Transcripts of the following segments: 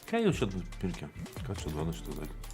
Kaj jau čia pirkia? Ką čia duoda šitas daiktas?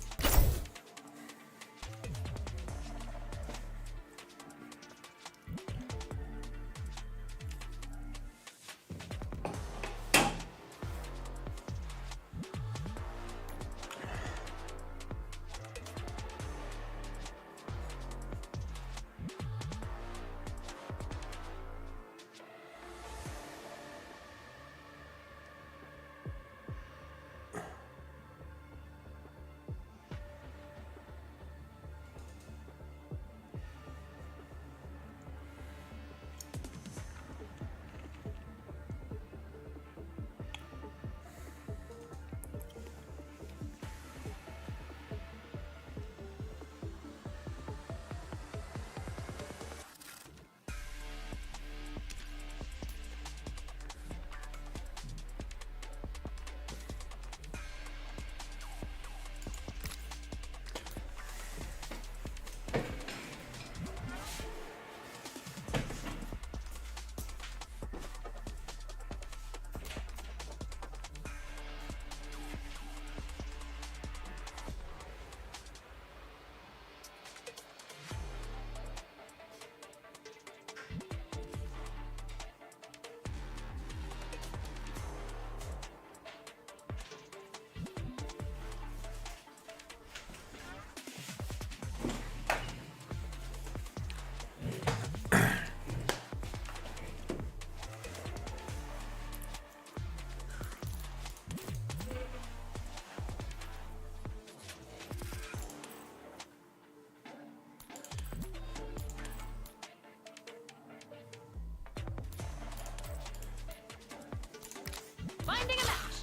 Finding a match.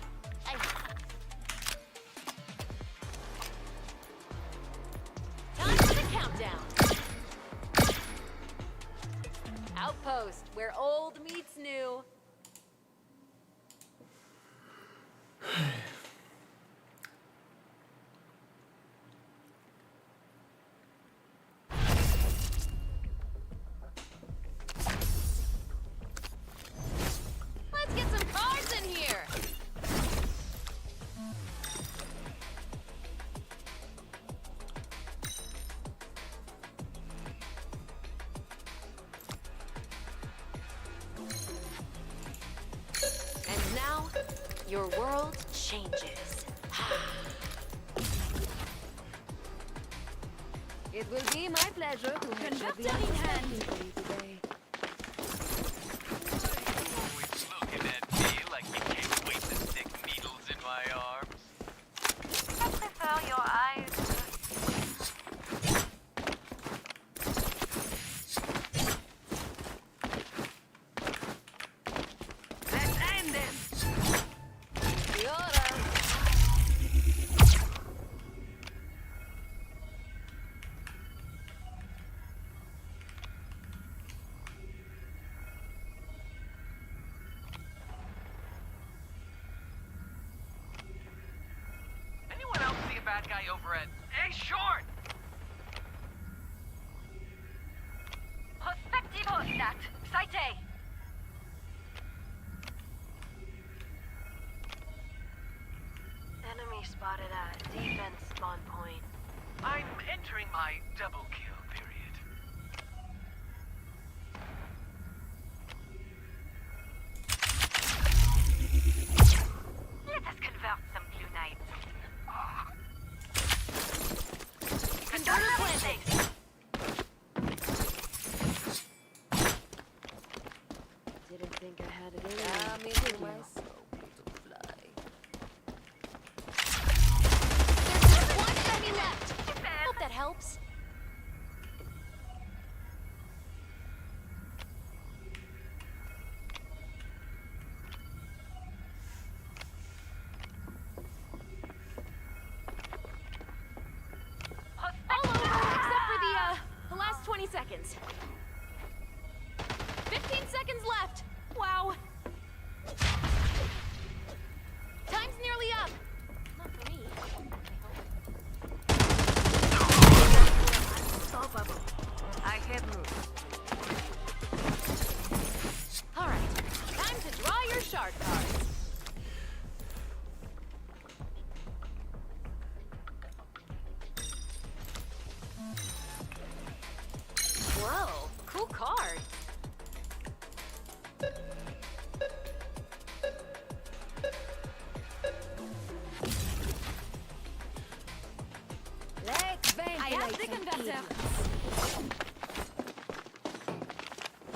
Time for the countdown. Outpost, where old meets new. Let's get some cards in here. And now, your world changes. It will be my pleasure to conduct in hand today. Always looking at me like you can't wait to stick needles in my arms. I prefer your eyes. Let's end this. The order. Anyone else see a bad guy over at A Short? Prospective Hostat. Site. Enemy spotted at defense spawn point. I'm entering my double kill period. Let us convert some blue knights. Converter planting. Didn't think I had it in Me me. too. My soul to fly. There's just one enemy left. Hope that helps. All over, except for the last 20 seconds. 15 seconds left. Wow. Time's nearly up. Not for me. Unstoppable. I have moved. All right, time to draw your shard cards. Whoa, cool card. Let's ventilate I have the some converter. idiots.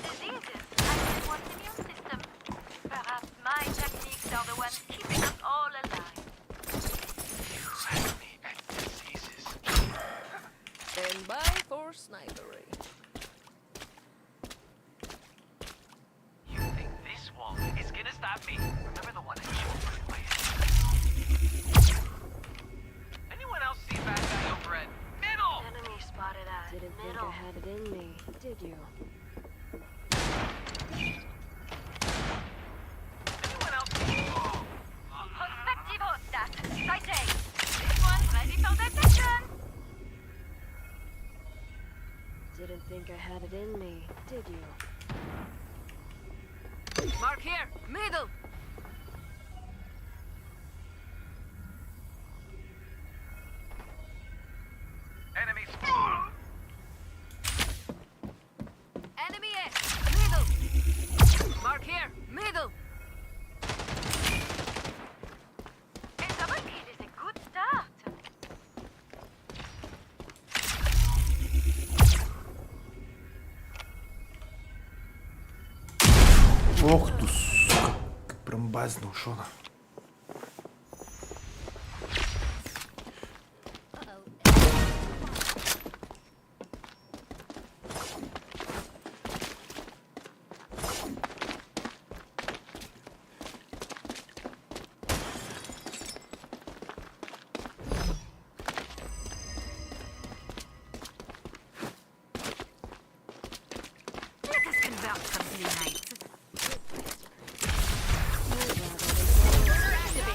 Diseases active one's immune system. Perhaps my techniques are the ones keeping us all alive. Enemy and diseases. Stand by for snipery. You think this wall is gonna stop me? Remember the one I showed right away? Anyone else see bad guy over at middle? Enemy spotted at Didn't think middle. I had it in me, did you? Anyone else see? Prospective hostat. Sighting. This one's ready for detection. Didn't think I had it in me, did you? Mark here. Middle. Enemies. Enemy A. Middle. Mark here. Middle. A double kill is a good start. Ох ты, сука. Прям базнул, шо на. Let us convert some blue knights.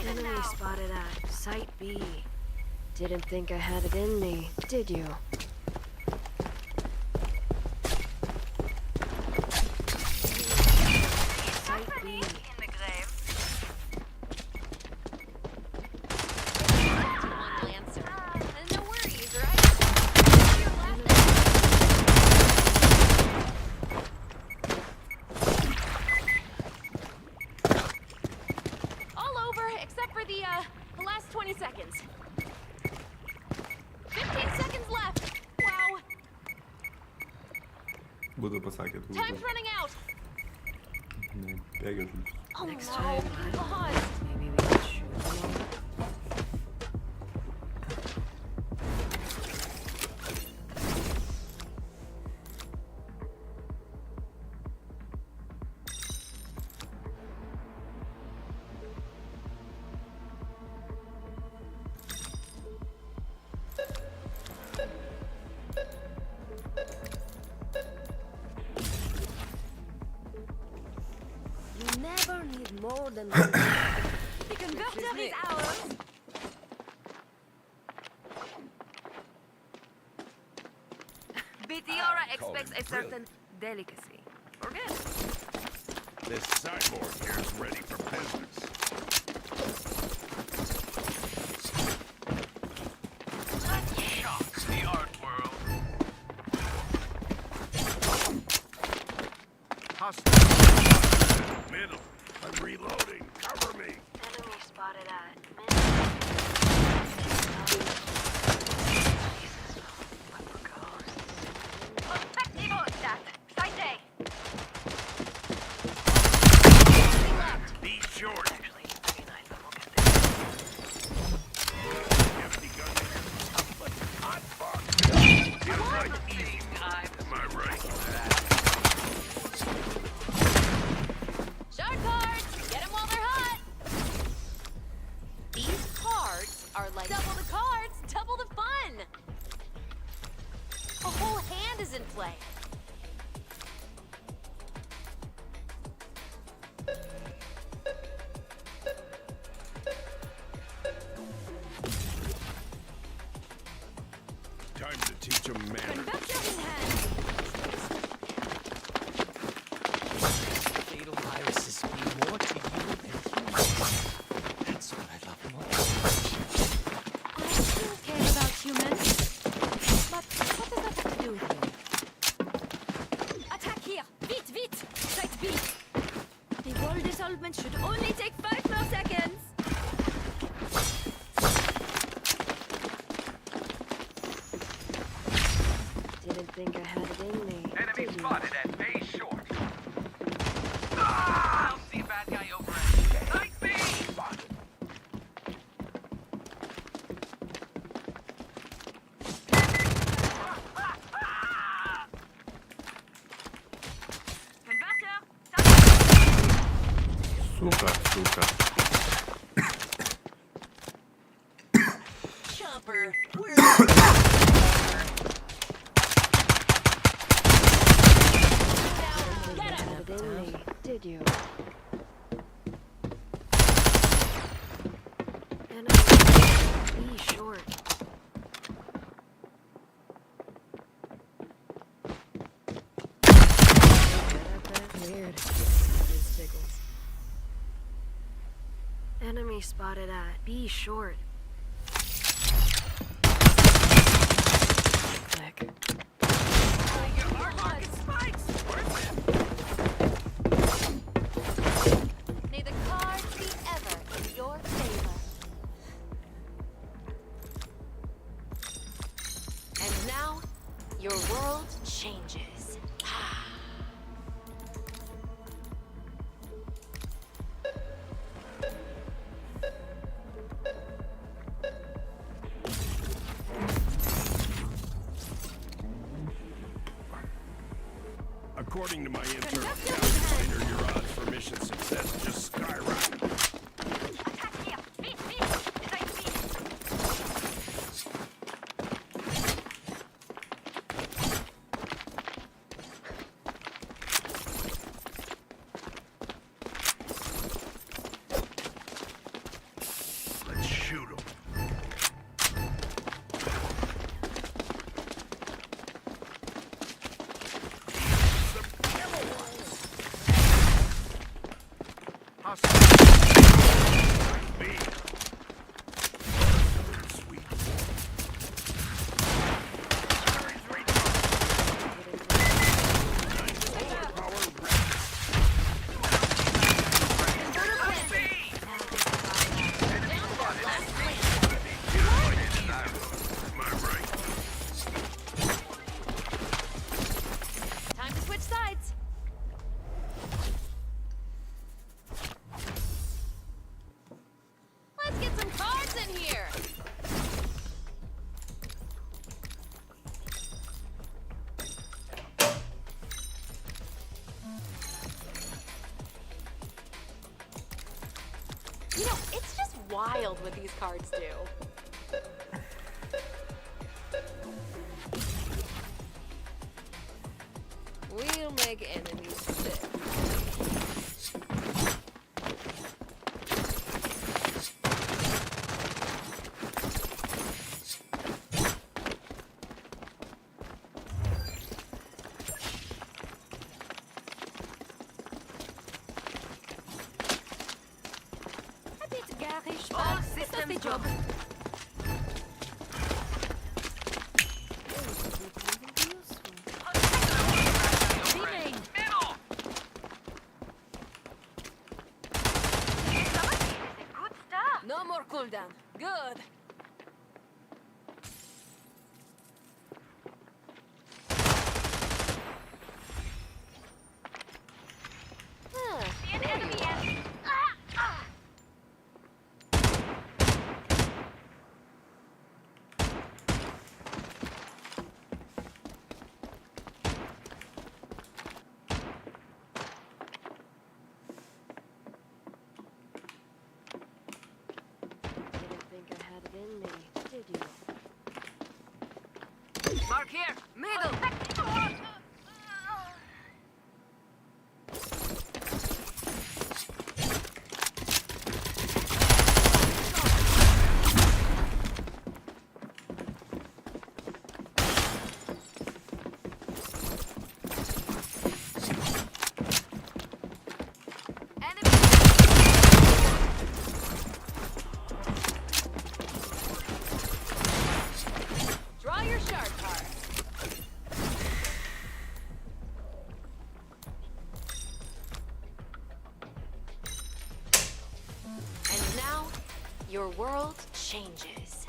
Enemy spotted at Site B. Didn't think I had it in me, did you? Site B. In the grave. One Lancer. No worries, right? All over, except for the last 20 seconds. 15 seconds left. Wow, Буду пасаки. time's running out. Не, бегать. Oh Next no, time, God. Maybe we can shoot them all. You never need more than one. The converter is ours. Meteora expects a certain delicacy. Forget it. This cyborg here's ready for business. Shocks the art world. Hostile. Middle. I'm reloading. Cover me. Enemy spotted at middle. Jesus, what for ghosts? Prospective hostat. Sighting. Be short. Actually, it's pretty nice, but we'll get there. Empty gun here. But hot box. Feels like eating. Am I right? Shard cards! Get them while they're hot! These cards are like double the cards, double the fun! A whole hand is in play. Time to teach them manners. Converter in hand. Fatal viruses mean more to you than humans. That's what I love most. I still care about humans. But what does that have to do with you? resolvement should only take 5 more seconds. Didn't think I had it in me. Enemy did you? spotted at A short. I'll see a bad guy over at Site B! Сука, сука. Chopper, where Didn't think I had it in me. Did you? Enemy. Be short. Weird. These tickles. Enemy spotted at B short. Click. May the cards be ever in your favor. And now, your world changes. According to my internal calculator, your odds for mission success just skyrocket. Attack here. B, site B. Let's shoot him. Time to switch sides. Let's get some cards in here. You know, it's just wild what these cards do. We'll make enemies sick. All systems job. Middle! Good stuff. No more cooldown. Good. Huh. See an enemy and... Didn't think I had it in me. Did you? Mark here. Middle. Draw your sharp card. your world changes.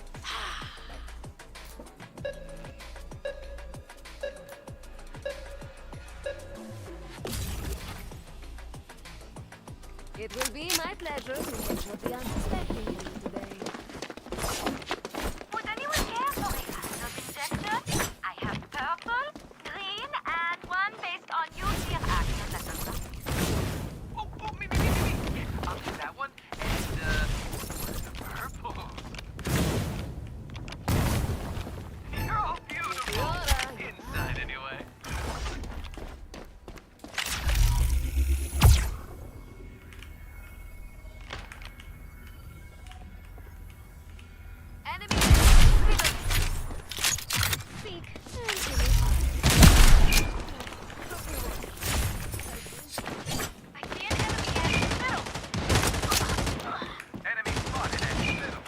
It will be my pleasure to make sure the unsuspecting you today. Would anyone care for a random injector? I have purple, green, and one based on nuclear action that does not. Oh, me. Yeah, I'll do that one. And, where's the purple? You're all beautiful. Inside, anyway. Enemy! Speak. I see an enemy in the middle. Enemy spotted at the middle.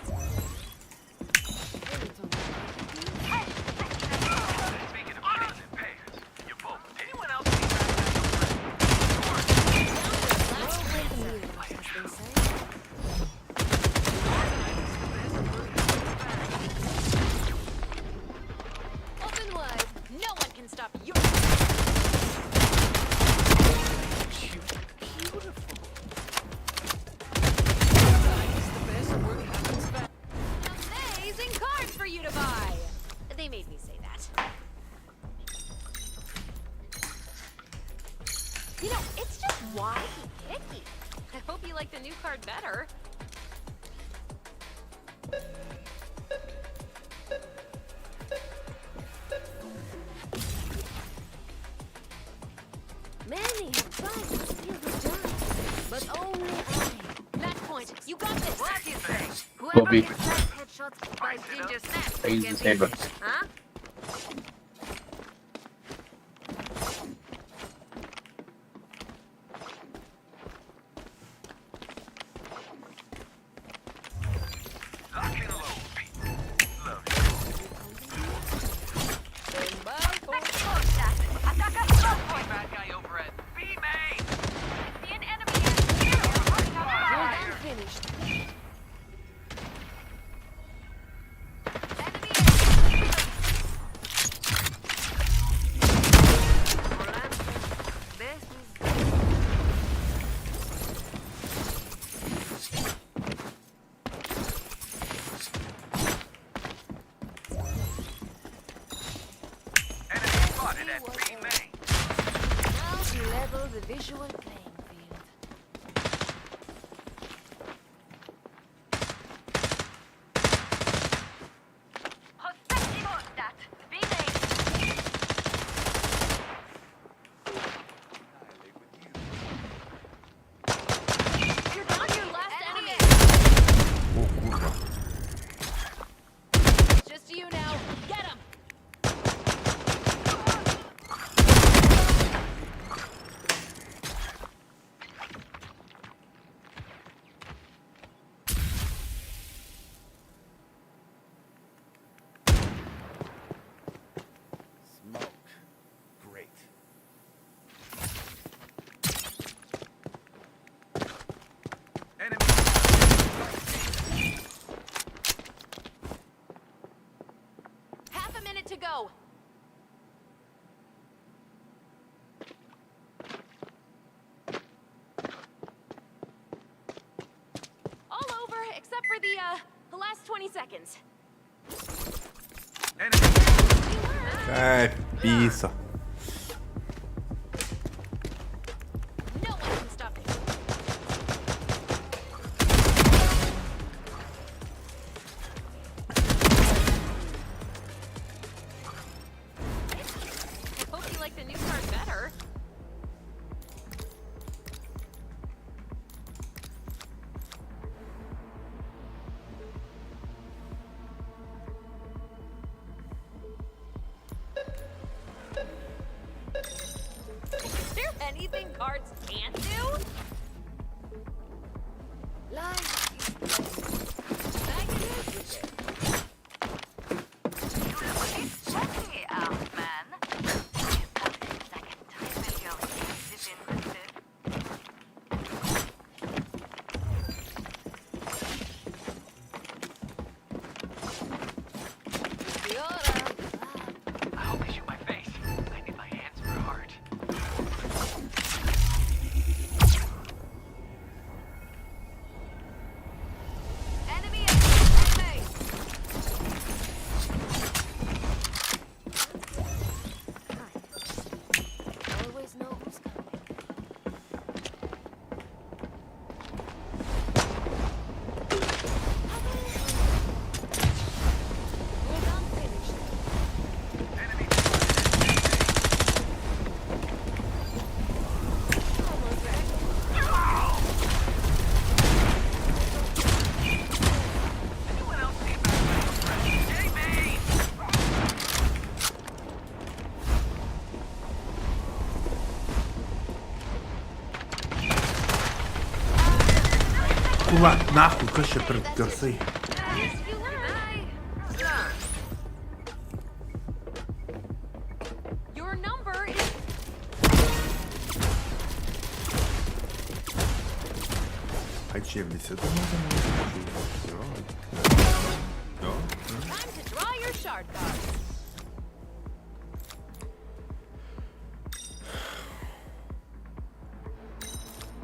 Speaking of pairs and pairs, you both. Anyone else see Open wide. No one can stop you. Amazing cards for you to buy. They made me say that. You know, it's just why picky. I hope you like the new card better. Many have tried to steal the giant, but only I. Match point. You got this. What do you say? Whoever Bobby. gets that headshot by Ginger Snap I use gets the saber. it, huh? lock and load, Pete? Love Let's close that. Attack us front point. Bad guy over at B main. I see an enemy in the middle. You're unfinished. Enemy spotted at B main. Now to level the visual playing field. Prospectivo that. B-Main. You're down to your last enemy. O kurwa. Just you now. Get him. Smoke. Great. Enemy. Half a minute to go. All over, except for the last 20 seconds. Enemy. Pizza. No one can stop it. I hope you like the new card better. Is there anything cards can't do? Life is magnificent. Sexy, man. Like a type of girl is interested. Кула, нахуй, kas čia per garsai? Your number is Ai čia visi to nori? Jo. time to draw your shard cards.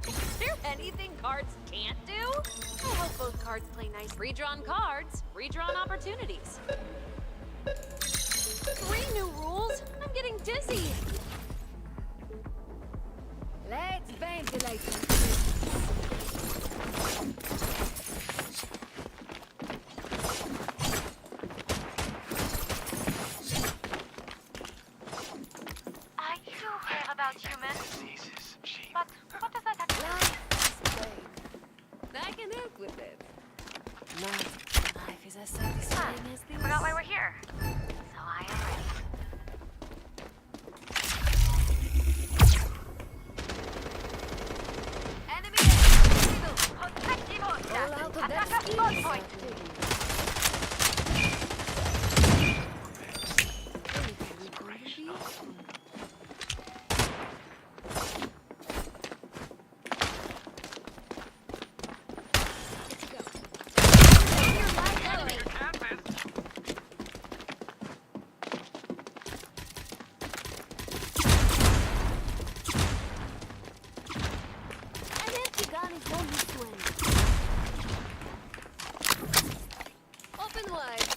Is there anything cards can't do? I hope both cards play nice. Redrawn cards, redrawn opportunities. 3 new rules? I'm getting dizzy. Let's ventilate. I do care about humans, Diseases, she. but what does that have to do? I can help with it. Life is as satisfying as this. Forgot why we're here. So I am ready. Enemy eagle. Objectivo, Roll out of that attack at ski. all point. An empty gun is no use to anyone. Open wide.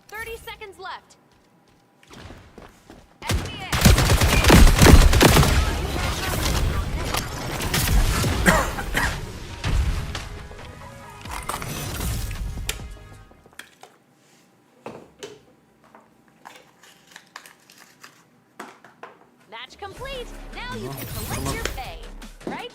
30 seconds left. Match complete. Now you can collect your pay, right?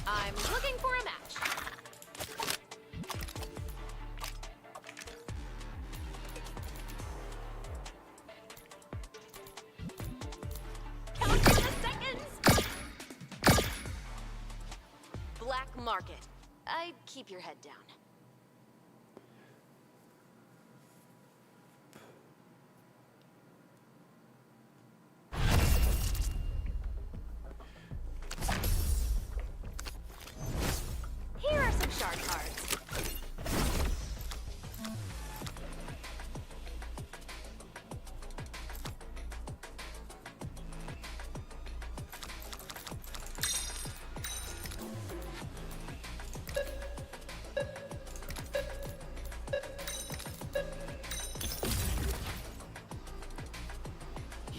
I'm looking for a match. Count the seconds. Black market. I'd keep your head down. Here are some shard cards.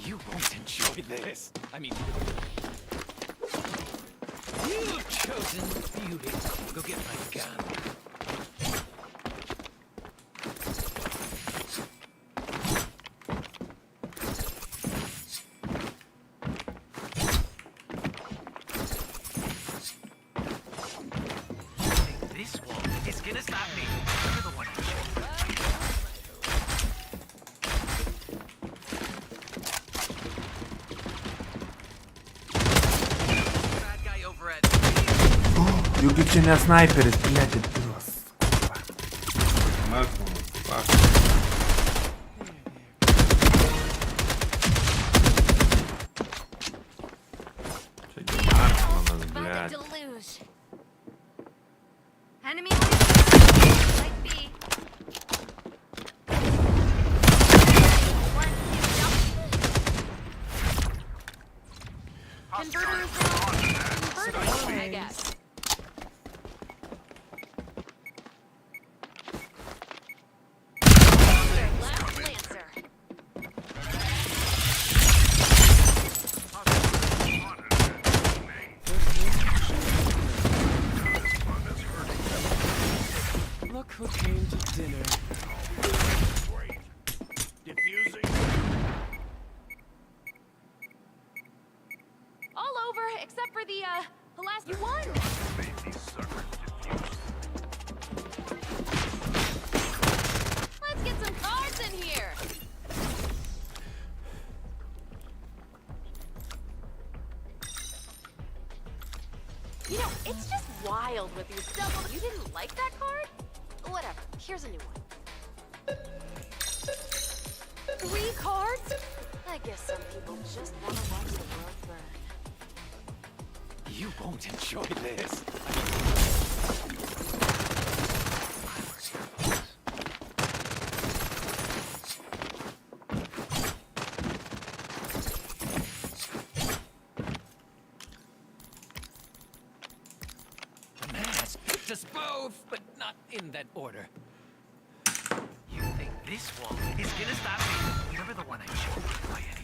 You won't enjoy this. I mean, you've chosen beauty. Go get my gun. This wall is gonna stop me. You're the one who should. Bad guy over at. Juk čia ne sniperis, blėti, pilas. Malcolm, fuck. Čia gi Markmanas, By the blėti. deluge. Enemy Light B. Converter is down. Converter, I guess. You won! Made these suckers diffuse. Let's get some cards in here! You know, it's just wild with these double... You didn't like that card? Whatever, here's a new one. 3 cards? I guess some people just want to watch the world burn. You won't enjoy this. The mask picked us both, but not in that order. You think this one is gonna stop me? Remember the one I chose by any?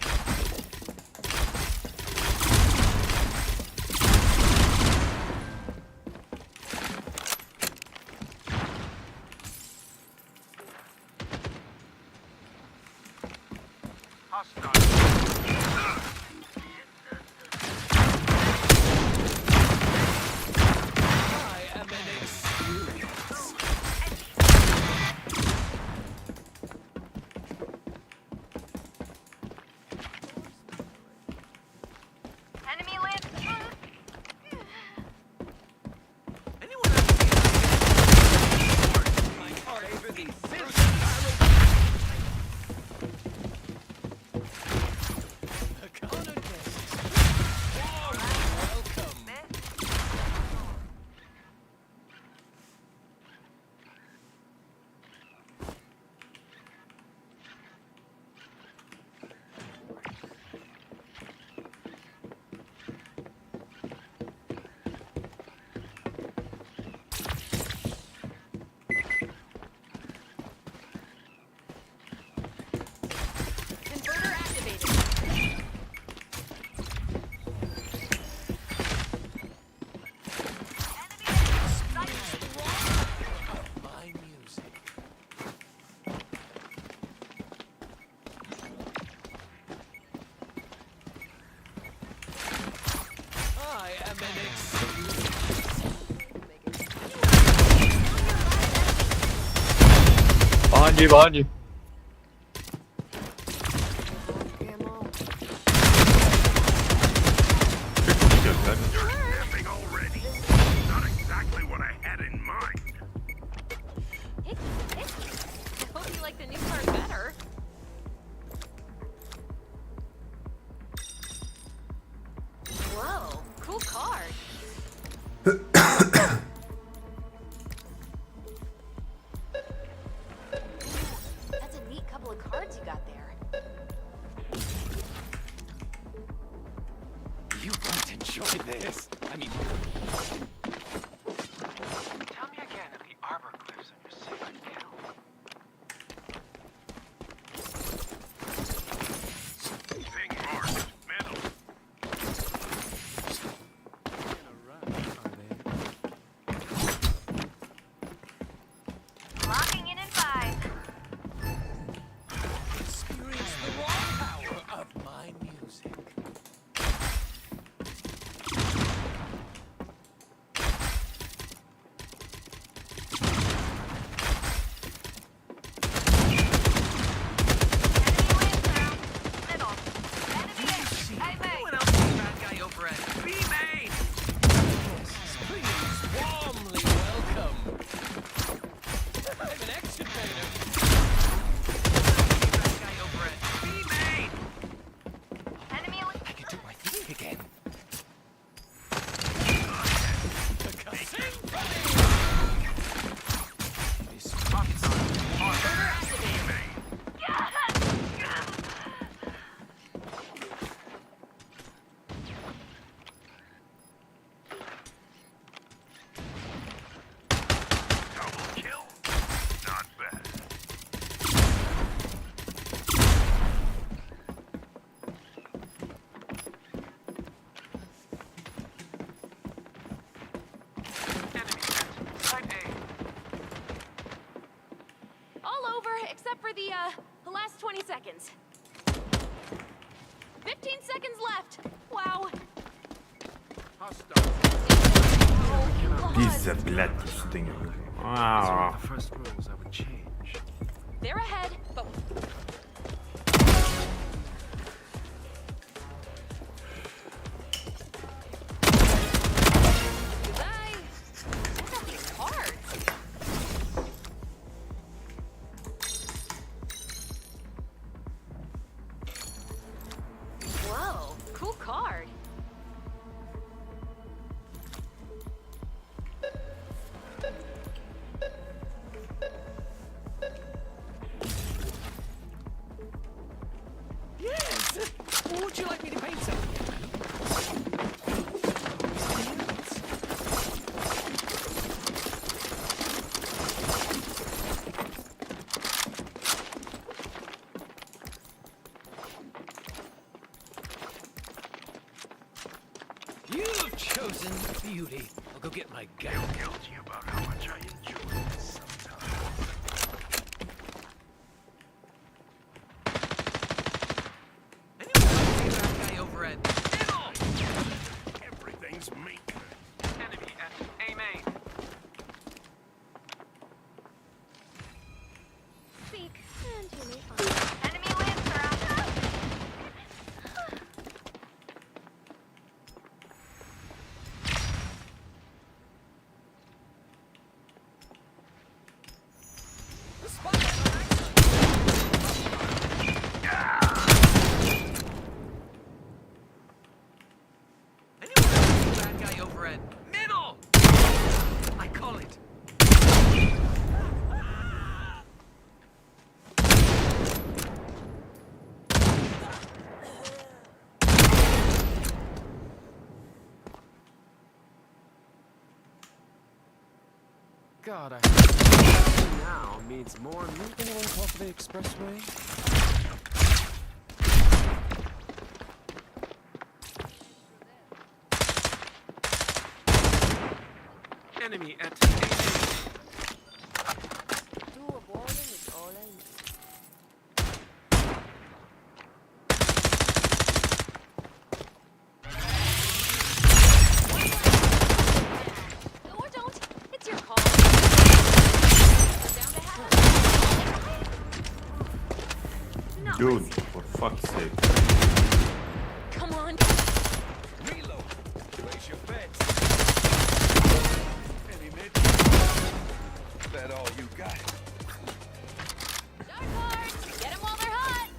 I am an experience. Enemy left. Anyone else see My heart for these Honored guests. Warmly welcome. Converter activated. My music. I am an experience. Behind you, behind you. Ammo. Snapping already. Not exactly what I had in mind. Hickey, hickey. I hope you like the new card better. Whoa, cool card. That's a neat couple of cards you got there. You won't enjoy this. I mean, Tell me again if the arbor glyphs on your sacred cow. Thing marked. Metal. Locking in 5. experience the raw power of my music. Anyone else see that guy over at B-Main? Please, warmly welcome. I'm an action painter. That guy over at B-Main. I can do my thing again. Sing funny. This Pockets on. Converter activated. Double kill. Not bad. Enemy set. Side A. All over, except for the last 20 seconds. 15 seconds left. Wow. Пизда, блядь, пустыня. А, The first rules I would change. They're ahead, but goodbye. Check out these cards. Whoa, cool card. Yes! Would you like me to paint something? You've chosen beauty. I'll go get my gun. Guilty about how much I enjoy this sometimes. Anyone see that guy over at middle? Everything's meek. Enemy at A main. Speak, and you may find. Enemy wins, Sarasa. The spotlight on Axel. Anyone see that guy over at middle? I call it. God, I now means more meat than on top of the expressway. Enemy at A main. Do a warning is all I need. Or don't. It's your call. Down to half. dude, for fuck's sake. Come on. Reload. Place your bets. Any mid? That all you got? Dark cards. Get them while they're hot.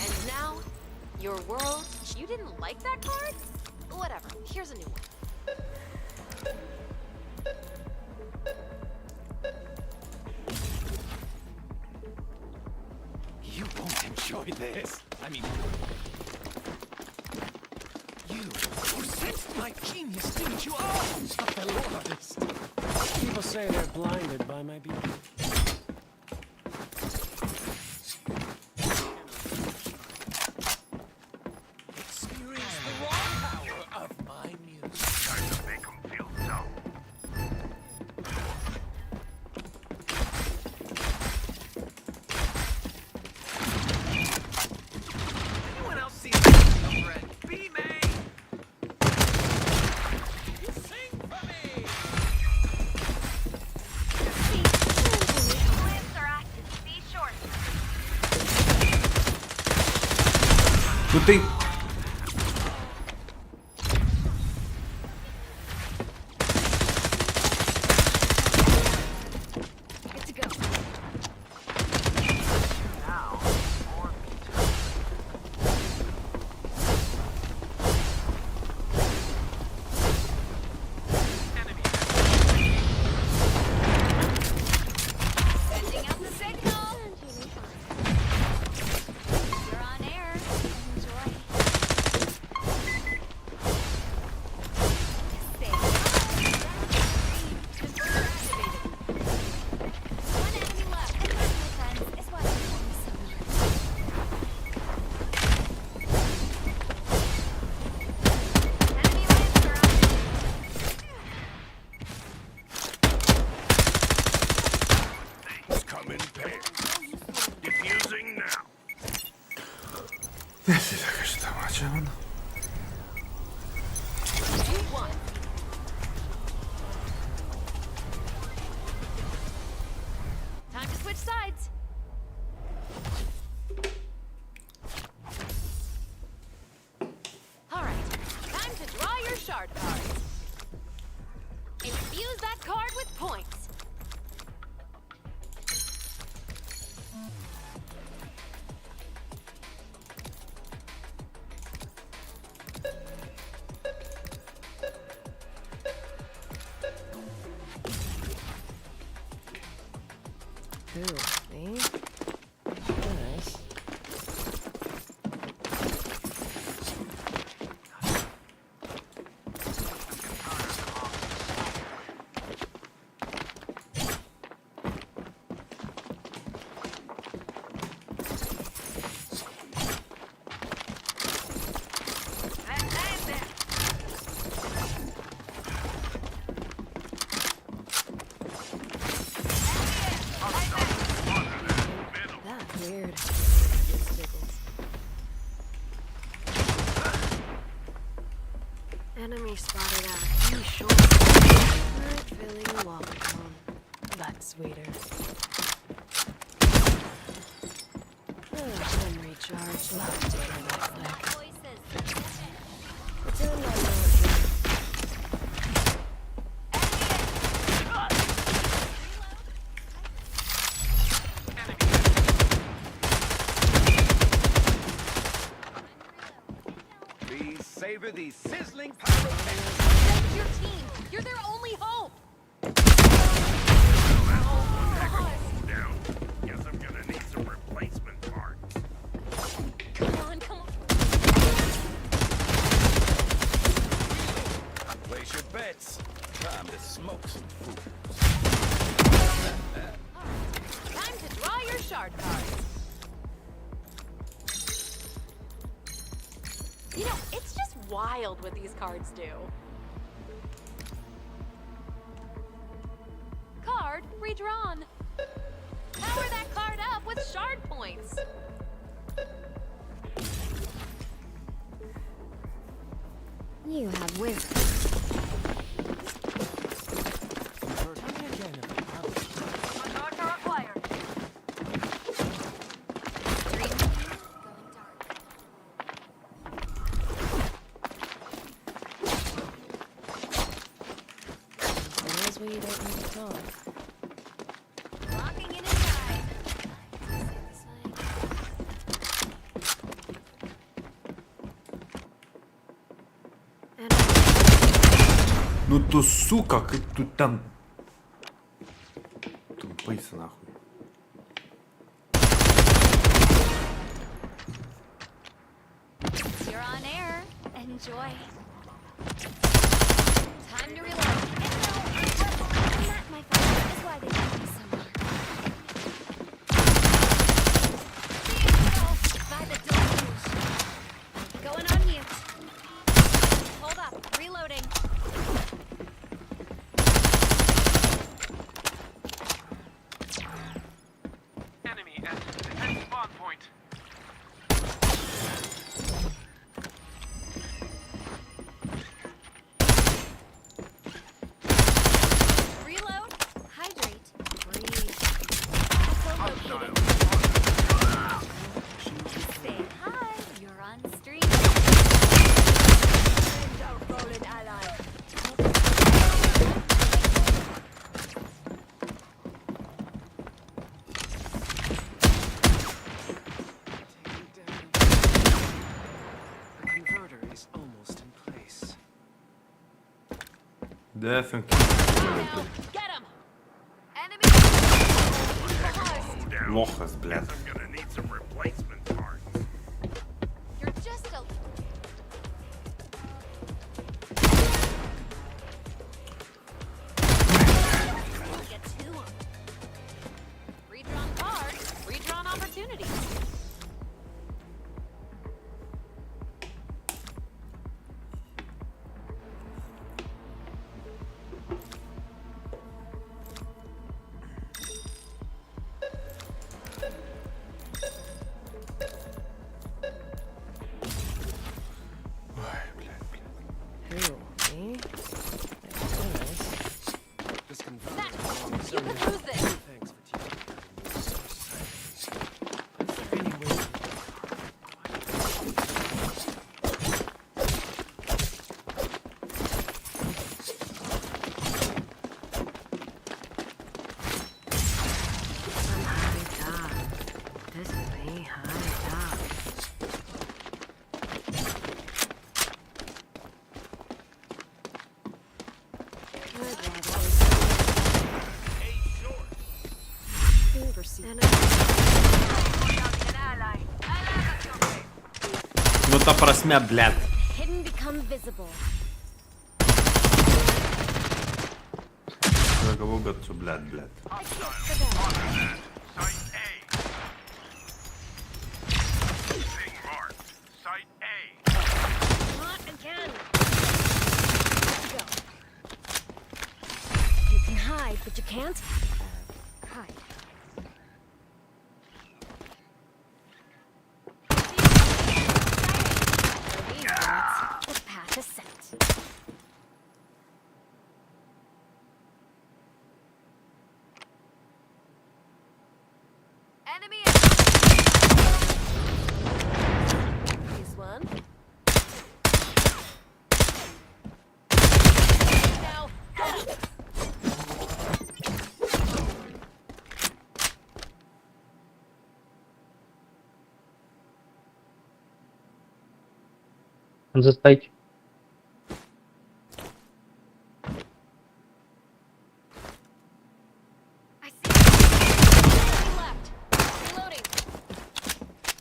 And now, your world. You didn't like that card? Whatever. Here's a new one. You won't enjoy this. I mean, you sensed my genius, didn't you? Oh, a fellow artist. People say they're blinded by my beauty. Experience the raw power of my music. Time to make 'em feel dumb. Anyone else see that guy over at B main? Sing for me! Wins are active. Be short. Shooting. Good to go. Now, more meat. Enemy Sending out the signal. And you may find. You're on air. Enjoy. Say hi. Converter activated. One enemy left. And my friends is why you call me so much. Enemy wins are active. Things come in pairs. Diffuser Nesi taka šta mače ono? Time to switch sides. All right, time to draw your shard cards. Infuse that card with points. Ooh, me? Nice. That weird. Enemy spotted at B shore. Filling lockdown. That's sweeter. Gem recharge. Love to hear that flick. Voices. Pretend I'm not here. Please savor these sizzling pyrotechnics. Protect your team. You're their only hope. Down. Guess I'm gonna need some replacement parts. Come on, come on. Place your bets. Time to smoke some food. Time to draw your shard cards. You know, it's just wild what these cards do. Card redrawn. Power that card up with shard points. You have wisdom. Tell me again about how Converter acquired. Green team going dark. As long as we don't need to talk. Locking in inside. Ну то сука, как тут там... Тупыйся нахуй. You're on air. Enjoy. Time to reload. And that, my friend, is why they love me so much. By the deluge. Going on mute. Hold up. Reloading. Enemy at defense spawn point. Reload. Hydrate. Breathe. Hostile. Say hi. You're on stream. the converter is almost in place. Definitivno. Get him. Enemy. Slow down. Лохас, блядь. Guess I'm gonna need some replacement parts. You're just a. Get to 'em. Redrawn cards, redrawn opportunities. confounded. You could lose this. Thanks for teaching me how to move so silent. Is there any way? Some high dot. This is me high dot. Good level. And An ally. I like your face. Nu ta prasme, blėt. Hidden become visible. Gavau, bet su blėt. I can't forget. Site A. Thing marked. Site A. Not again. Let's go. You can hide, but you can't hide. For these rats, the path is set. Enemy This one. Now, go! On the stage. I see. Nothing left. Reloading.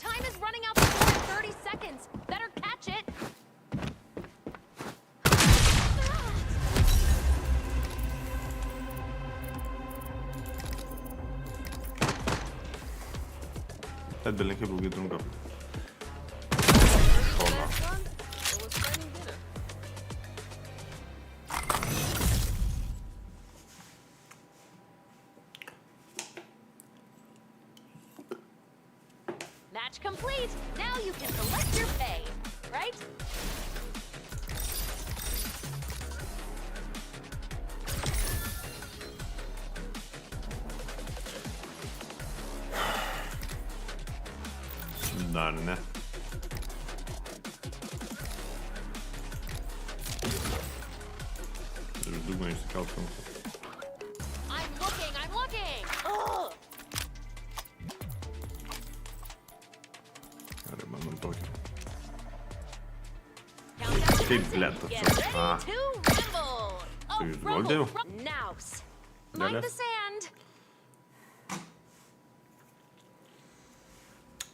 Time is running out the door in 30 seconds. Better catch it. Ten belinkai blogai trunka. Last one? It was finding dinner. Match complete. Now you can select your pay, right? Dar ne. Ir dugną išsikelt sunku. I'm looking, I'm looking! Ugh! Gerai, man tokį. Countdown to Kaip dancing. blėt Get toks. ready Ah. to rumble! Oh, Tai jūs rumble, valdėjau? Nouse. Mind Dalės. the sand.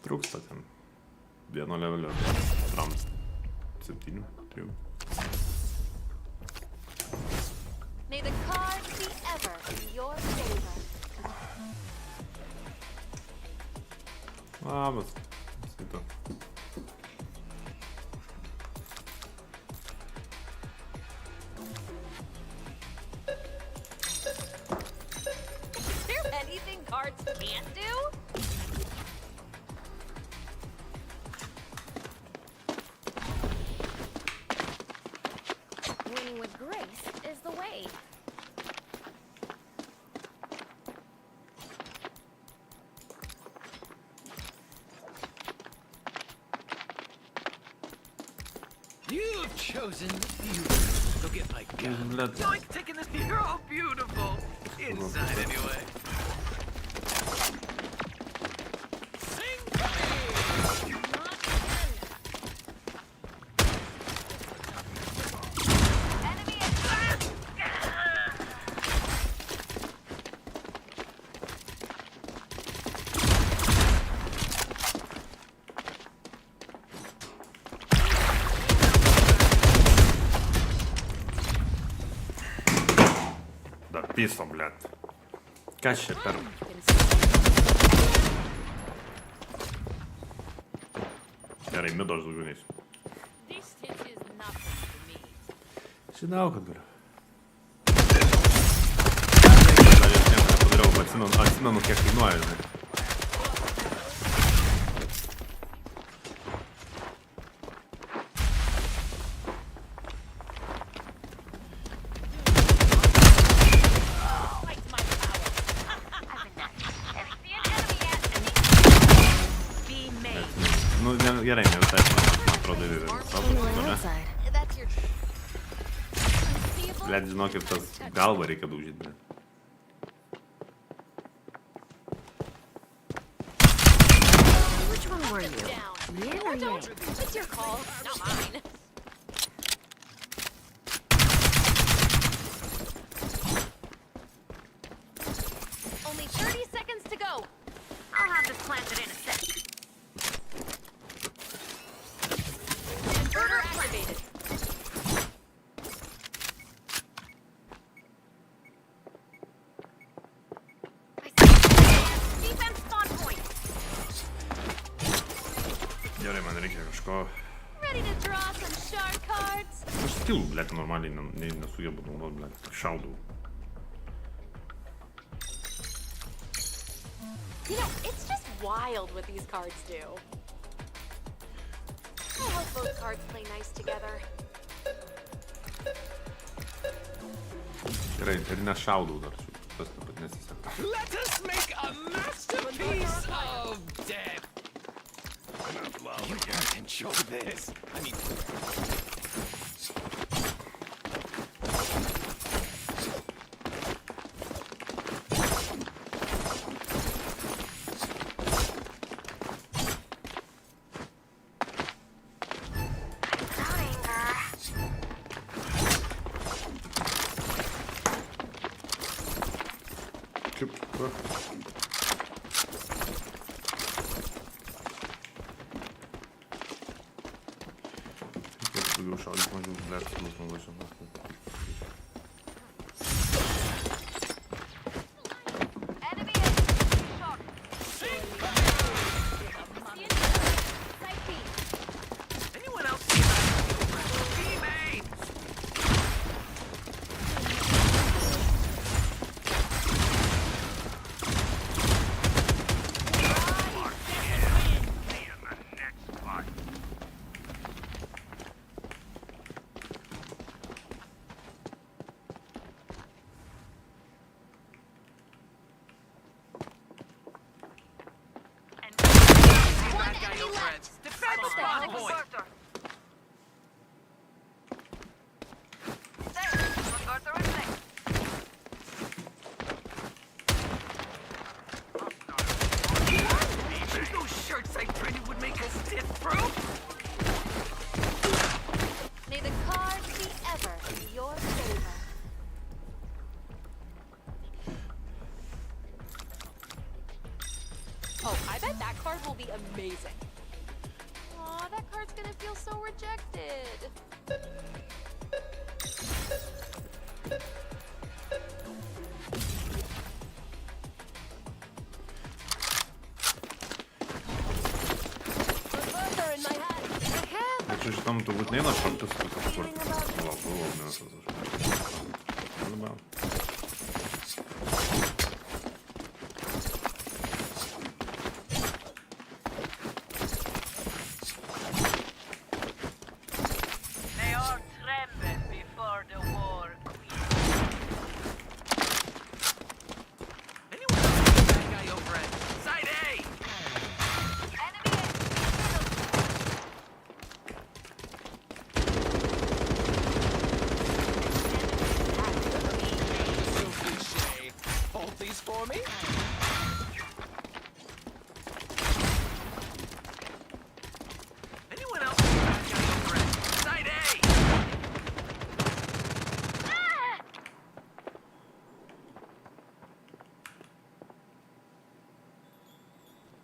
Trūksta ten. Vieno levelio. Trams. 7, 3. May the cards be ever in your favor. Labas. Sveika. Is there anything cards can't do? Winning with grace is the way. You've chosen you. Go get my gun. Blėt. Yoink, taking this. You're all beautiful. Inside, anyway. Sing for me! Not again. enemy attack. Dar piso, blėt. Kas čia per... You can see Gerai, mido aš daugiau neisiu. distance is nothing to me. Žinau, kad galiu. Dar ir tiem nepadariau, atsimenu, kiek kainuoja, žinai. gerai, ne visai, man atrodo, ir savo, On the ne? outside. That's your unseeable. Blet, žinokit, tas galvą reikia daužyti, blet. Which one were you? Down. Yin or yang? It's your call, not mine. Only 30 seconds to go. I'll have this planted in a sec. Inverter activated. Defense spawn point. Gerai, man reikia kažko. Ready to draw some shark cards? Aš skillų, blet, normaliai nesugebu naudot, blet. Šaudau. You know, it's just wild what these cards do. I hope both cards play nice together. Gerai, ir nešaudau dar. Tas taip pat nesiseka. Let us make a masterpiece of death. You won't enjoy this. I mean, Kaip, kur? Kaip daugiau šaudyt, mažiau, blet, mus nuvažiuoju. Enemy is shot. Side B. Anyone else see that? Teammates! See you in the next fight. And Bad guy overhead. Defend the spawn point! Converter. There. Converter is next. There's no shirts I printed would make us stiff-proof! May the cards be ever in your favor. Oh, I bet that card will be amazing. Aw, that card's gonna feel so rejected. Reverser in my hand. Čia šitam turbūt neina šaltis, tai kažkur. Palauk, galvau, nes aš. Alba. They all tremble before the war queen. Anyone else see that guy overhead? Side A! Enemy so cliche. Hold these for me. Anyone else see that guy overhead? Side A!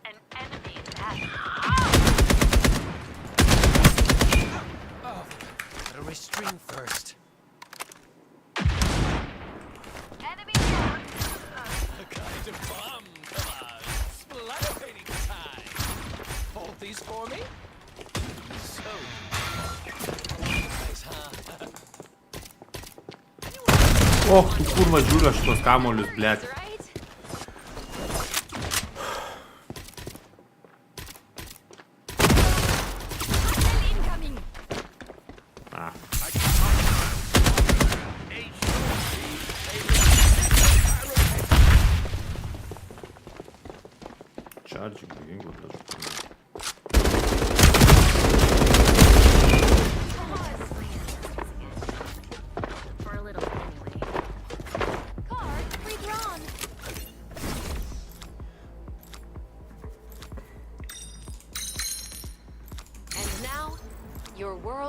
An enemy is at. Oh, gotta restrain first. Enemy down. A kind of bomb. Come on. Splatter painting time. Hold these for me. So. Nice, huh? Och, tu kurva žiūriu aš tos kamolius, blet. Right? Incoming. Ah, charging, ginklų, blet.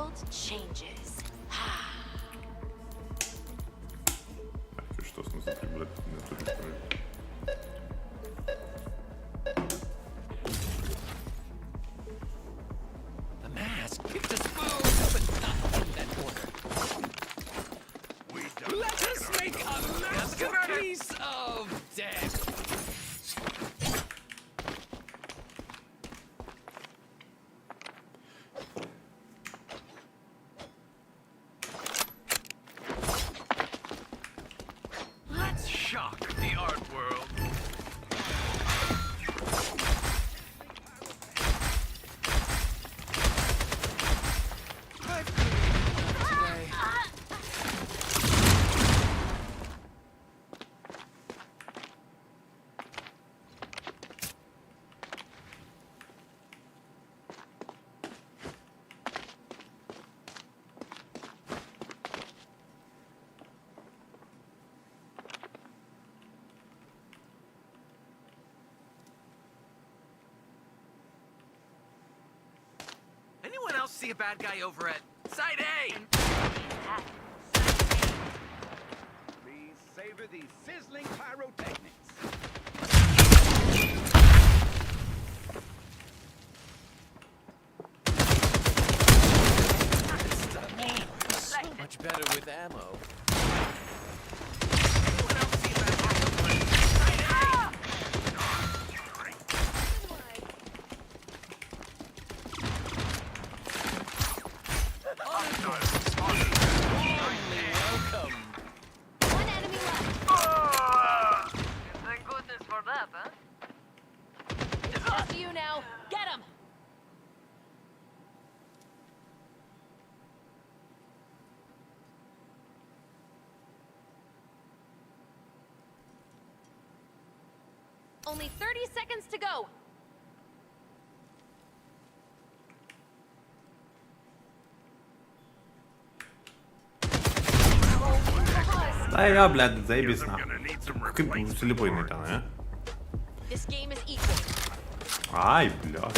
world changes. Belki что смотри, блядь, не тут. The mask picked us both, but not in that order. We don't Let us make a masterpiece of death. Let's shock the art world. Anyone else see a bad guy over at Side A? Please savor these sizzling pyrotechnics. So much better with ammo. Anyone else see a bad guy over at Side A? Welcome. One enemy left. Thank goodness for that, huh? It's just you now. Get him. Only 30 seconds to go. Да я, блядь, заебись I'm нахуй. gonna need some Какой слепой Нейтан, а? This game is equal. Ай, блядь.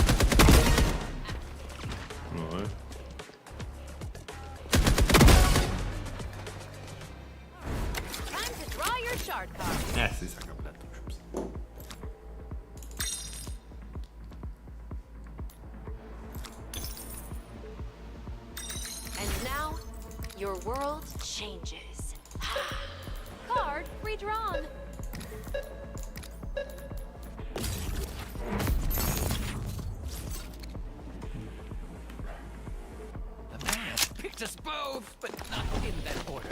Ну, Time to draw your shard card. сисяка, блядь, тушимся. And now, your world changes. Card redrawn. The mask picked us both, but not in that order.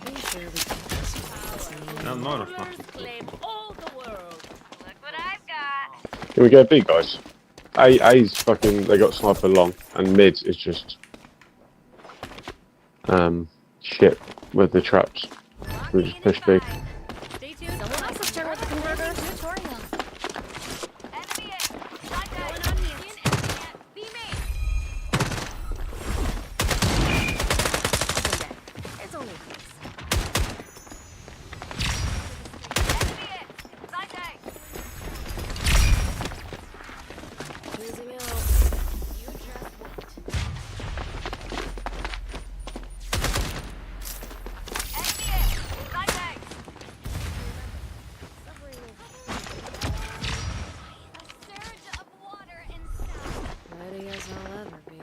Pretty sure we can just find Я норус, нахуй. Claim all the world. Look what I've got. Can we go B, guys? A's fucking, they got sniper long, and mid is just, shit with the traps. We just push B. Stay tuned. Someone else has turned with the converter. Tutorial. Enemy it. Side A. Going on mute. Be made. It's only this. Enemy it. Side A. Losing out. You just wait. Enemy it. Side A. A surge of water and sound. Ready as I'll ever be.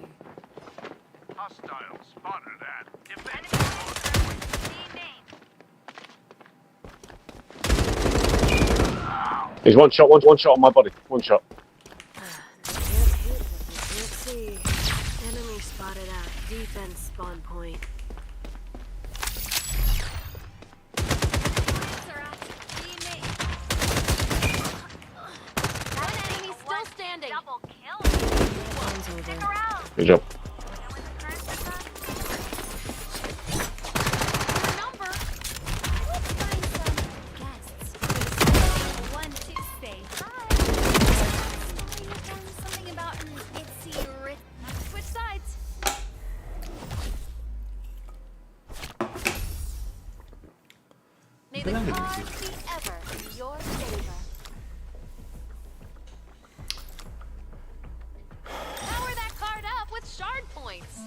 Hostile spotted that. Defend. He's one shot on my body. One shot. Can't hit what you can't see. Enemy spotted at defense spawn point. One enemy still standing. Double kill. One's over. Stick around. Good job. Know when the curse is up? Your number. Let's find some guests. One to say hi. Sorry, you found something about an itsy rich. Switch sides. May the cards be ever in your favor. Power points.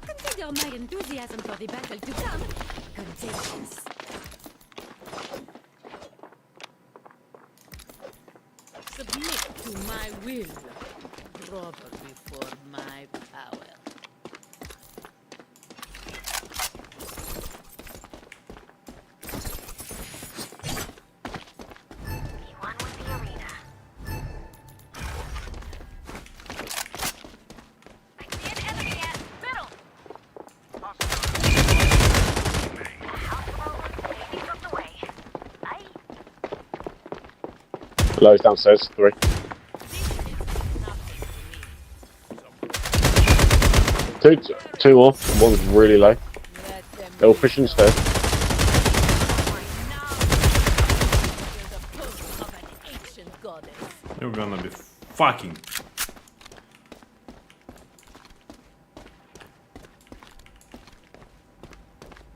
Consider my enthusiasm for the battle to come contagious. Submit to my will, grovel before my power. P1 with the arena. I see an enemy at middle. House phone maybe from the way. Aye. Lows downstairs, 3. Two more. One's really low. Let them They're all pushing stairs. You're the pose of an ancient goddess. You're gonna be fucking.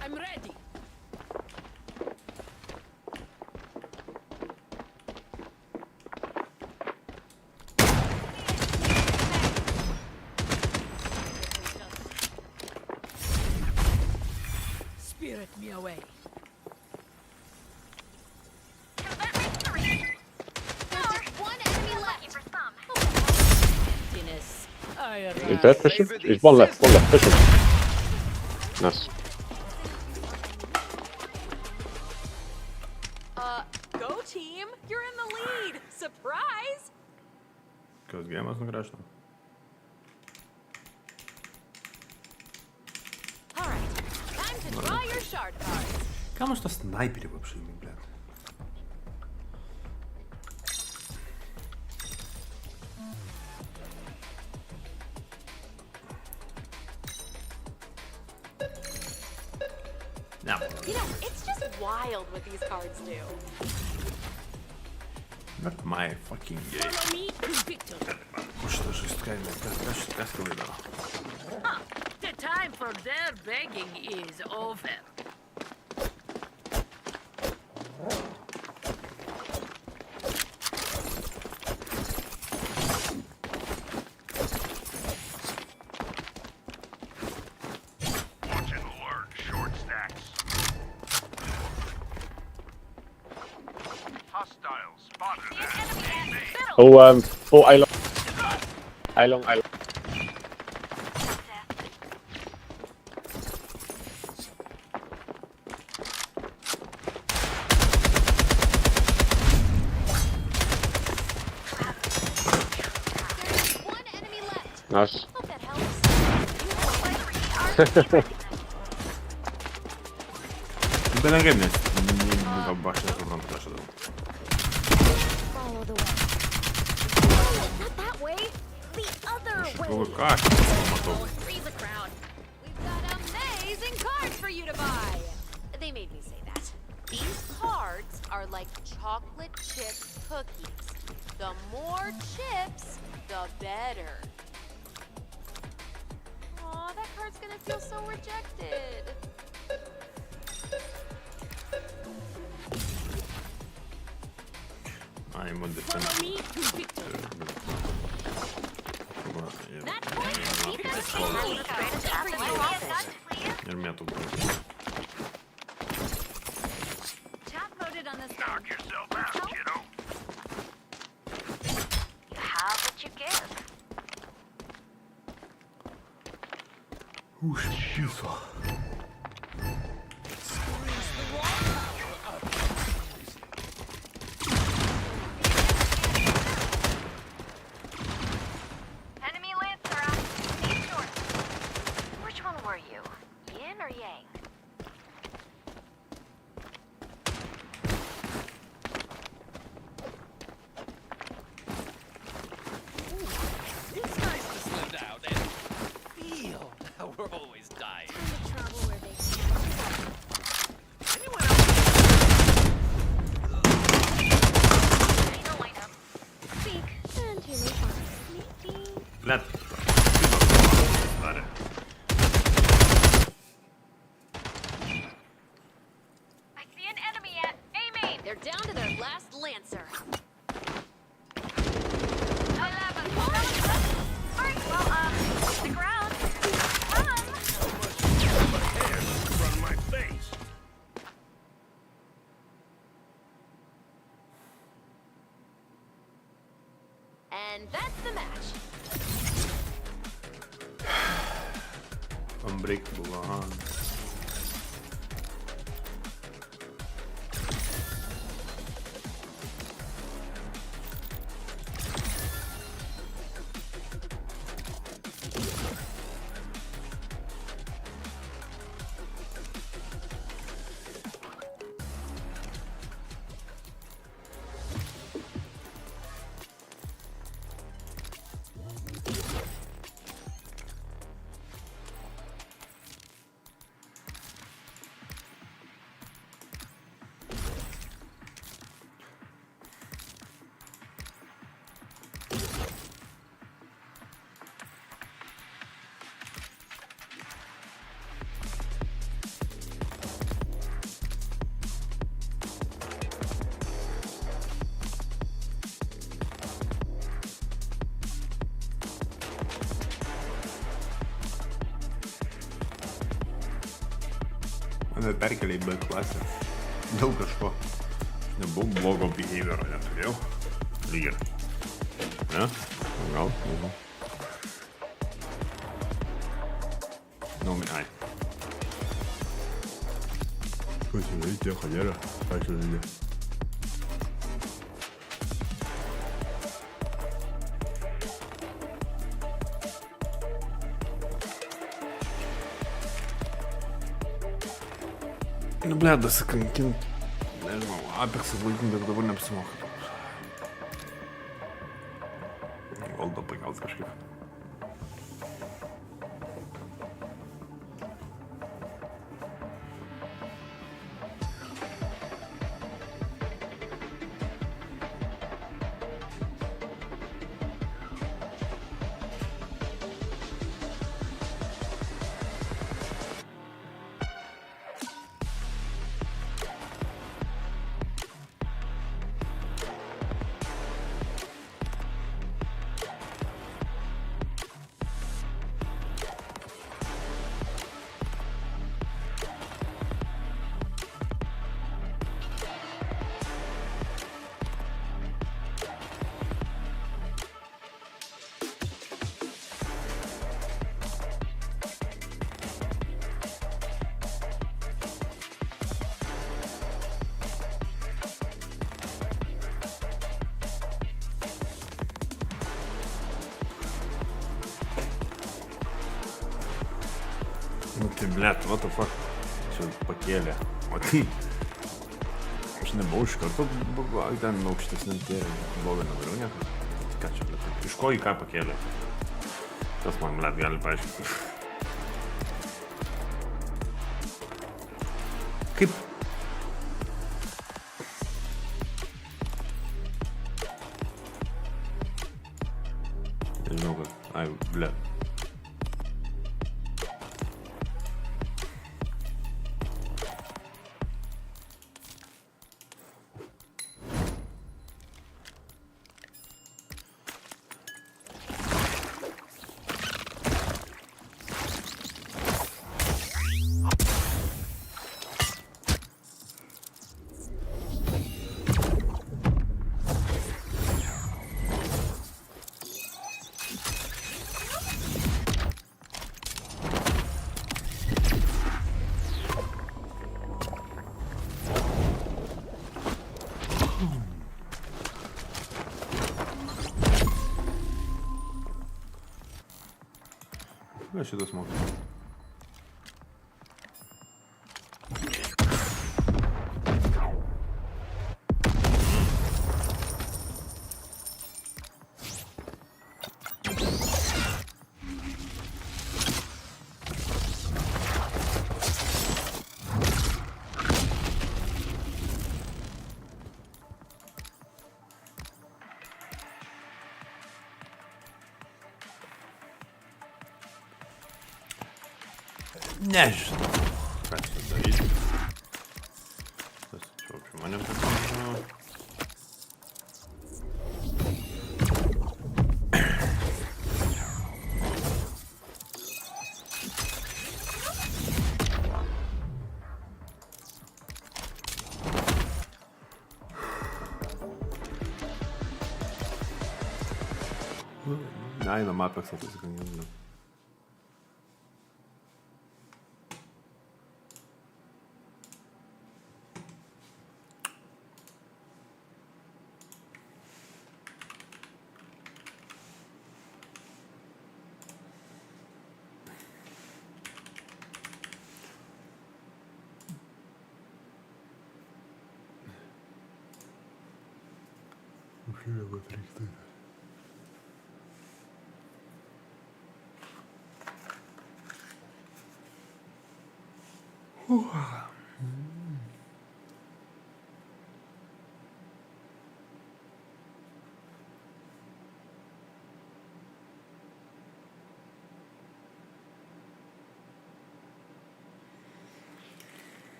I'm ready. Spirit me away. That makes 3. There's just one enemy Lucky left. for some. Emptiness. I He's arrive. dead, pushing. He's one left, pushing. Nice. Go team! You're in the lead! Surprise! Kas gėjimas nugręžta. Alright, time to draw your shard cards. Kam aš tą sniperį вообще imi, блядь? Ne. You know, it's just wild what these cards do. Not my fucking game. Follow me to victory. Šitą žaist kaime, kas klaida. The time for their begging is over. Watch and learn, short stacks. Hostiles spotted See an that. enemy at middle. Oh, 4 A long. A long, A long. There's one enemy left. Nice. Hope that helps. Ben kaip nes... Aš nesuprantu, ką aš darau. Follow the way. Not that way. The other Aš way. galvoju, ką aš matau. Freeze a crowd. We've got amazing cards for you to buy. They made me say that. These cards are like chocolate chip cookies. The more chips, the better. Aw, that card's gonna feel so rejected. I'm on defense. Follow me to victory. That point is defense Ir mėtų buvo. Chat voted on this Knock yourself out, kiddo. You have what you give. Už piso. Enemy Lancer out. Need yours. Which one were you? Yin or Yang? It's nice to slow down and feel how we're always dying. travel where they Anyone else? Arena lineup. speak and you may find sneaky. Блядь. Darė. down to their last lancer. Alright, well, the ground. Run! Hair from my face. And that's the match. Unbreakable, aha. Mane perkelia į B klasę. Dėl kažko. Nebuvo blogo behavioro, neturėjau. Lyg ir. Ne? Gal? Nežinau. Nu, ai. Pasižiūrėjau, cholera. Pasižiūrėjau. Nu, ble, dasikankint. Nežinau, Apexą laikint, bet dabar neapsimoka. Valdo pagauti kažkaip. Nu tai, blet, what the fuck. Čia pakėlė. O tai... Aš nebuvau iš karto ten aukštesnėm tėrė. Blogai nedariau nieko. Ką čia, blet? Iš ko į ką pakėlė? Kas man, blet, gali paaiškinti? Kaip? Nežinau, kad... Ai, blet. Ką šitas mokas? Nežinau, ką čia daryti. Tas čia manim pasižiūrėjau. Nej, no Apex to jest nie. Musimy go riktigt.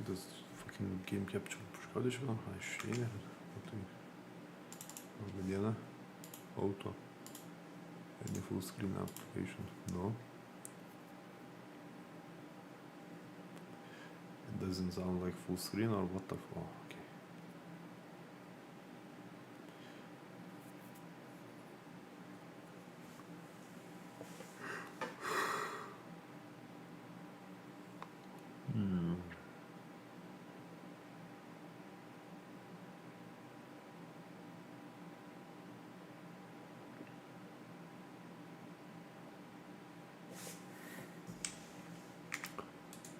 To jest fucking game capture przeszkody się tam, a jeszcze nie. Mediana. Auto. Nie full screen application. No. It doesn't sound like full screen or what the fuck. Okay.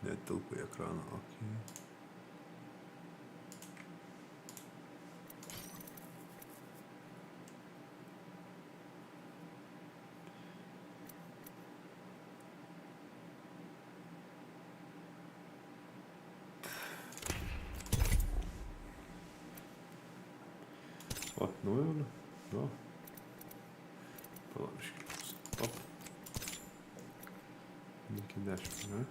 Nie tylko ekrana, okej. O, no eller? Ja. Stopp. Vilken dash, ne?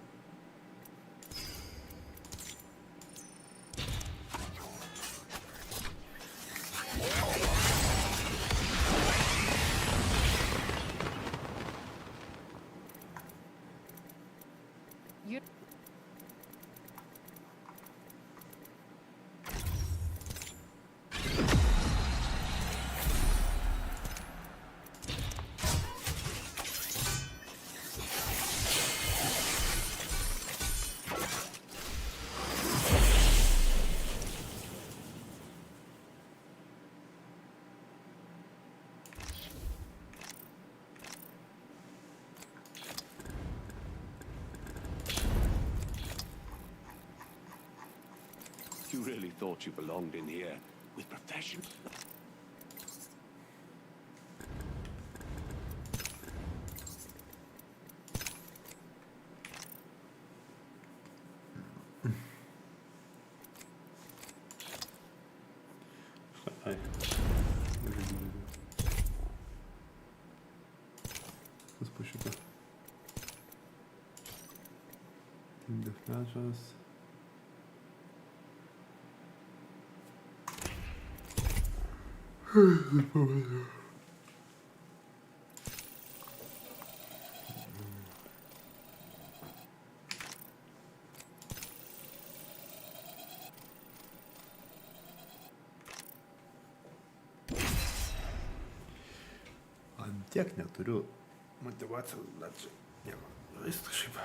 You really thought you belonged in here with professionals? Aj. To jest posiłka. Team Deathmatches. Ant tiek neturiu motyvacijos, bet čia nieko. Vis kažkaip.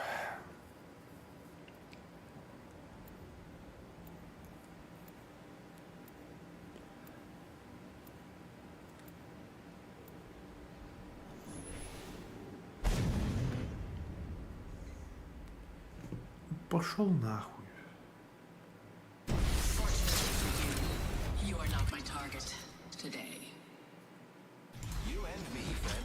Пошел нахуй. You are not my target today. You and me, friend.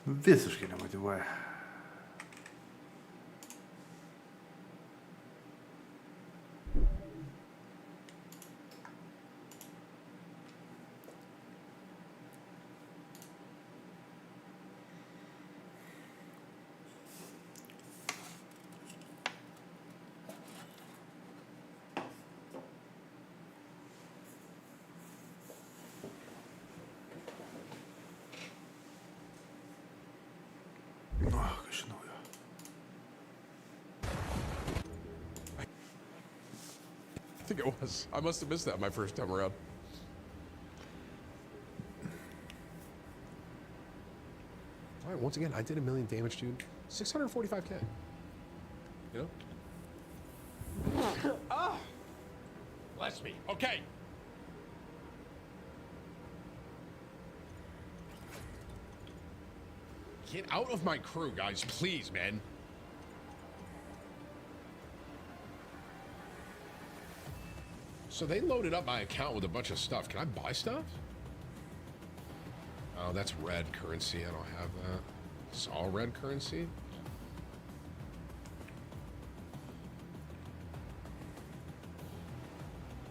Visiškai nemotyvuoja. Kas čia naujo? I think it was. I must have missed that my first time around. All right, once again, I did 1 million damage, dude. 645k. You know? Ah! Bless me. Okay. Get out of my crew, guys, please, man. So they loaded up my account with a bunch of stuff. Can I buy stuff? Oh, that's red currency. I don't have that. It's all red currency?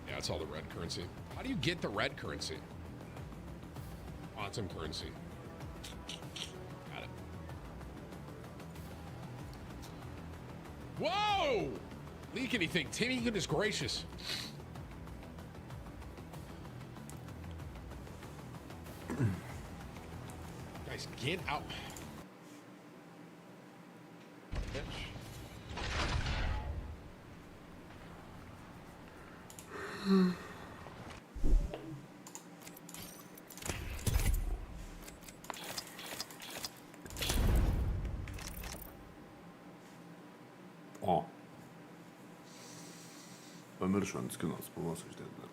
Yeah, it's all the red currency. How do you get the red currency? Quantum currency. Got it. Whoa! Leak anything, Timmy? Goodness gracious. Guys, get out. Bitch. O. Pamiršau ant skino spalvos uždėti dar.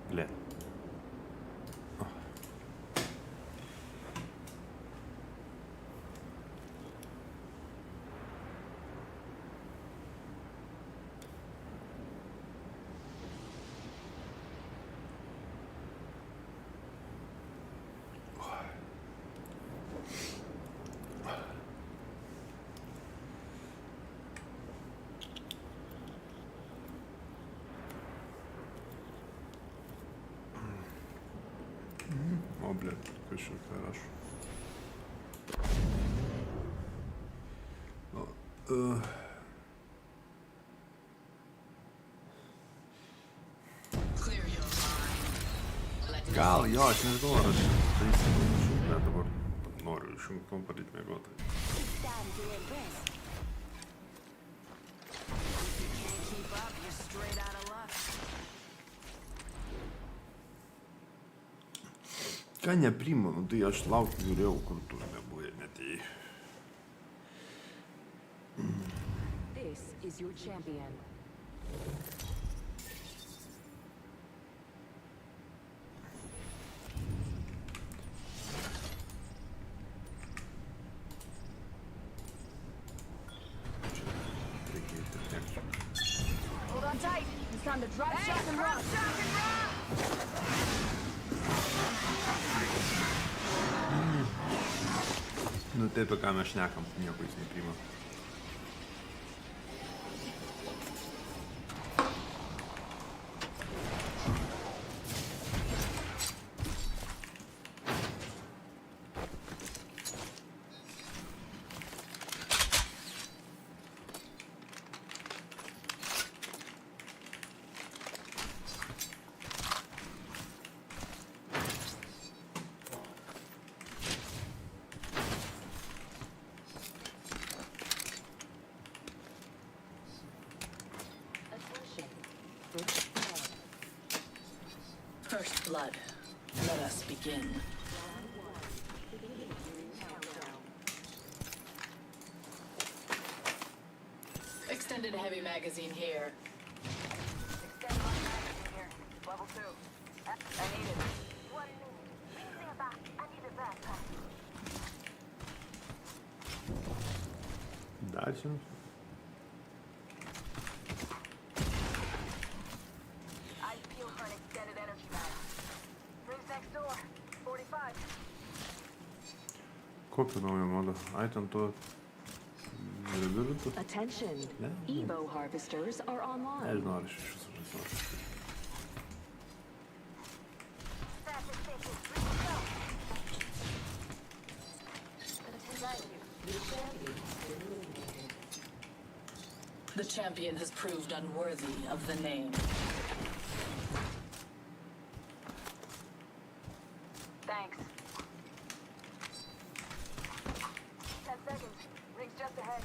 Бля. О, блядь, очень хорошо. Gal, jo, aš nežinau, ar aš tai įsivažiu, bet dabar noriu išjungti padaryti mėgotai. Ką nepriima, nu tai aš laukiu, žiūrėjau, kur tu nebuvai, netėjai. This is your champion. Hold on tight. It's time to drop shot and run. Nu taip, apie ką mes šnekam, nieko jis nepriima. First blood. Let us begin. Extended heavy magazine here. Extend my magazine here. Level 2. I need it. 1 minute. Please stand back. I need a backpack. Дальше. I feel for an extended energy mag. Rings next door. 45. Kokiu naują modą? Ai, ten to... Revirtų? Attention. Ne? Evo harvesters are online. Nežinau, ar aš iš viso žinau. Fastest station. Ready to go. The champion has proved unworthy of the name. Thanks. 10 seconds. Rings just ahead.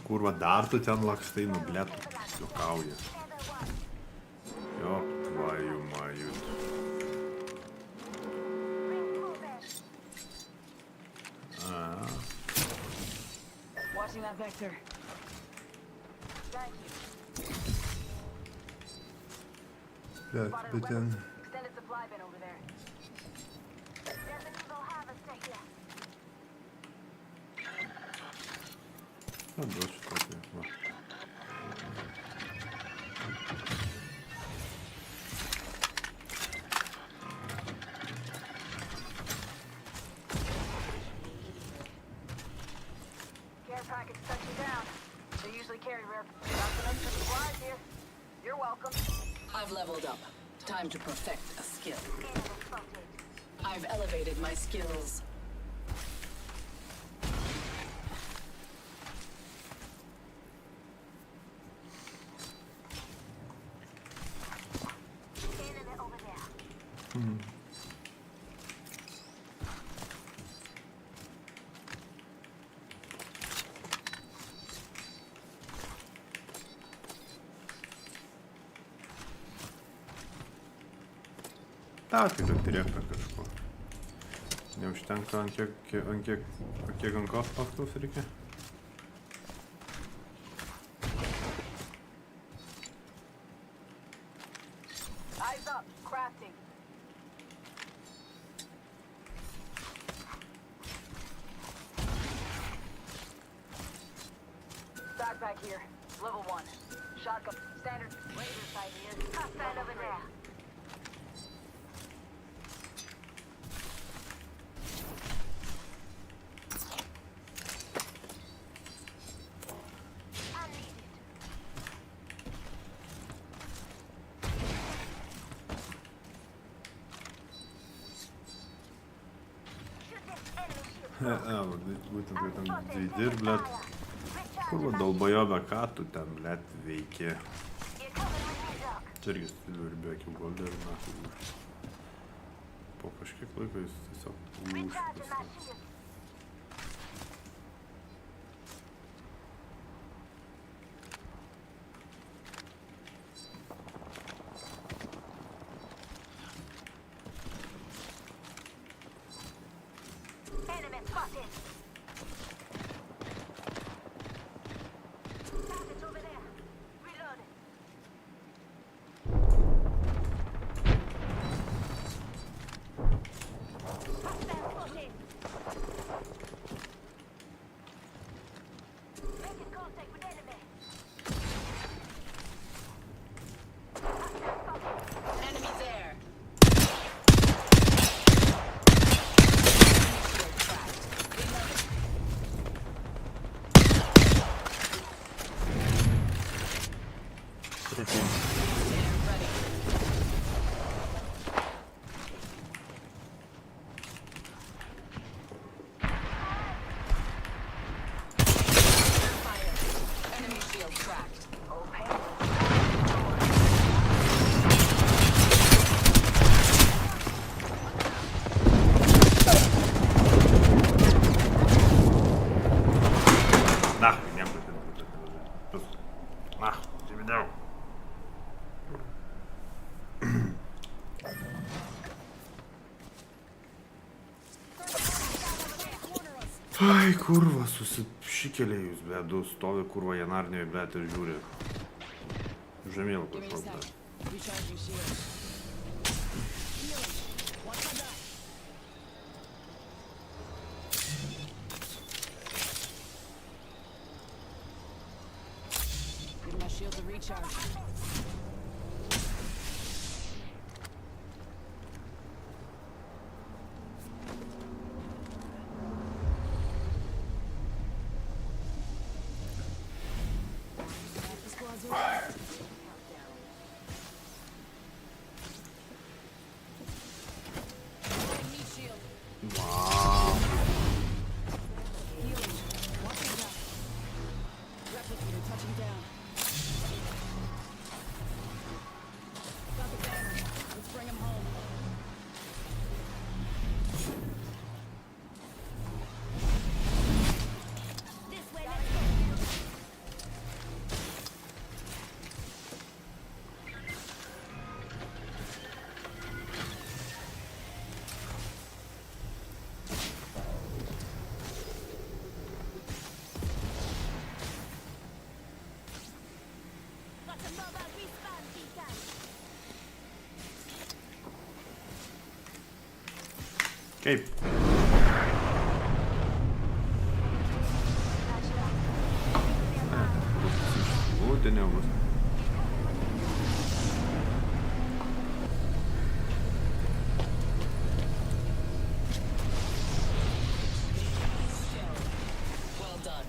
Kurva, dar tu ten lakstai, nu blet, juokauja. Jo, tvaju majut. Watching that vector. Thank you. Blet, bet ten... Extended supply bin over there. There's an evil harvester here. Na, duosiu tokį, va. Care package touching down. They usually carry rare. Got some extra supplies here. You're welcome. I've leveled up. Time to perfect a skill. Enemy spotted. I've elevated my skills. Enemy over there. Ta, tik atirieka kažko. Neužtenka ant kiek ankos paktus reikia. Eyes up. Crafting. Backpack here. Level 1. Shotgun. Standard laser sight here. Stand over there. I need it. Shoot this enemy shield. Būtent kai tam dvidi ir, blet. Kurva, dalbajobė, ką tu ten, blet, veiki? You're coming with me, Doc. Čia irgi stilių ir bekių goldė ir nahui. Po kažkiek laiko jis tiesiog Recharging my užpisa. shield. Enemy spotted. Target over there. Reloading. Hostile spotted. Making contact with enemy. Hostile spotted. Enemy there. Enemy shield cracked. Oh, pain. Нахуй, не буду. Нахуй, тебе дал. Ai, kurva, susišikėlėjus, ble, du stovi kurva Janarnioje, ble, ir žiūri. Žemėlų kažkoks, ble. Recharging shields. Healing. Watch my back. Give my shields a recharge. Kaip? Būti nebus. Well done.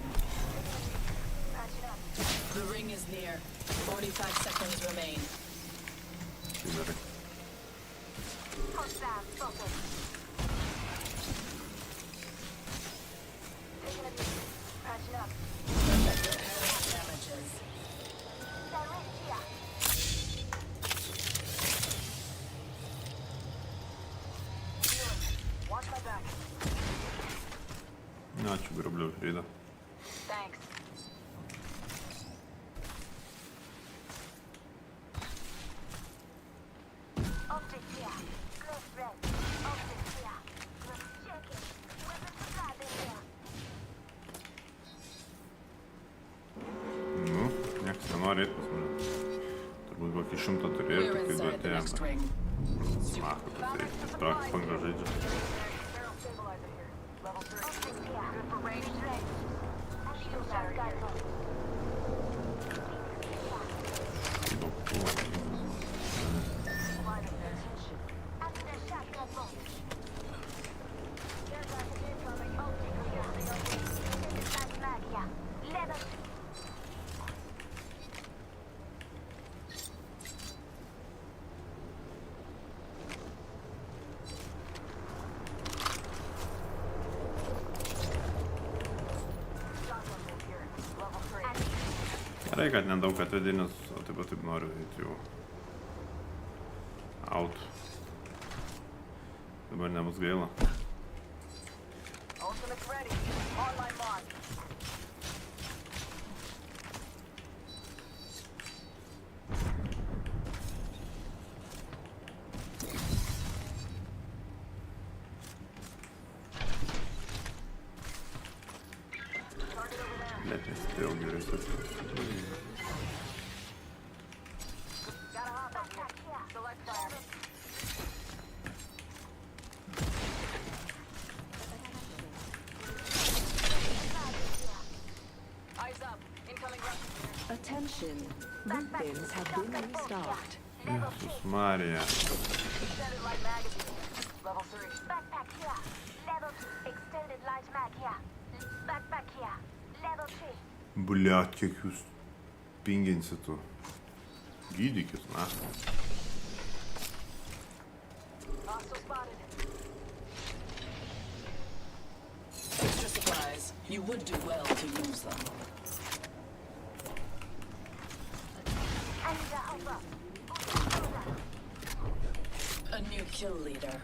The ring is near. 45 seconds remain. Gerai. Ačiū, grabliau žaidą. Nu, nieks nenori eit pas mane. Turbūt kokį 100 turėjo ir We're tik inside the next duotėjom. ring. Smaku, tai trakų panga žaidžia. Gerai, kad nedaug atvedė, nes taip pat taip noriu eiti jau out. Dabar nebus gaila. Net nespėjau gerai susitikti. Attention, loot bins have been restocked. Jezus Maria. Backpack here. Level 2. Extended light mag here. Backpack here. Level 3. Bliat, kiek jūs pinginsit tu. Gydykis, na. Extra supplies. You would do well to use them. A new kill leader.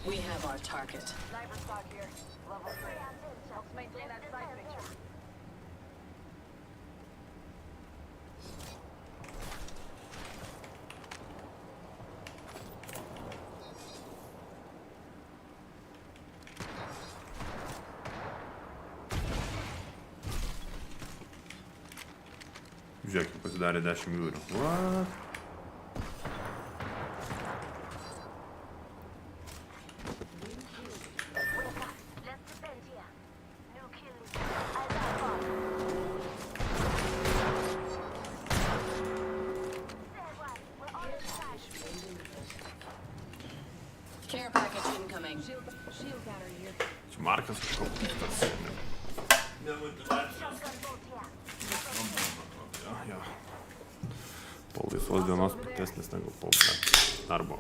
We have our target. Sniper stock here. Level 3. Helps maintain that sight picture. Žiūrėk, pasidarė 10 eurų. What? Care package incoming. Čia Markas kažkoks piktas. Jo. Po laisvos dienos piktesnis negu po darbo.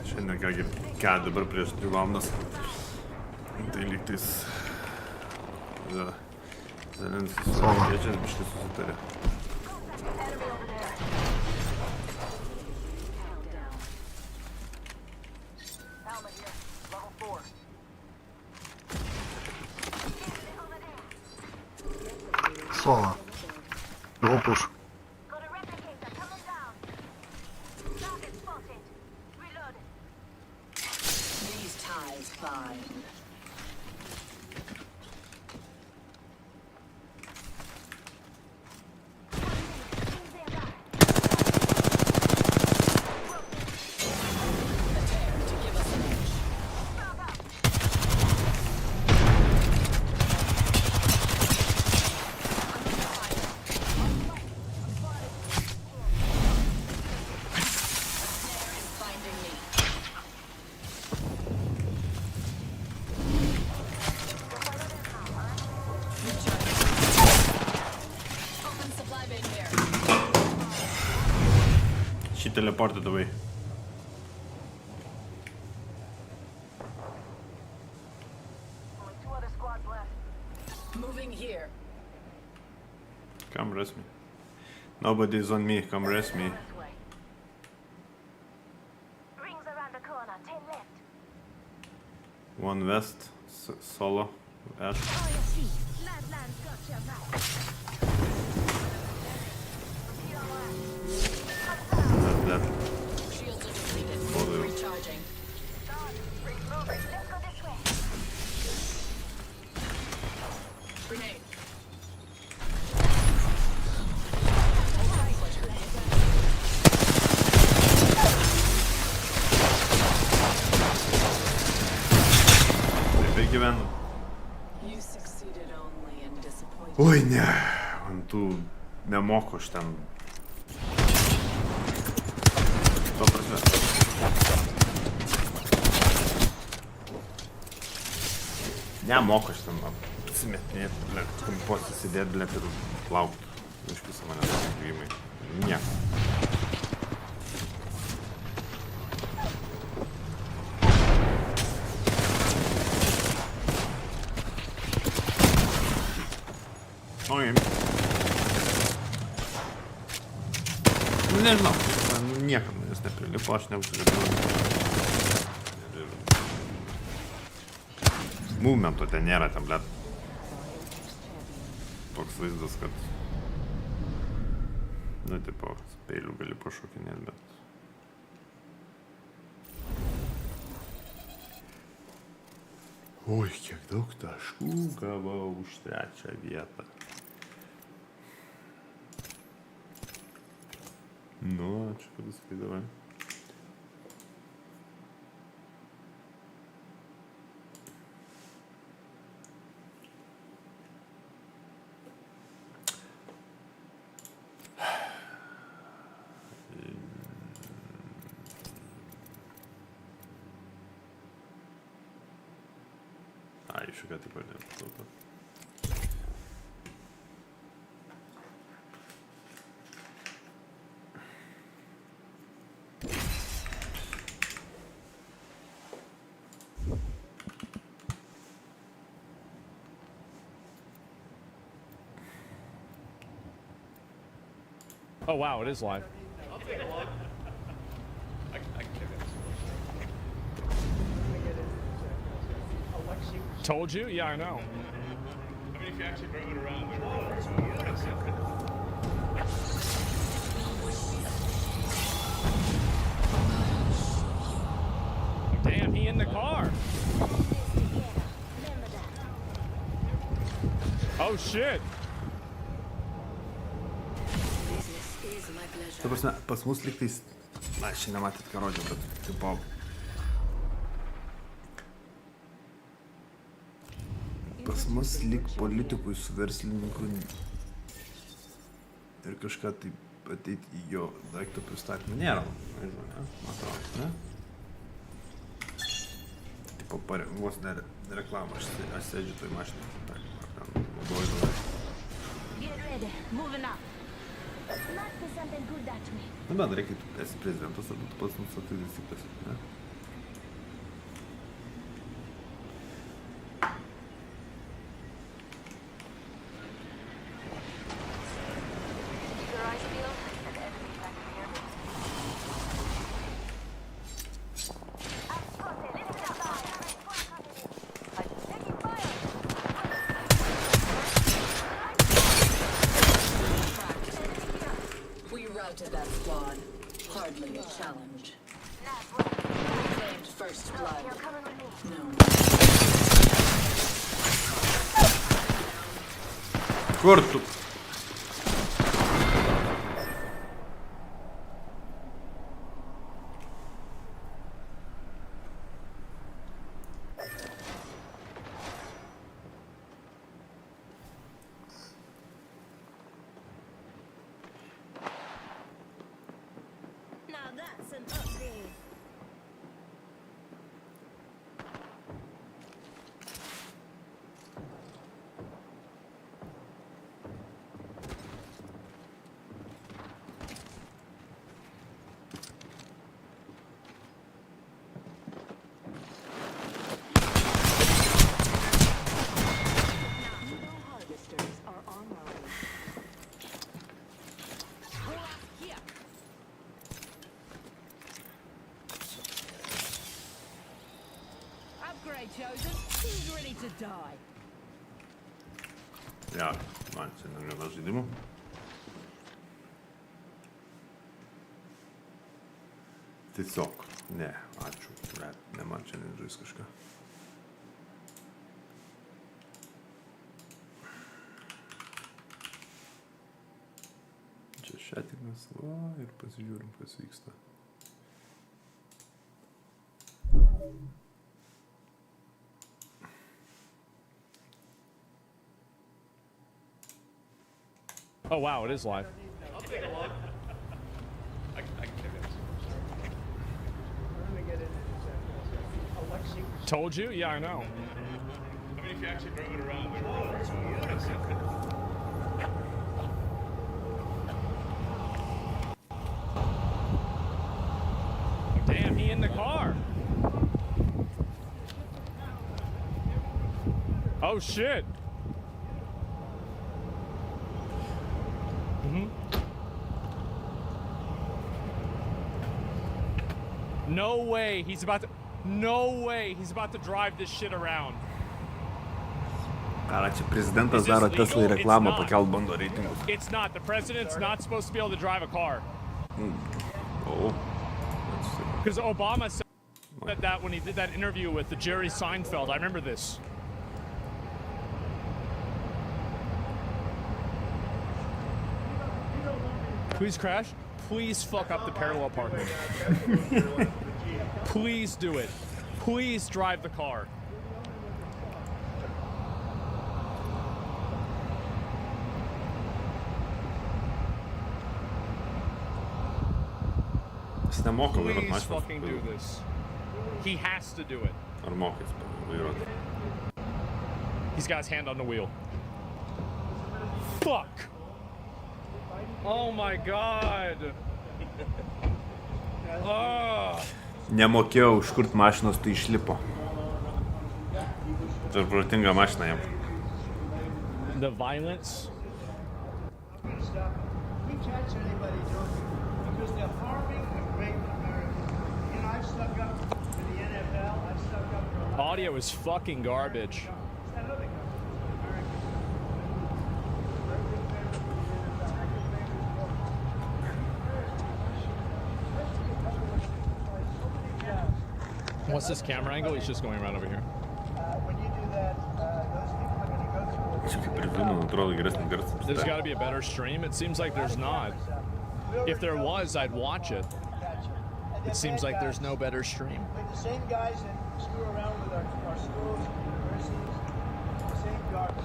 Šiandien kągi, dabar prieš 3 valandas. Tai lygtais Zelenskis su amerikiečiais biškai susitarė. Sola. No push. These ties bind. She teleported away. Moving here. Come rest me. Nobody is on me, come rest me. One west, solo, Ash. That. Shields are depleted. Bother. Recharging. Grenade. Taip gyvenu. You succeeded only in disappointing. Oi ne, ant tų nemoku aš ten. To prasme. Nemoku aš ten apsimetinėti, blėt, kampuose sėdėt, blėt, ir laukt. Iš viso manęs gyvimai. Nieko. Oi. Nu nežinau, niekam manęs neprilipo, aš neužsilipau. Movemento ten nėra, ten, blėt. Toks vaizdas, kad... Nu, tipo, peilių gali pašokinėti, bet... Oi, kiek daug taškų gavau už 3 vietą. Nu, ačiū, kad įskaidavai. Ai, iš ką taip padėtų. Oh wow, it is live. I'll take a look. I can check it. Told you? Yeah, I know. I mean, if you actually drove it around. Oh, it's beautiful. Damn, he in the car. Oh shit. Ta prasme, pas mus liktais, na, aš nematyt ką rodžiau, bet tipo... Pas mus lik politikui su verslininku ir kažką taip ateiti į jo daikto pristatymą nėra, nežinau, ne? Man atrodo, ne? Tipo, vos ne reklamą, aš sėdžiu toj mašinai, ar ten naudoju tada. Get ready. Moving up. Must be something good that way. Nu, bendrai, kai tu esi prezidentas, arba tu pats nustatai taisyklės, ne? Your eyes peeled? An enemy back here. I'm taking fire. We routed that squad. Hardly a challenge. Claimed first blood. No. Kur tu? Now that's an upgrade. Harvesters are online. Upgrade chosen. Who's ready to die? Ja, man šiandien yra žaidimų. Tiesiog, ne, ačiū, ne man šiandien žais kažką. Čia šetinas, va, ir pasižiūrim, kas vyksta. Oh wow, it is live. I'll take a look. I can take it. Told you? Yeah, I know. I mean, if you actually drove it around. Oh, it's beautiful. Damn, he in the car. Oh shit. No way he's about to drive this shit around. Ką, čia prezidentas daro Teslai reklamą, pakelt bando reitingus. It's not. The president's not supposed to be able to drive a car. Oh. Because Obama said that when he did that interview with the Jerry Seinfeld. I remember this. Please crash. Please fuck up the parallel parking. Please do it. Please drive the car. Jis nemoka vairuoti Please mašiną. fucking do this. He has to do it. Ar mokais vairuoti? He's got his hand on the wheel. Fuck! Oh my god! Nemokėjo užkurt mašinos, tai išlipo. Tai protinga mašina jam. The violence. We catch anybody doing it because they're harming the great American. You know, I've stuck up for the NFL. I've stuck up for a lot. Audio is fucking garbage. I know they come from American. What's this camera angle? He's just going around over here. When you do that, those people are going to go through. Čia kaip ir žinau, atrodo geresnis garsas. There's got to be a better stream. It seems like there's not. If there was, I'd watch it. It seems like there's no better stream. We're the same guys that screw around with our schools, universities, the same garbage.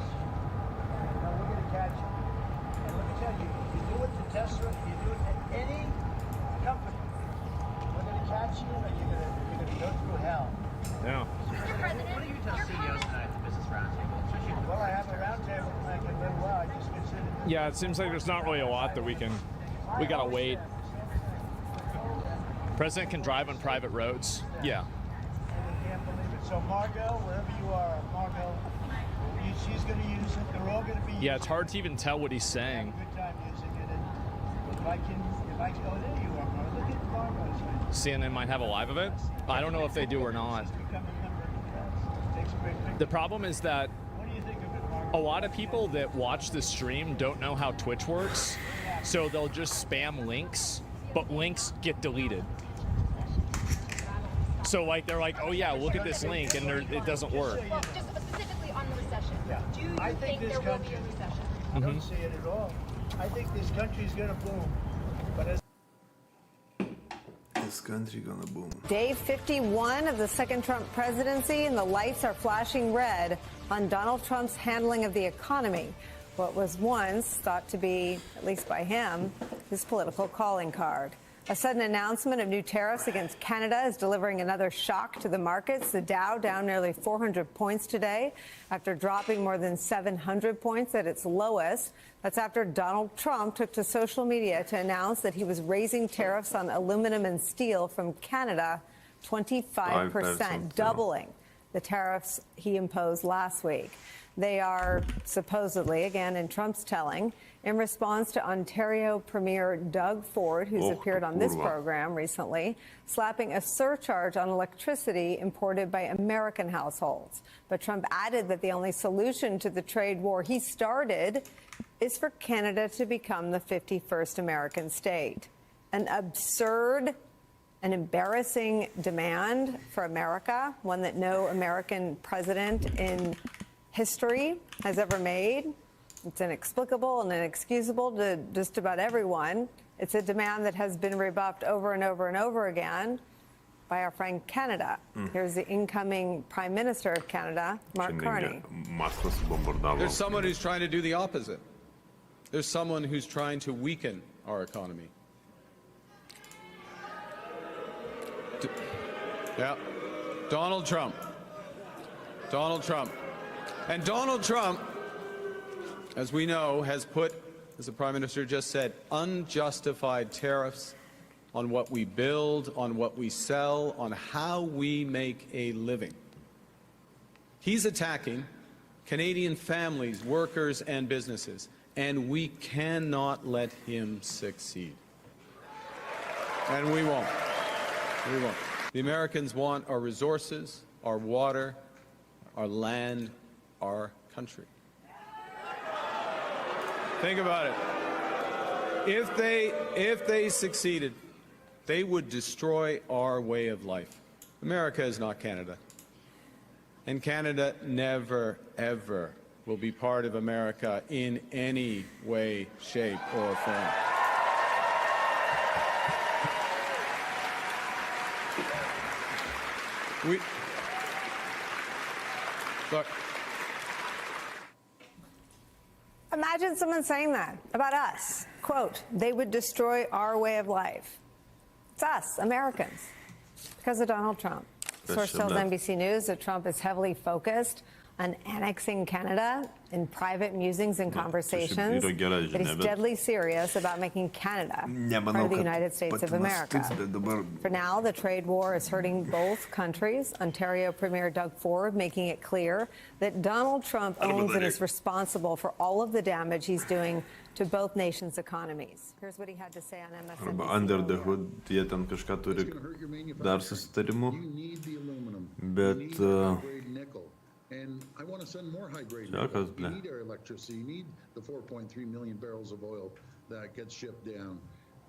Now we're going to catch you. And let me tell you, you do it to Tesla, you do it at any company. We're going to catch you, and you're going to go through hell. Yeah. Mr. President, what are you tell CEOs tonight at the Business Roundtable? Well, I have a roundtable like a little while. I just considered this. Yeah, it seems like there's not really a lot that we gotta wait. President can drive on private roads. Yeah. I can't believe it. So Margot, wherever you are, Margot, she's going to use it. They're all going to be Yeah, it's hard to even tell what he's saying. good time using it. And if I can, oh, there you are, Margo. Look at Margo's face. CNN might have a live of it. I don't know if they do or not. Takes a great picture. The problem is that What do you think of it, Margo? a lot of people that watch the stream don't know how Twitch works, so they'll just spam links, but links get deleted. So like they're like, oh yeah, look at this link, and it doesn't work. Well, just specifically on the recession. Yeah. Do you I think this there will country, be a recession? I don't see it at all. I think this country is going to boom. But as This country gonna boom. Day 51 of the second Trump presidency, and the lights are flashing red on Donald Trump's handling of the economy. What was once thought to be, at least by him, his political calling card. A sudden announcement of new tariffs against Canada is delivering another shock to the markets. The Dow down nearly 400 points today after dropping more than 700 points at its lowest. That's after Donald Trump took to social media to announce that he was raising tariffs on aluminum and steel from Canada 25%, doubling the tariffs he imposed last week. They are supposedly, again in Trump's telling, in response to Ontario Premier Doug Ford, who's appeared on this program recently, slapping a surcharge on electricity imported by American households. But Trump added that the only solution to the trade war he started is for Canada to become the 51st American state. An absurd and embarrassing demand for America, one that no American president in history has ever made. It's inexplicable and inexcusable to just about everyone. It's a demand that has been rebuffed over and over and over again by our friend Canada. Here's the incoming Prime Minister of Canada, Mark Carney. There's someone who's trying to do the opposite. There's someone who's trying to weaken our economy. Yeah, Donald Trump. Donald Trump. And Donald Trump, as we know, has put, as the Prime Minister just said, unjustified tariffs on what we build, on what we sell, on how we make a living. He's attacking Canadian families, workers, and businesses, and we cannot let him succeed. And we won't. We won't. The Americans want our resources, our water, our land, our country. Think about it. If they succeeded, they would destroy our way of life. America is not Canada. And Canada never, ever will be part of America in any way, shape, or form. Look. Imagine someone saying that about us. Quote, they would destroy our way of life. It's us, Americans, because of Donald Trump. Source tells NBC News that Trump is heavily focused on annexing Canada in private musings and conversations, that he's deadly serious about making Canada part of the United States of America. For now, the trade war is hurting both countries. Ontario Premier Doug Ford making it clear that Donald Trump owns and is responsible for all of the damage he's doing to both nations' economies. Here's what he had to say on MSNBC. Arba under the hood, jie ten kažką turi dar susitarimų, bet And I want to send more high-grade Yeah, nickel. 'cause, You need our electricity. You need the 4.3 million barrels of oil that gets shipped down.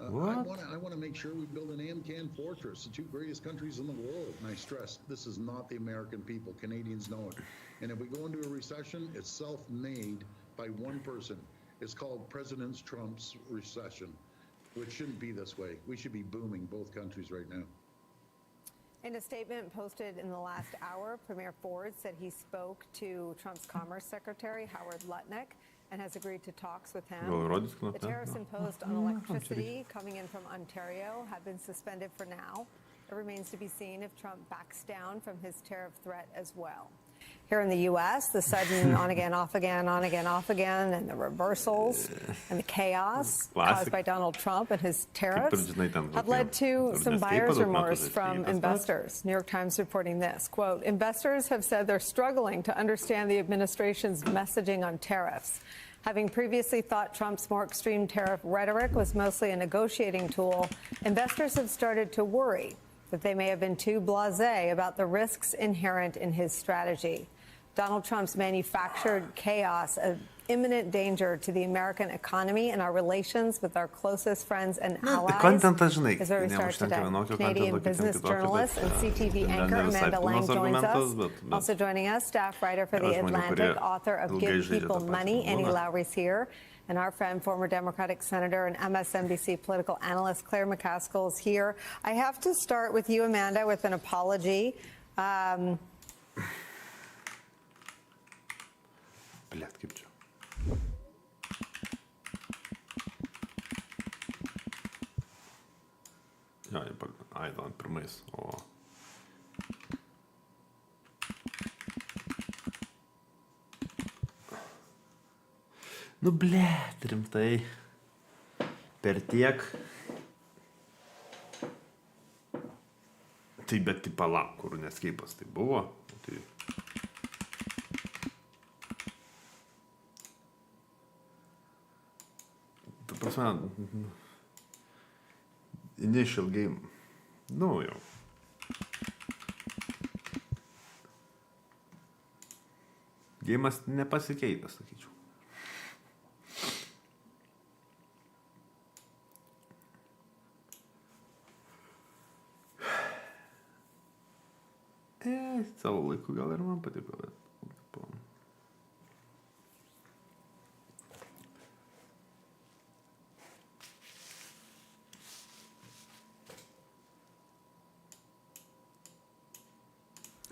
I want to make sure we build an AMCAN fortress, the two greatest countries in the world. And I stress, this is not the American people. Canadians know it. And if we go into a recession, it's self-made by one person. It's called President Trump's recession, which shouldn't be this way. We should be booming both countries right now. In a statement posted in the last hour, Premier Ford said he spoke to Trump's Commerce Secretary, Howard Lutnick, and has agreed to talks with him. The tariffs imposed on electricity coming in from Ontario have been suspended for now. It remains to be seen if Trump backs down from his tariff threat as well. Here in the U.S., the sudden on again, off again, on again, off again, and the reversals and the chaos caused by Donald Trump and his tariffs have led to some buyer's remorse from investors. New York Times reporting this, quote, investors have said they're struggling to understand the administration's messaging on tariffs. Having previously thought Trump's more extreme tariff rhetoric was mostly a negotiating tool, investors have started to worry that they may have been too blasé about the risks inherent in his strategy. Donald Trump's manufactured chaos of imminent danger to the American economy and our relations with our closest friends and allies is where we start today. Canadian business journalist and CTV anchor Amanda Lang joins us. Also joining us, staff writer for The Atlantic, author of Give People Money, Annie Lowry's here. And our friend, former Democratic Senator and MSNBC political analyst Claire McCaskill is here. I have to start with you, Amanda, with an apology. Ja, aivan pirmais, o... Nu, blėt, rimtai. Per tiek. Tai bet tai palauk, kur neskeipas tai buvo. Tai... Ta prasme, initial game. Nu jau. Geimas nepasikeitęs, sakyčiau. Savo laiku gal ir man patiko, bet...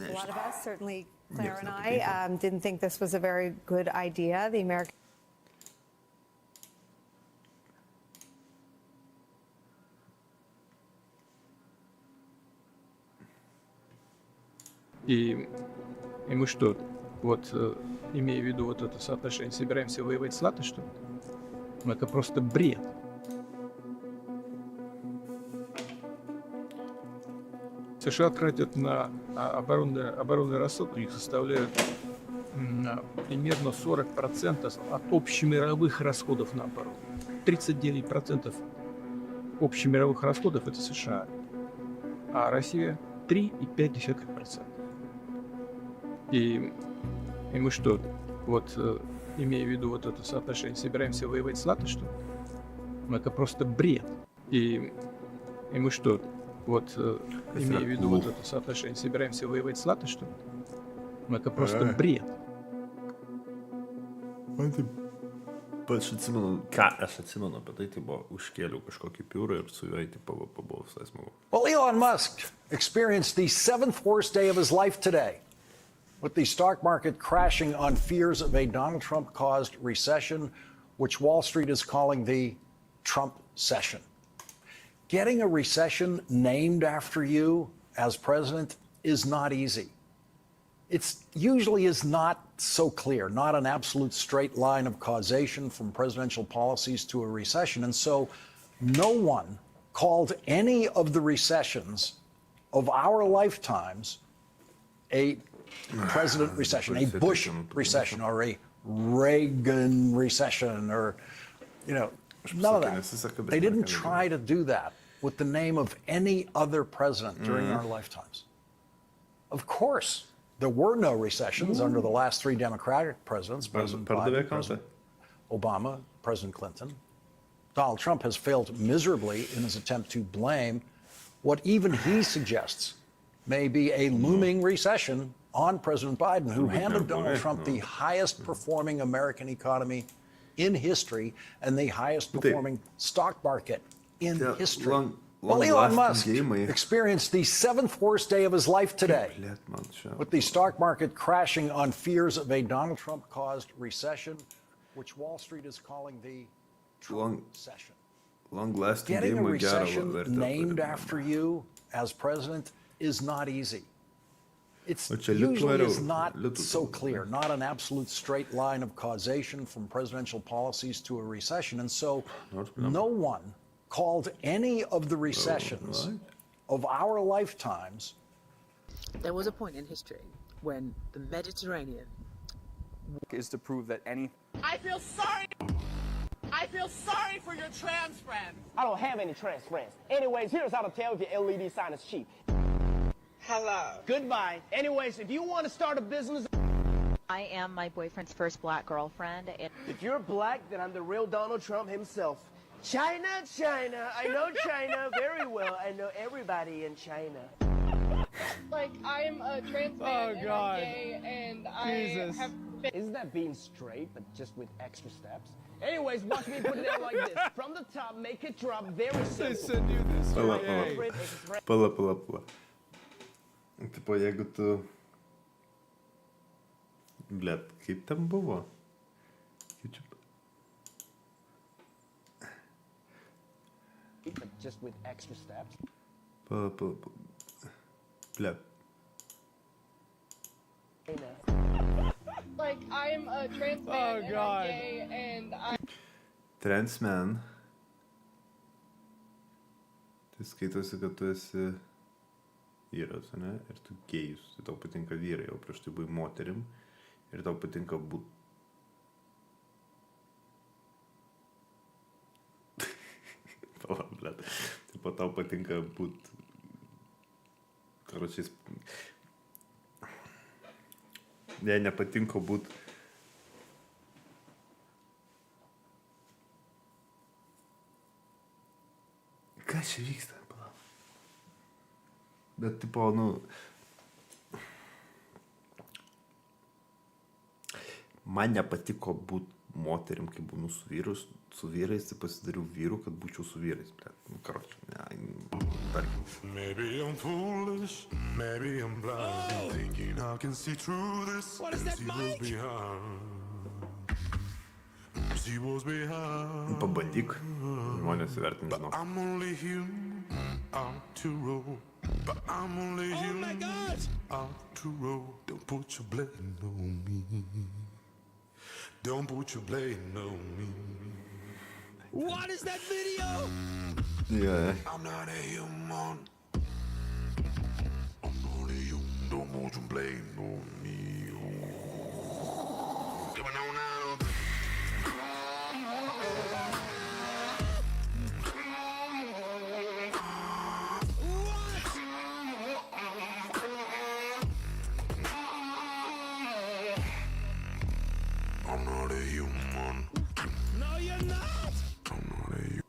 A lot of us, certainly Claire and I, didn't think this was a very good idea. The American... И мы что, вот имея в виду вот это соотношение, собираемся воевать с НАТО, что ли? Ну, это просто бред. США тратят на оборонный расход, у них составляют примерно 40% от общемировых расходов на оборону. 39% общемировых расходов это США, а Россия 3,5%. И мы что, вот имея в виду вот это соотношение, собираемся воевать с НАТО, что ли? Ну, это просто бред. И мы что, вот имея в виду вот это соотношение, собираемся воевать с НАТО, что ли? Ну, это просто бред. Aš atsimenu apie tai, tai buvo užkėliau kažkokį piūrą ir su juo eiti pabuvau visai smagu. Well, Elon Musk experienced the 7th worst day of his life today, with the stock market crashing on fears of a Donald Trump-caused recession, which Wall Street is calling the Trump session. Getting a recession named after you as president is not easy. It usually is not so clear, not an absolute straight line of causation from presidential policies to a recession. And so no one called any of the recessions of our lifetimes a president recession, a Bush recession, or a Reagan recession, or, you know, none of that. They didn't try to do that with the name of any other president during our lifetimes. Of course, there were no recessions under the last 3 Democratic presidents, President Biden, President Obama, President Clinton. Donald Trump has failed miserably in his attempt to blame what even he suggests may be a looming recession on President Biden, who handed Donald Trump the highest performing American economy in history and the highest performing stock market in history. Well, Elon Musk experienced the 7th worst day of his life today, with the stock market crashing on fears of a Donald Trump-caused recession, which Wall Street is calling the Trump recession. Getting a recession named after you as president is not easy. It's usually is not so clear, not an absolute straight line of causation from presidential policies to a recession. And so no one called any of the recessions of our lifetimes. There was a point in history when the Mediterranean is to prove that any... I feel sorry for your trans friends. I don't have any trans friends. Anyways, here's how to tell if your LED sign is cheap. Hello. Goodbye. Anyways, if you want to start a business... I am my boyfriend's first black girlfriend. If you're black, then I'm the real Donald Trump himself. China, China. I know China very well. I know everybody in China. Like, I'm a trans man and I'm gay and I have... Isn't that being straight, but just with extra steps? Anyways, watch me put it out like this. From the top, make it drop. Very simple. Pala. Tipo, jeigu tu... Blet, kaip ten buvo? Kaip čia... But just with extra steps. Pala. Blet. Like, I'm a trans man and I'm gay and I... Trans man. Tai skaitosi, kad tu esi vyras, ne? Ir tu gėjus. Tai tau patinka vyrai, o prieš tai buvai moterim. Ir tau patinka būt... Pala, blet. Taip tau patinka būt... Karočiais... Jei nepatinka būt... Kas čia vyksta? Bet, tipo, nu... Man nepatiko būt moterim, kai būnu su vyrais, tai pasidariau vyru, kad būčiau su vyrais. Nu, karočiui, tarkim. Maybe I'm foolish, maybe I'm blind, thinking I can see through this, and see what's behind. See what's behind. Pabandyk, žmonės įvertins, žinok. I'm only human, out to roll. But I'm only human, out to roll. Don't put your blame on me. Don't put your blame on me. What is that video? Yeah. I'm not a human. I'm only human. Don't put your blame on me. Come on now. I'm not a human. No, you're not. I'm not a human.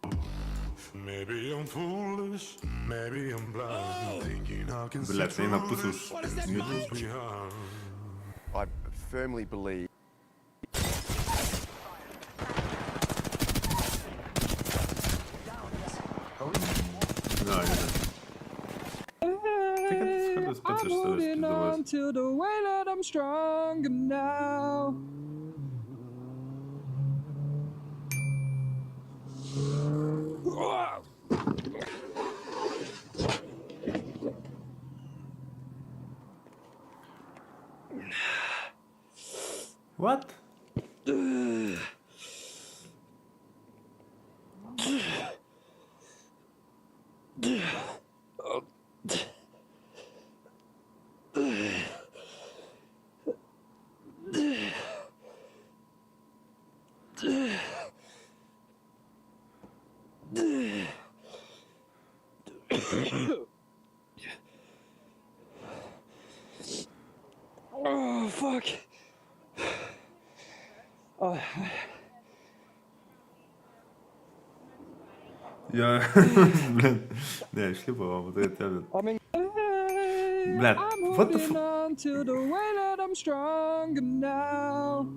Maybe I'm foolish, maybe I'm blind, thinking I can see through this. What is that mic? I firmly believe... I'm holding on to the way that I'm stronger now. What? Oh, fuck. Oh. Jo, blet. Ne, išlipo, matai, tebe. Blet, what the fuck? On to the way that I'm stronger now.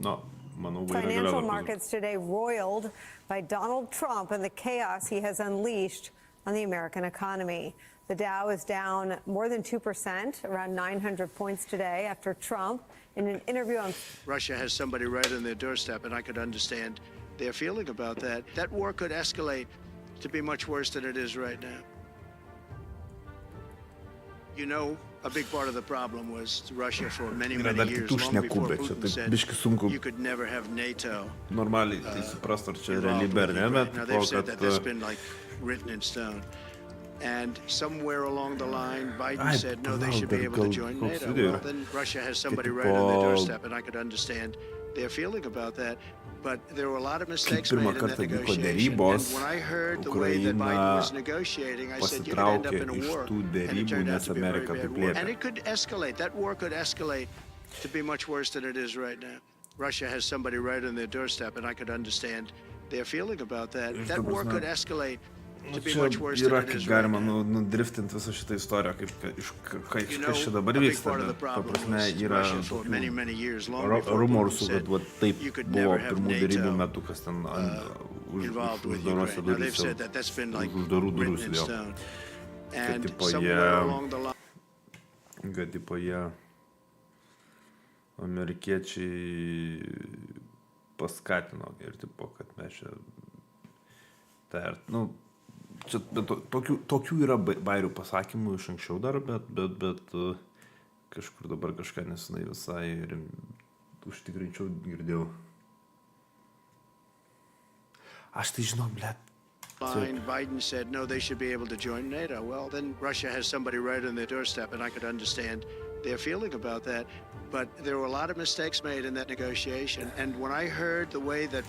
No, manau, Financial markets today roiled by Donald Trump and the chaos he has unleashed on the American economy. The Dow is down more than 2%, around 900 points today after Trump, in an interview on... Russia has somebody right on their doorstep, and I could understand their feeling about that. That war could escalate to be much worse than it is right now. You know, a big part of the problem was Russia for many, many years, long before Putin said you could never have NATO. Normaliai, tai suprast, ar čia realybė ar ne, bet Now they've said that that's been like written in stone. And somewhere along the line, Biden said, no, they should be able to join NATO. Well, then Russia has somebody right on their doorstep, and I could understand their feeling about that. But there were a lot of mistakes made in that negotiation. And when I heard the way that Biden was negotiating, I said, you could end up in a war. And it turned out to be a very bad war. And it could escalate. That war could escalate to be much worse than it is right now. Russia has somebody right on their doorstep, and I could understand their feeling about that. That war could escalate. Čia yra, kaip galima nudriftinti visą šitą istoriją, kas čia dabar vyksta, bet paprasme yra rumorsų, kad taip buvo pirmų dėrybų metu, kas ten uždarose duryse, už uždarų durų sėdėjo. Kad tipo jie amerikiečiai paskatino ir tipo, kad mes čia čia, tokių yra bairių pasakymų iš anksčiau dar, bet kažkur dabar kažką nesenai visai užtikrinčiau girdėjau. Aš tai žinau, blet. Biden said, no, they should be able to join NATO. Well, then Russia has somebody right on their doorstep, and I could understand their feeling about that. But there were a lot of mistakes made in that negotiation. And when I heard the way that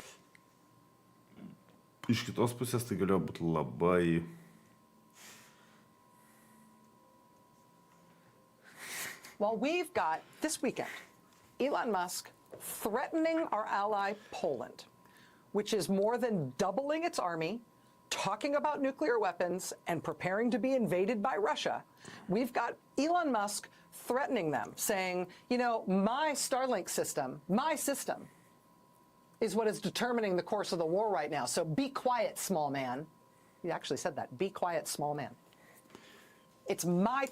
Iš kitos pusės tai galėjo būti labai... Well, we've got, this weekend, Elon Musk threatening our ally Poland, which is more than doubling its army, talking about nuclear weapons, and preparing to be invaded by Russia. We've got Elon Musk threatening them, saying, you know, my Starlink system, my system, is what is determining the course of the war right now. So be quiet, small man. He actually said that. Be quiet, small man. It's my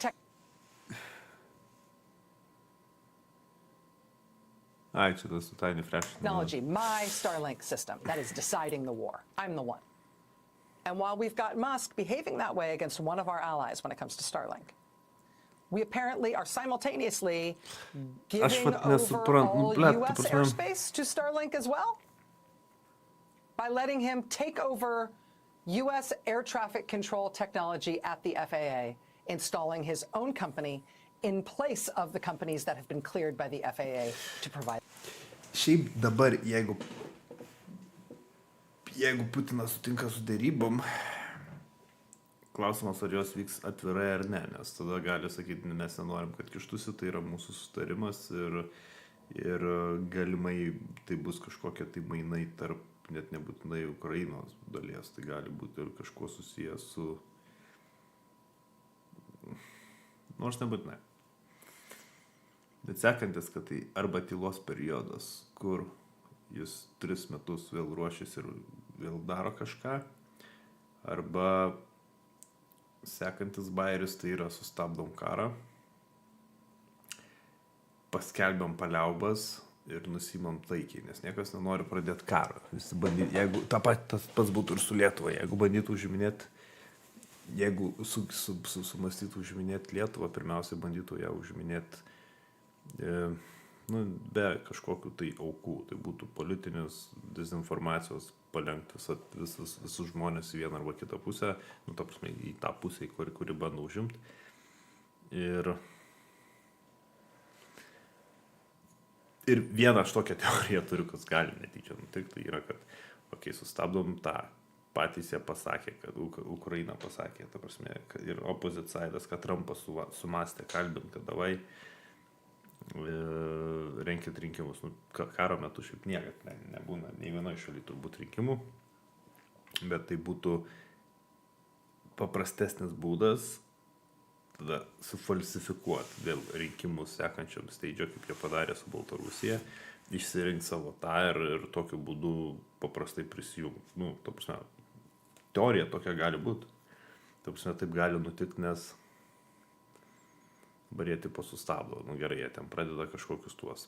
technology, my Starlink system that is deciding the war. I'm the one. And while we've got Musk behaving that way against one of our allies when it comes to Starlink, we apparently are simultaneously giving over all U.S. airspace to Starlink as well by letting him take over U.S. air traffic control technology at the FAA, installing his own company in place of the companies that have been cleared by the FAA to provide. Šiaip dabar, jeigu Putinas sutinka su dėrybom, klausimas, ar jos vyks atvirai ar ne, nes tada gali sakyti, mes nenorim, kad kištųsi, tai yra mūsų sutarimas ir galimai tai bus kažkokie tai mainai tarp net nebūtinai Ukrainos dalies, tai gali būti ir kažkuo susijęs su... Nors nebūtinai. Bet sekantis, kad tai arba tylos periodas, kur jis 3 metus vėl ruošiasi ir vėl daro kažką, arba sekantis bairis tai yra sustabdom karą, paskelbiam paliaubas ir nusimam taikiai, nes niekas nenori pradėti karą. Jeigu tas pats būtų ir su Lietuva, jeigu bandytų užiminėti, jeigu sumastytų užiminėti Lietuvą, pirmiausiai bandytų ją užiminėti be kažkokių tai aukų. Tai būtų politinis dezinformacijos palenkt visus žmonės į vieną arba kitą pusę, ta prasme, į tą pusę, kuri bando užimti. Ir vieną aš tokią teoriją turiu, kas gali netyčia nutikti, tai yra, kad, sustabdom tą patys jie pasakė, kad Ukraina pasakė, ta prasme, ir opposite side'as, kad Trumpas sumastė kalbint, kad davai renkit rinkimus. Nu, karo metu šiaip niekad nebūna nei vienoje šalyje turbūt rinkimų, bet tai būtų paprastesnis būdas tada sufalsifikuoti vėl rinkimus sekančiam stage, kaip jie padarė su Baltarusija, išsirinkti savo tą ir tokiu būdu paprastai prisijungti. Nu, ta prasme, teorija tokia gali būti. Ta prasme, taip gali nutikti, nes dabar jie tipo sustabdo. Nu gerai, jie ten pradeda kažkokius tuos.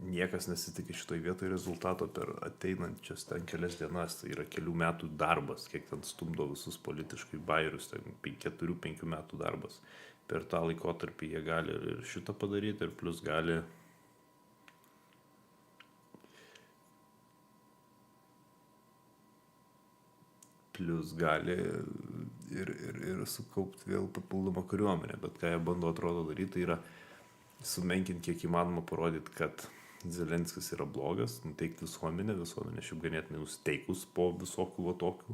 Niekas nesitikė šitoj vietoj rezultato per ateinančias ten kelias dienas. Tai yra kelių metų darbas, kiek ten stumdo visus politiškai bairius, ten 4-5 metų darbas. Per tą laikotarpį jie gali ir šitą padaryti, ir plus gali ir sukaupti vėl papildomą kariuomenę. Bet ką jie bando atrodo daryti, tai yra sumenkinti kiek įmanoma parodyti, kad Zelenskis yra blogas, nuteikti visuomenę šiaip ganėtinai nusteikus po visokių va tokių.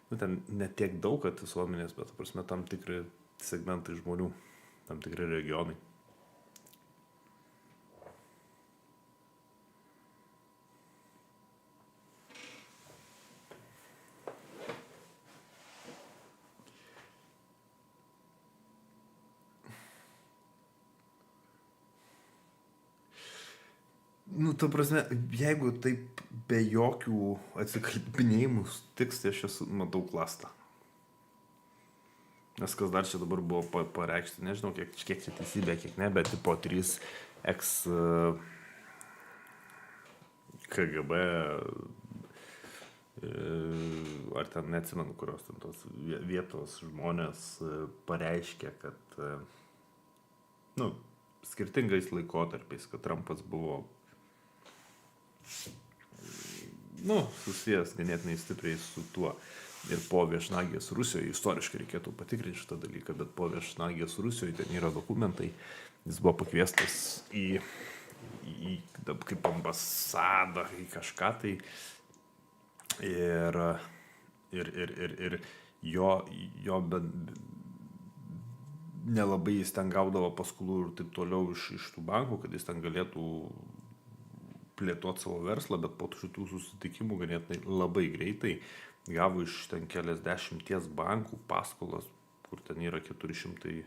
Nu, ten ne tiek daug, kad visuomenės, bet, prasme, tam tikri segmentai žmonių, tam tikri regionai. Nu, ta prasme, jeigu taip be jokių atsikalbinėjimų tiks, tai aš matau klastą. Nes kas dar čia dabar buvo pareikšti, nežinau, kiek čia teisybė, kiek ne, bet tipo 3 ex KGB ar ten neatsimenu, kurios ten tos vietos žmonės pareiškė, kad nu, skirtingais laikotarpiais, kad Trumpas buvo susijęs ganėtinai stipriai su tuo. Ir po viešnagės Rusijoje, istoriškai reikėtų patikrinti šitą dalyką, bet po viešnagės Rusijoje ten yra dokumentai, jis buvo pakviestas į kaip ambasadą, į kažką tai. Ir jo nelabai jis ten gaudavo paskolų ir taip toliau iš tų bankų, kad jis ten galėtų plėtoti savo verslą, bet po šitų susitikimų ganėtinai labai greitai gavo iš ten keliasdešimties bankų paskolas, kur ten yra 401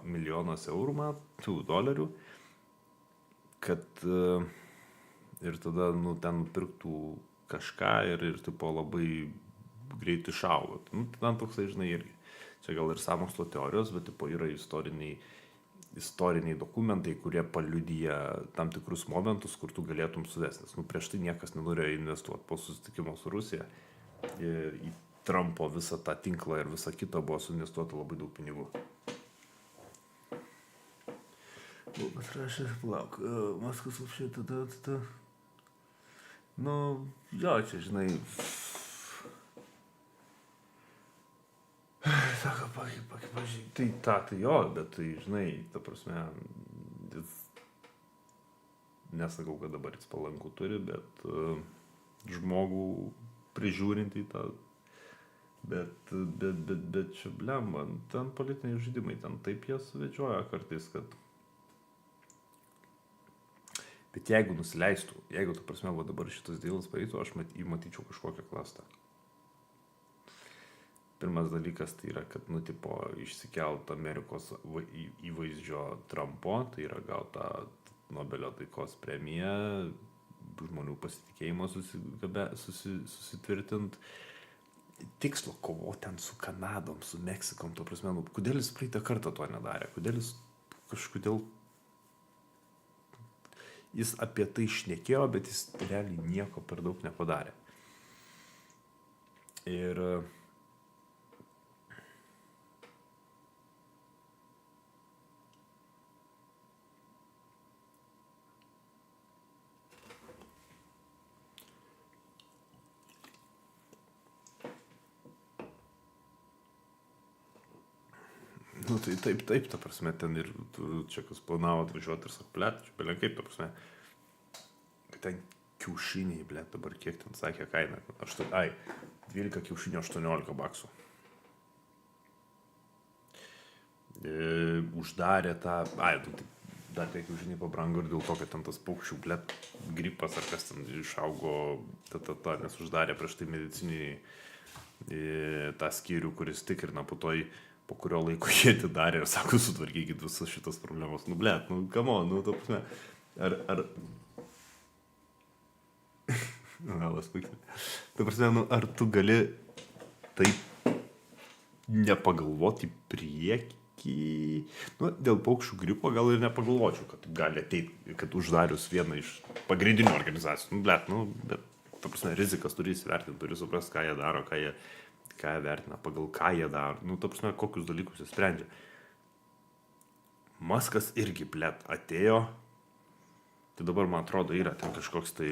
milijonas eurų, dolerių, kad ir tada ten nupirktų kažką ir tipo labai greitai išaugo. Nu, ten toksai, žinai, irgi. Čia gal ir sąmokslo teorijos, bet tipo yra istoriniai dokumentai, kurie paliudyja tam tikrus momentus, kur tu galėtum suvesti. Nu, prieš tai niekas nenorėjo investuoti po susitikimo su Rusija. Į Trumpo visą tą tinklą ir visą kitą buvo suinvestuota labai daug pinigų. Bet rašė, palauk, Maskvas apšiai tada. Nu, jo, čia, žinai, sako, pažiūrėjau, tai jo, bet tai, žinai, ta prasme, nesakau, kad dabar jis palankų turi, bet žmogų prižiūrinti į tą, bet čia blemba, ten politiniai žaidimai, ten taip jie suvedžioja kartais, kad bet jeigu nusileistų, jeigu, ta prasme, va dabar šitas dėlas pavytų, aš matyčiau kažkokią klastą. Pirmas dalykas tai yra, kad, nu, tipo, išsikelt Amerikos įvaizdžio Trumpo, tai yra gauta Nobelio taikos premija, žmonių pasitikėjimo susitvirtint, tikslo kovoti ten su Kanadom, su Meksikom, to prasme, nu, kodėl jis praeitą kartą to nedarė, kodėl jis apie tai šnekėjo, bet jis realiai nieko per daug nepadarė. Ir nu, tai taip, ta prasme, ten ir čia kas planavo atvažiuoti ir sako, plėt, čia belenkaip, ta prasme, kad ten kiaušiniai, blėt, dabar kiek ten sakė kaina. 12 kiaušinių 18 baksų. Uždarė tą, dar tie kiaušiniai pabrango ir dėl to, kad ten tas paukščių, blėt, gripas ar kas ten išaugo, nes uždarė prieš tai medicinį tą skyrių, kuris tikrina po kurio laiko jie atidarė ir sako, sutvarkykit visas šitas problemos. Nu, blėt, nu, come on, nu, ta prasme, ar... Galas puikiai. Ta prasme, nu, ar tu gali taip nepagalvoti priekį? Nu, dėl paukščių gripo gal ir nepagalvočiau, kad gali ateiti, kad uždarius vieną iš pagrindinių organizacijų. Nu, blėt, nu, bet, ta prasme, rizikas turi įsivertinti, turi suprasti, ką jie daro, ką jie vertina, pagal ką jie daro, nu, ta prasme, kokius dalykus jie sprendžia. Maskas irgi, blėt, atėjo, tai dabar, man atrodo, yra ten kažkoks tai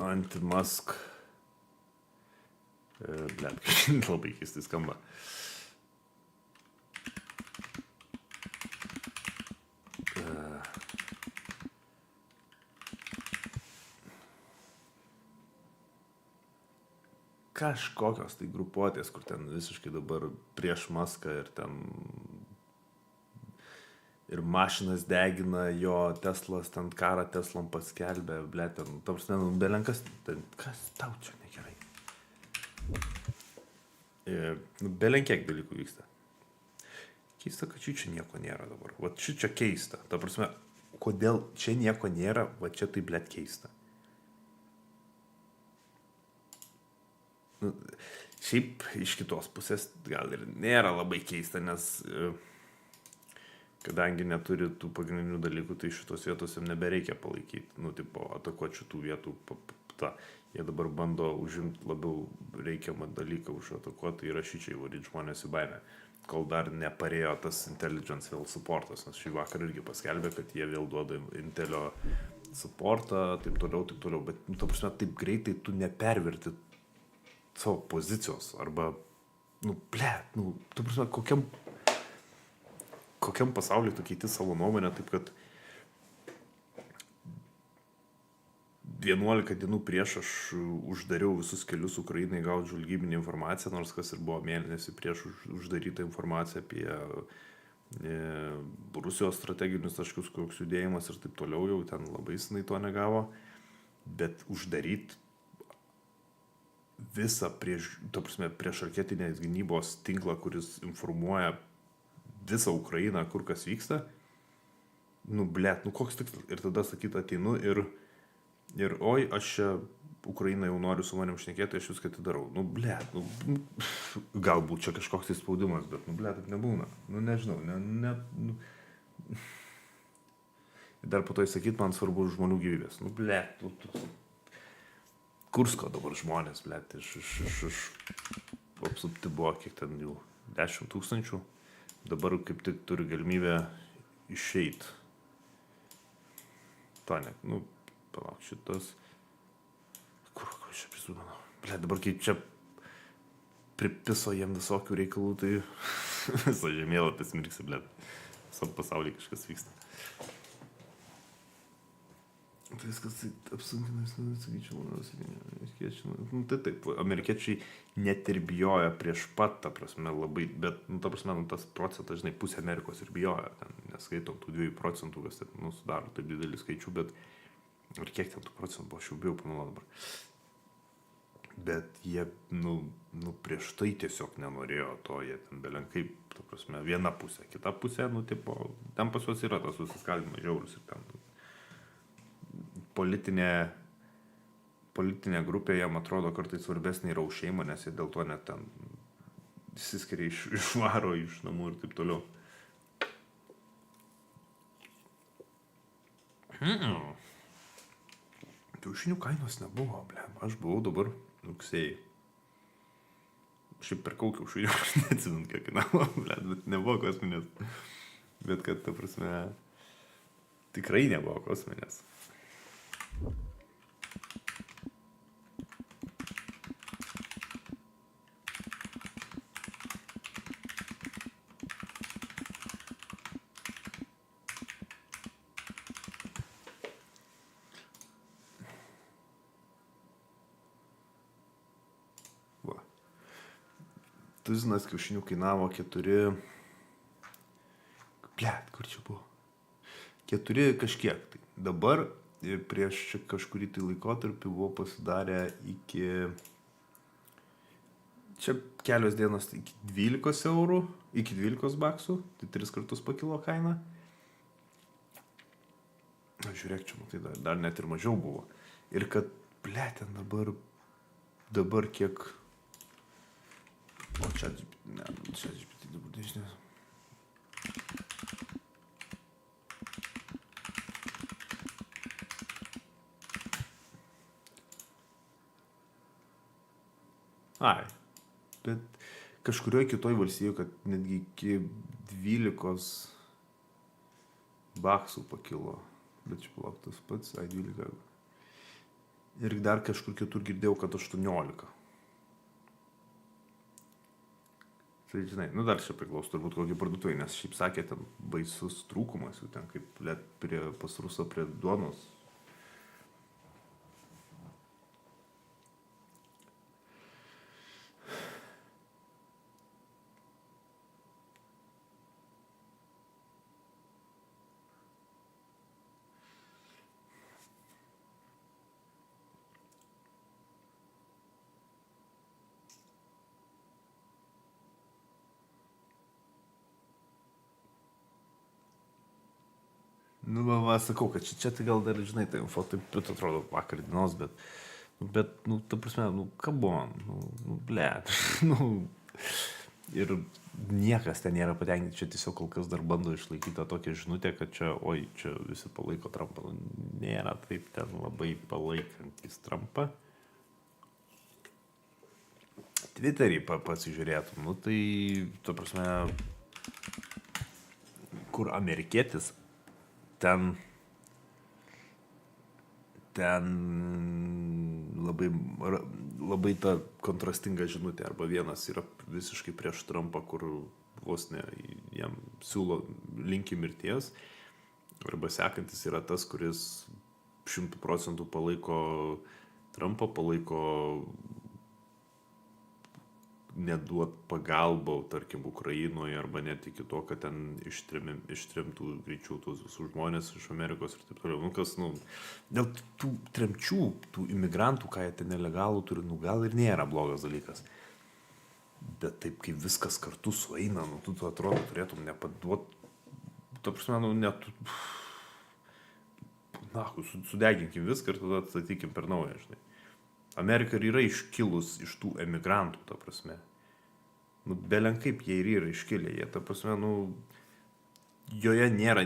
anti-Musk, blėt, labai keistai skamba. Kažkokios tai grupuotės, kur ten visiškai dabar prieš Muską ir ten ir mašinas degina, jo Teslas, ten karą Teslom paskelbė, blėt, ten, ta prasme, nu, belenkas, ten, kas tau čia negerai? Nu, belenkiek dalykų vyksta. Keista, kad čia nieko nėra dabar. Va čia keista. Ta prasme, kodėl čia nieko nėra, va čia tai, blėt, keista. Nu, šiaip iš kitos pusės gal ir nėra labai keista, nes kadangi neturi tų pagrindinių dalykų, tai šitos vietos jam nebereikia palaikyti. Nu, tipo, atakuoti šitų vietų. Jie dabar bando užimti labiau reikiamą dalyką užatakuoti ir rašyčiai varyti žmonės į baimę. Kol dar neparėjo tas intelligence vėl supportas, nes šį vakar irgi paskelbė, kad jie vėl duoda intelio supportą, taip toliau. Bet, nu, ta prasme, taip greitai tu neperverti savo pozicijos, arba, nu, blėt, nu, tu prasme, kokiam pasauliu tu keiti savo nuomonę, taip kad 11 dienų prieš aš uždariau visus kelius Ukrainai gauti žvalgybinį informaciją, nors kas ir buvo mėnesį prieš uždarytą informaciją apie Rusijos strateginius taškus, koks judėjimas ir taip toliau, jau ten labai senai to negavo, bet uždaryti visą priešraketinės gynybos tinklą, kuris informuoja visą Ukrainą, kur kas vyksta, nu, blėt, nu, koks tikslas? Ir tada sakyt, ateinu ir oi, aš čia Ukrainą jau noriu su manim šnekėti, aš viską atidarau. Nu, blėt, nu, galbūt čia kažkoks įspaudimas, bet, nu, blėt, taip nebūna. Nu, nežinau, nu. Ir dar po to įsakyt, man svarbu žmonių gyvybės. Nu, blėt, Kursko dabar žmonės, blėt, iš apsupti buvo, kiek ten jau 10 000. Dabar kaip tik turi galimybę išeit. To ne, nu, palauk, šitas. Kur aš čia prisūdanu? Blėt, dabar kai čia pripiso jiem visokių reikalų, tai visą žemėlapis mirksi, blėt. Visam pasaulyje kažkas vyksta. Tai viskas apsunkina, sakyčiau, nu, tai taip, amerikiečiai net ir bijoja prieš pat, ta prasme, labai, bet, nu, ta prasme, nu, tas procentas, žinai, pusė Amerikos ir bijoja, ten, neskaitom tų 2%, kas, nu, sudaro taip didelį skaičių, bet, ir kiek ten tų procentų buvo, aš jau bijau pameluoti dabar. Bet jie, nu, prieš tai tiesiog nenorėjo to, jie ten belenkai, ta prasme, viena pusė, kita pusė, nu, tipo, ten pas juos yra tas susiskaldimas žiaurus ir ten, politinė grupė jam atrodo kartais svarbesnė yra už šeimą, nes jie dėl to net ten išsiskiria išvaro iš namų ir taip toliau. Kiaušinių kainos nebuvo, blem. Aš buvau dabar rugsėjai. Šiaip perkau kiaušinių, aš neatsimenu, kiek kainavo, blem, bet nebuvo kosminės. Bet kad, ta prasme, tikrai nebuvo kosminės. tuzinas kiaušinių kainavo 4... Blet, kur čia buvo? 4 kažkiek. Tai dabar prieš kažkurį tai laikotarpį buvo pasidarę iki... Čia kelios dienos iki 12 eurų, iki 12 baksų, tai 3 kartus pakilo kaina. Na, žiūrėk, čia, tai dar net ir mažiau buvo. Ir kad, blet, ten dabar kiek... O čia GPT dabar dešinės. Ai, bet kažkurioje kitoj valstybėje, kad netgi iki 12 baksų pakilo. Bet čia palauk tas pats, 12. Ir dar kažkur kitur girdėjau, kad 18. Tai žinai, nu dar čia priklauso turbūt kokį parduotuvį, nes šiaip sakė, ten baisus trūkumas, jau ten kaip pas rusą prie duonos. Nu, va, sakau, kad čia tai gal dar, žinai, tai info taip atrodo vakar dienos, bet, nu, ta prasme, nu, kabon, nu, blet, nu, ir niekas ten nėra patenkinti, čia tiesiog kol kas dar bando išlaikyti tą tokią žinutę, kad čia, oi, čia visi palaiko Trumpą, nu, nėra taip ten labai palaikantis Trumpą. Twitterį pasižiūrėtum, nu, tai, ta prasme, kur amerikietis, ten labai ta kontrastinga žinutė, arba vienas yra visiškai prieš Trumpą, kur vos ne jam siūlo linki mirties, arba sekantis yra tas, kuris 100% palaiko Trumpą, palaiko neduot pagalbą, tarkim, Ukrainoje, arba net iki to, kad ten ištrimtų greičiau tuos visus žmonės iš Amerikos ir taip toliau. Nu, kas, nu, dėl tų tremčių, tų imigrantų, ką jie ten nelegalų turi, nu, gal ir nėra blogas dalykas. Bet taip, kai viskas kartu sueina, nu, tu atrodo, turėtum nepaduot, ta prasme, nu, net, na, sudeginkim viską ir tada atstatykim per naują, žinai. Amerika yra iškilus iš tų emigrantų, ta prasme. Nu, belenkaip jie ir yra iškilę, jie, ta prasme, nu, joje nėra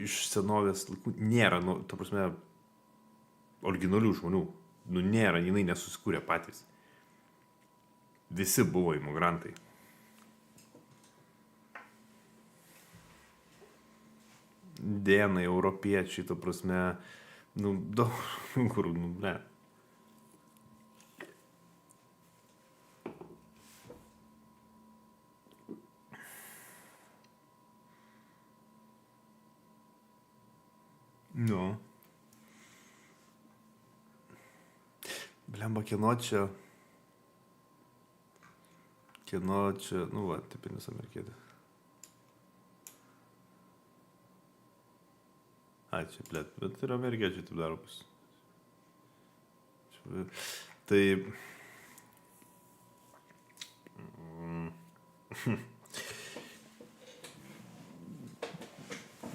iš senovės laikų, nėra, nu, ta prasme, originalių žmonių, nu, nėra, jinai nesusikūrė patys. Visi buvo imigrantai. Dėnai, europiečiai, ta prasme, nu, daug, kur, nu, ne. Nu. Blemba, kieno čia, nu va, tipinis amerikietis. Ai, čia, blet, bet ir amerikiečiai taip daro bus. Tai...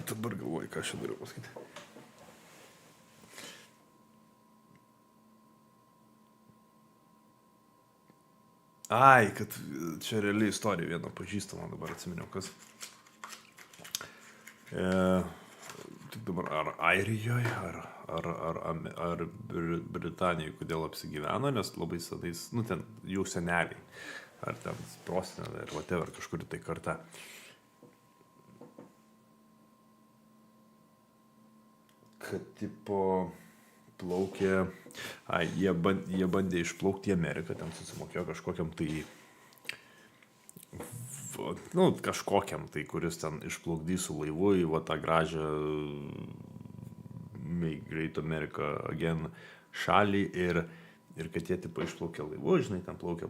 Dabar galvoju, ką aš čia dariau pasakyti. Ai, kad čia reali istorija, viena pažįstama, dabar atsiminiau, kas. Tik dabar, ar Airijoje, ar Britanijoje, kodėl apsigyveno, nes labai senais, nu ten jų seneliai, ar ten proseneliai, ar whatever, kažkuri tai karta. Kad tipo plaukė, jie bandė išplaukti į Ameriką, ten susimokėjo kažkokiam tai, nu, kažkokiam tai, kuris ten išplaukdys su laivu į va tą gražią Make Great America Again šalį ir Ir kad jie tipo išplaukė laivu, žinai, ten plaukė,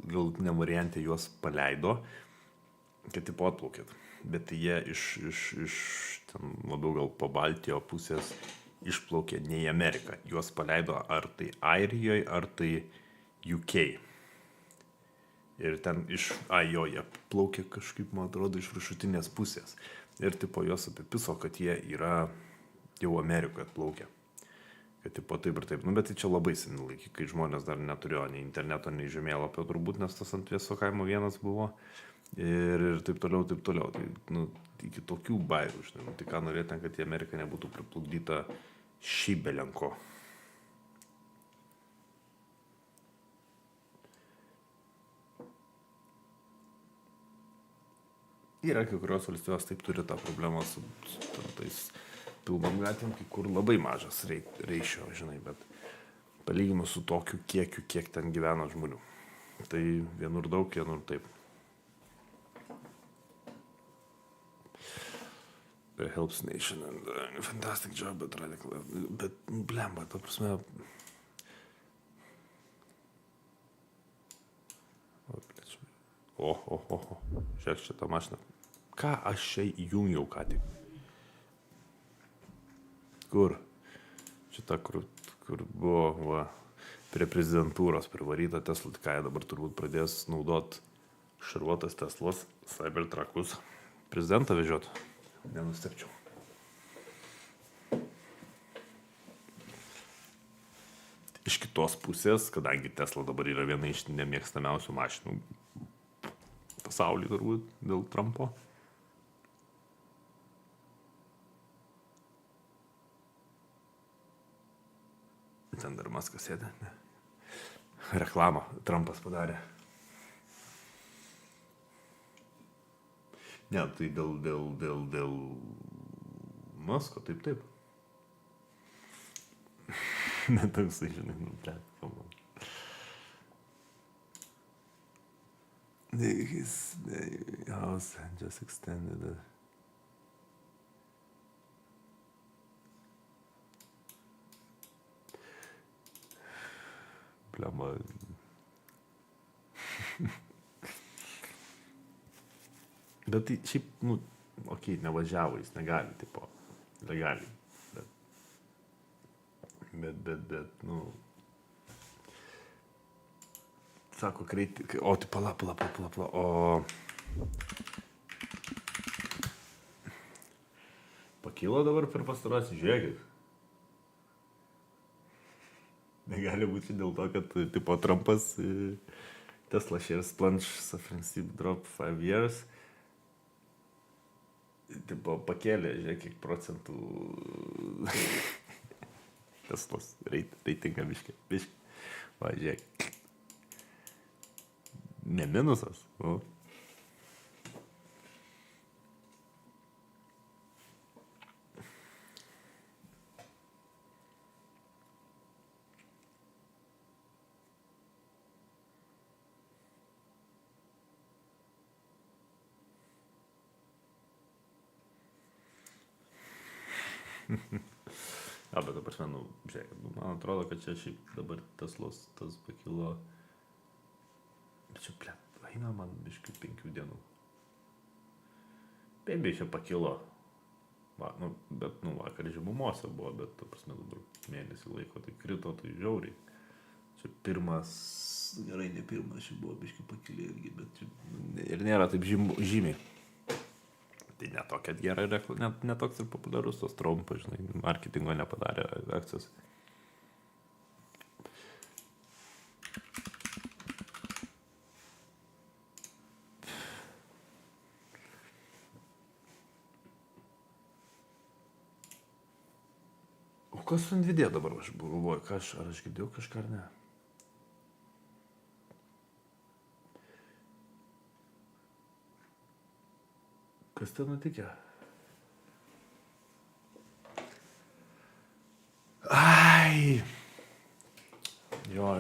galutiniam variante juos paleido, kad tipo atplaukėt. Bet jie iš ten labiau gal po Baltijo pusės išplaukė ne į Ameriką. Juos paleido ar tai Airijoje, ar tai UK. Ir ten jie plaukė kažkaip, man atrodo, iš viršutinės pusės. Ir tipo juos apipiso, kad jie yra jau Amerikoje atplaukę. Kad tipo taip ir taip. Nu, bet tai čia labai seni laikai, kai žmonės dar neturėjo nei interneto, nei žemėlapio turbūt, nes tas ant Vieso kaimo vienas buvo. Ir taip toliau. Tai, nu, iki tokių bairių, žinai. Nu, tai ką norėtum, kad į Ameriką nebūtų priplukdyta šibelenko. Yra kai kurios valstybės taip turi tą problemą su tais pilnom gatvėm, kai kur labai mažas reišio, žinai, bet palyginus su tokiu kiekiu, kiek ten gyvena žmonių. Tai vienur daug, vienur taip. Helps Nation and fantastic job, bet radical. Bet, blemba, ta prasme... Žiūrėk šitą mašiną. Ką aš čia įjungiau ką tik? Kur? Šitą, kur buvo prie prezidentūros privaryta Tesla, ką jie dabar turbūt pradės naudot šarvuotas Teslas, Cybertruckus. Prezidentą vežiot? Nenustepčiau. Iš kitos pusės, kadangi Tesla dabar yra viena iš nemėgstamiausių mašinų pasaulį turbūt dėl Trumpo. Ten dar Maskas sėdė. Ne. Reklamą Trumpas padarė. Ne, tai dėl Masko, taip. Netoksai, žinai, His house just extended. Blama. Bet tai šiaip, nu, okei, nevažiavo, jis negali, tipo, legaliai. Bet, nu... Sako, o tai pala, o... Pakilo dabar per pastarąsį, žiūrėkit. Negali būti dėl to, kad, tipo, Trumpas Tesla shares plunge suffering steep drop 5 years. Tipo, pakėlė, žiūrėk, kiek procentų Teslos reitingą biškį. Va, žiūrėk. Ne minusas. O. Ja, bet dabar, nu, žiūrėk, man atrodo, kad čia šiaip dabar Teslos tas pakilo. Bet čia, eina man biškių 5 dienų. Bėbiai čia pakilo. Va, nu, bet, nu, vakar žemumose buvo, bet, ta prasme, dabar mėnesį laiko, tai krito, tai žiauriai. Čia pirmas, gerai, ne pirmas, čia buvo biškių pakilė irgi, bet čia ir nėra taip žymiai. Tai netokia gera reklama, netoks ir populiarus tos Trumpas, žinai, marketingo nepadarė akcijos. O kas su Nvidia dabar, aš galvoju, ar aš girdėjau kažką ar ne? Kas ten nutikė? Ai! Jo.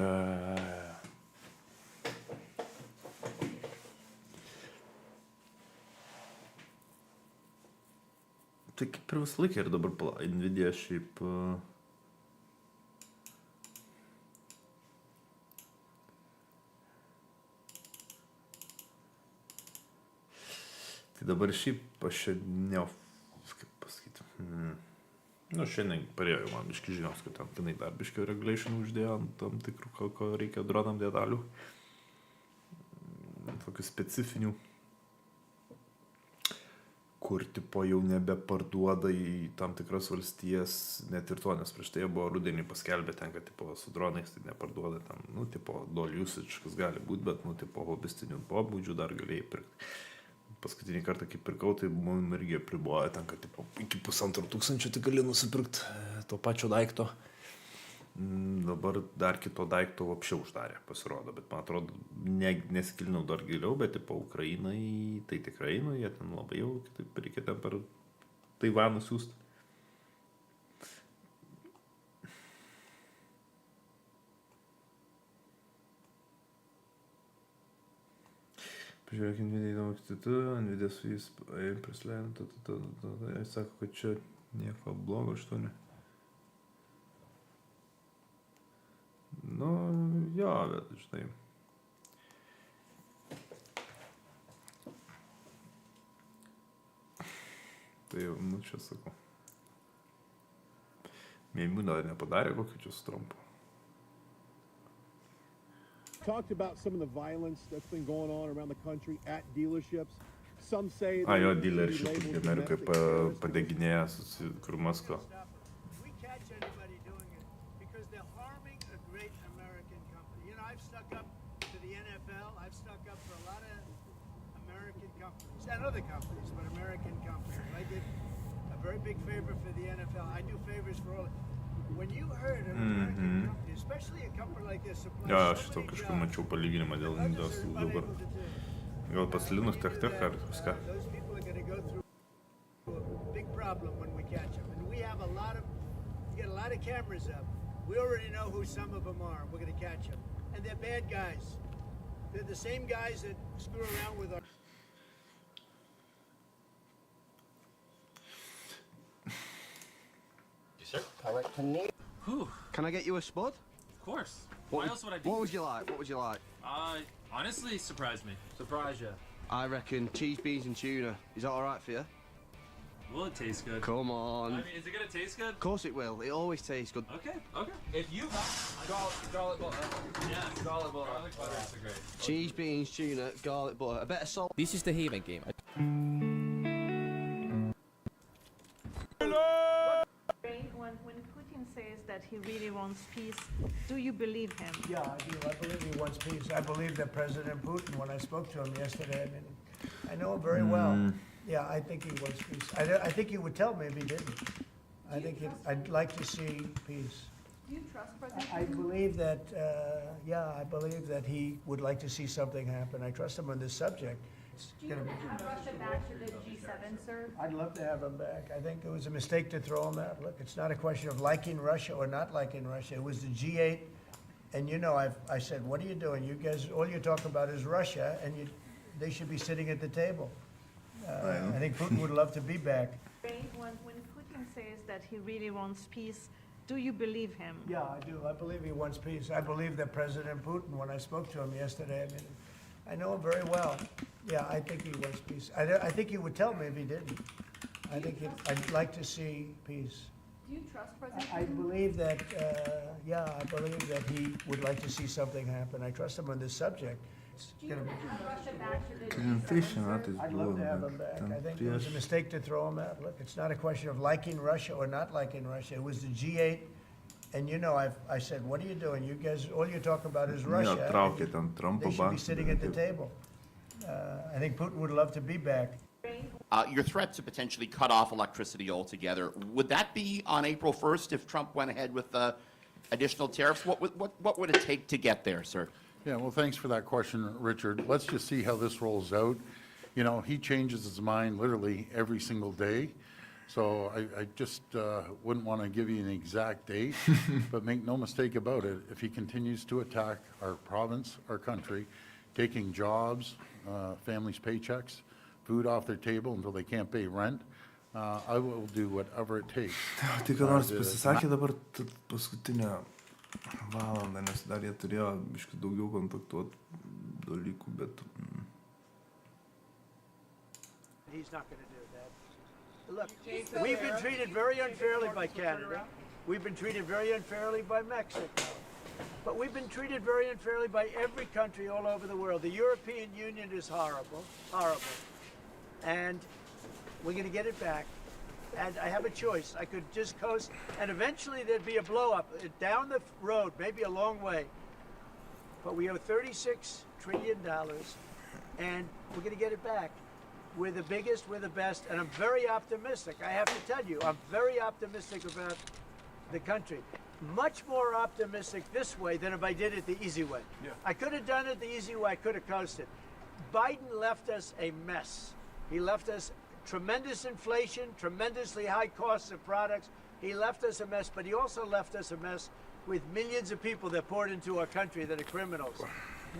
Tai kaip ir visą laiką ir dabar Nvidia šiaip... Tai dabar šiaip aš čia kaip pasakyti. Nu, šiandien parėjo man biški žinios, kad ten dar biškio regulation uždėjo ant tam tikrų, ko reikia dronam detalių. Tokių specifinių, kur tipo jau nebeparduoda į tam tikras valstijas, net ir to, nes prieš tai buvo rudenį paskelbė ten, kad tipo su dronais tai neparduoda tam, nu, tipo dual usage, kas gali būti, bet, nu, tipo hobistinių pobūdžių dar galėjai pirkti. Paskutinį kartą, kai pirkau, tai mum irgi apribojo ten, kad tipo, iki 1500 tai gali nusipirkti to pačio daikto. Dabar dar kito daikto apšiau uždarė, pasirodo, bet man atrodo, nesikilinau dar giliau, bet tipo Ukrainai, tai tikrai, nu, jie ten labai jau, taip reikia ten per Taivaną siūsti. Pažiūrėk, Nvidia įdomu kitų, Nvidia su jais prasleidant, jis sako, kad čia nieko blogo iš to ne. Nu, jo, bet, žinai. Tai jau, nu, čia sakau. Mėmų dar nepadarė kokį čia su Trumpu. Talked about some of the violence that's been going on around the country at dealerships. Some say Jo, dealership, Amerikai padeginėja, kur Masko. We catch anybody doing it because they're harming a great American company. You know, I've stuck up to the NFL. I've stuck up for a lot of American companies and other companies, but American companies. I did a very big favor for the NFL. I do favors for all. When you heard an American company, especially a company like this, Jo, aš to kažkur mačiau palyginimą dėl Nvidios dabar. Gal pas Linus tech ar viską. those people are going to go through a big problem when we catch them. And we have we get a lot of cameras up. We already know who some of them are. We're going to catch them. And they're bad guys. They're the same guys that screw around with our... Sir, correct to need. Can I get you a spud? Of course. Why else would I do? What would you like? What would you like? Honestly, surprised me. Surprise you? I reckon cheese, beans and tuna. Is that alright for you? Will it taste good? Come on. I mean, is it gonna taste good? Of course it will. It always tastes good. Okay. If you garlic butter. Yeah, garlic butter. Garlic butter is great. Cheese, beans, tuna, garlic butter. A bit of salt. This is the Haven game. When Putin says that he really wants peace, do you believe him? Yeah, I do. I believe he wants peace. I believe that President Putin, when I spoke to him yesterday, I mean, I know him very well. Yeah, I think he wants peace. I think he would tell me if he didn't. I'd like to see peace. Do you trust President I believe that, I believe that he would like to see something happen. I trust him on this subject. Do you have Russia back to the G7, sir? I'd love to have him back. I think it was a mistake to throw him out. Look, it's not a question of liking Russia or not liking Russia. It was the G8, and you know, I said, what are you doing? You guys, all you talk about is Russia, and they should be sitting at the table. I think Putin would love to be back. When Putin says that he really wants peace, do you believe him? Yeah, I do. I believe he wants peace. I believe that President Putin, when I spoke to him yesterday, I mean, I know him very well. Yeah, I think he wants peace. I think he would tell me if he didn't. I'd like to see peace. Do you trust President I believe that, I believe that he would like to see something happen. I trust him on this subject. Do you have Russia back to the G7? I'd love to have him back. I think it was a mistake to throw him out. Look, it's not a question of liking Russia or not liking Russia. It was the G8, and you know, I said, what are you doing? You guys, all you talk about is Russia. They should be sitting at the table. I think Putin would love to be back. Your threat to potentially cut off electricity altogether, would that be on April 1st if Trump went ahead with additional tariffs? What would it take to get there, sir? Yeah, well, thanks for that question, Richard. Let's just see how this rolls out. You know, he changes his mind literally every single day. So I just wouldn't want to give you an exact date, but make no mistake about it. If he continues to attack our province, our country, taking jobs, families' paychecks, food off their table until they can't pay rent, I will do whatever it takes. Tai ką nors pasisakė dabar paskutinę valandą, nes dar jie turėjo biškai daugiau kontaktuoti dalykų, bet... He's not going to do that. Look, we've been treated very unfairly by Canada. We've been treated very unfairly by Mexico. But we've been treated very unfairly by every country all over the world. The European Union is horrible, horrible. And we're going to get it back. And I have a choice. I could just coast, and eventually there'd be a blow-up down the road, maybe a long way. But we owe $36 trillion, and we're going to get it back. We're the biggest, we're the best, and I'm very optimistic. I have to tell you, I'm very optimistic about the country. Much more optimistic this way than if I did it the easy way. Yeah. I could have done it the easy way, I could have coasted. Biden left us a mess. He left us tremendous inflation, tremendously high costs of products. He left us a mess, but he also left us a mess with millions of people that poured into our country that are criminals.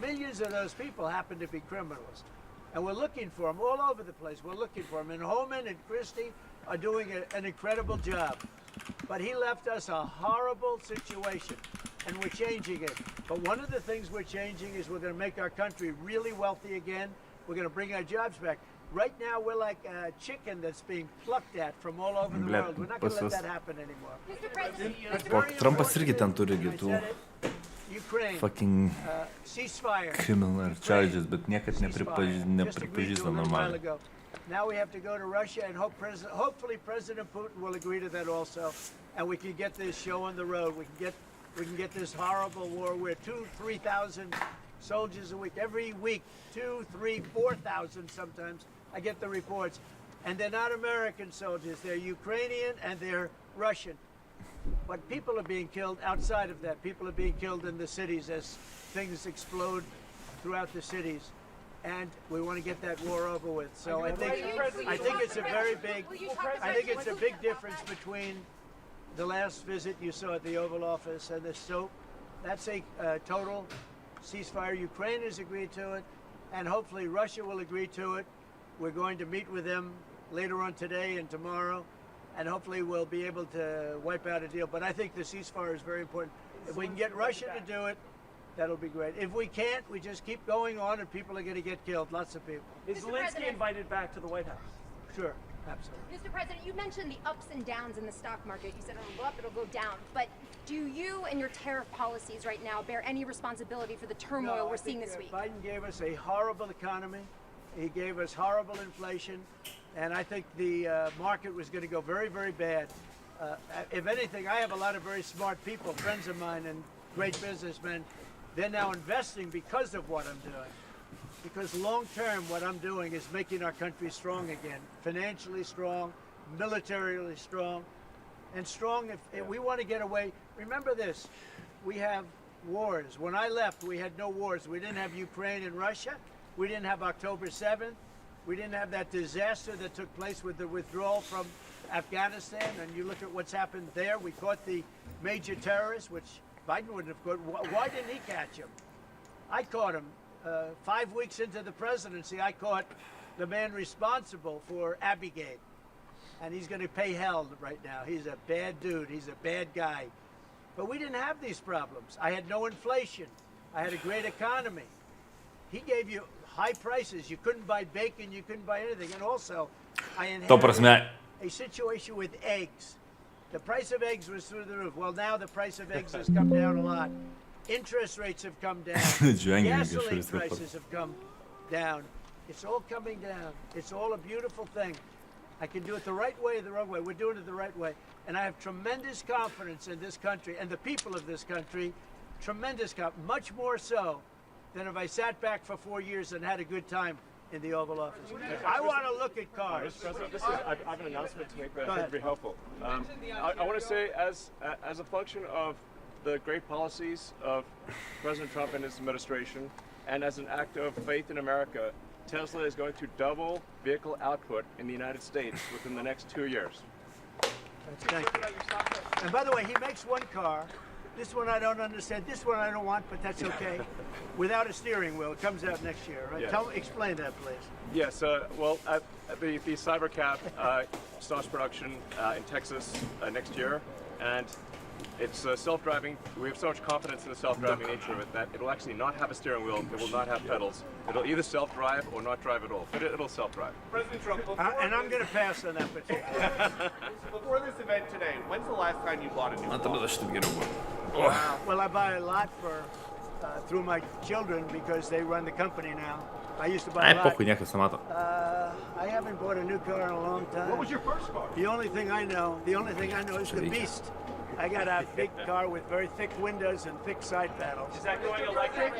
Millions of those people happen to be criminals. And we're looking for them all over the place. We're looking for them. And Homan and Christie are doing an incredible job. But he left us a horrible situation, and we're changing it. But one of the things we're changing is we're going to make our country really wealthy again. We're going to bring our jobs back. Right now, we're like a chicken that's being plucked at from all over the world. We're not going to let that happen anymore. O, Trumpas irgi ten turi tų fucking criminal charges, bet niekad nepripažįsta normaliai. Now we have to go to Russia, and hopefully President Putin will agree to that also, and we can get this show on the road. We can get this horrible war where 2,000-3,000 soldiers a week, every week, 2,000, 3,000, 4,000 sometimes. I get the reports, and they're not American soldiers. They're Ukrainian and they're Russian. But people are being killed outside of that. People are being killed in the cities as things explode throughout the cities. And we want to get that war over with. So I think it's a very big, I think it's a big difference between the last visit you saw at the Oval Office and the SOAP. That's a total ceasefire. Ukraine has agreed to it, and hopefully Russia will agree to it. We're going to meet with them later on today and tomorrow, and hopefully we'll be able to wipe out a deal. But I think the ceasefire is very important. If we can get Russia to do it, that'll be great. If we can't, we just keep going on, and people are going to get killed, lots of people. Is Zelensky invited back to the White House? Sure, absolutely. Mr. President, you mentioned the ups and downs in the stock market. You said it'll go up, it'll go down. But do you and your tariff policies right now bear any responsibility for the turmoil we're seeing this week? Biden gave us a horrible economy. He gave us horrible inflation. And I think the market was going to go very, very bad. If anything, I have a lot of very smart people, friends of mine and great businessmen. They're now investing because of what I'm doing. Because long term, what I'm doing is making our country strong again. Financially strong, militarily strong, and strong if we want to get away. Remember this, we have wars. When I left, we had no wars. We didn't have Ukraine and Russia. We didn't have October 7th. We didn't have that disaster that took place with the withdrawal from Afghanistan. And you look at what's happened there. We caught the major terrorist, which Biden wouldn't have caught. Why didn't he catch him? I caught him. 5 weeks into the presidency, I caught the man responsible for Abbeygate. And he's going to pay hell right now. He's a bad dude. He's a bad guy. But we didn't have these problems. I had no inflation. I had a great economy. He gave you high prices. You couldn't buy bacon. You couldn't buy anything. And also, I inherited a situation with eggs. The price of eggs was through the roof. Well, now the price of eggs has come down a lot. Interest rates have come down. Gasoline prices have come down. It's all coming down. It's all a beautiful thing. I can do it the right way or the wrong way. We're doing it the right way. And I have tremendous confidence in this country and the people of this country. Tremendous confidence. Much more so than if I sat back for 4 years and had a good time in the Oval Office. I want to look at cars. Mr. President, I have an announcement to make that I think would be helpful. I want to say, as a function of the great policies of President Trump and his administration, and as an act of faith in America, Tesla is going to double vehicle output in the United States within the next 2 years. Thank you. And by the way, he makes one car. This one I don't understand. This one I don't want, but that's okay. Without a steering wheel. It comes out next year, right? Yes. Explain that, please. Yes. Well, the Cybercab starts production in Texas next year, and It's self-driving. We have so much confidence in the self-driving nature of it that it'll actually not have a steering wheel. It will not have pedals. It'll either self-drive or not drive at all. But it'll self-drive. President Trump, and I'm going to pass on that particular. Before this event today, when's the last time you bought a new car? Well, I buy a lot for through my children because they run the company now. I used to buy a lot. Похуй, някакъв самата. I haven't bought a new car in a long time. What was your first car? The only thing I know is the Beast. I got a big car with very thick windows and thick side panels. Is that going electric?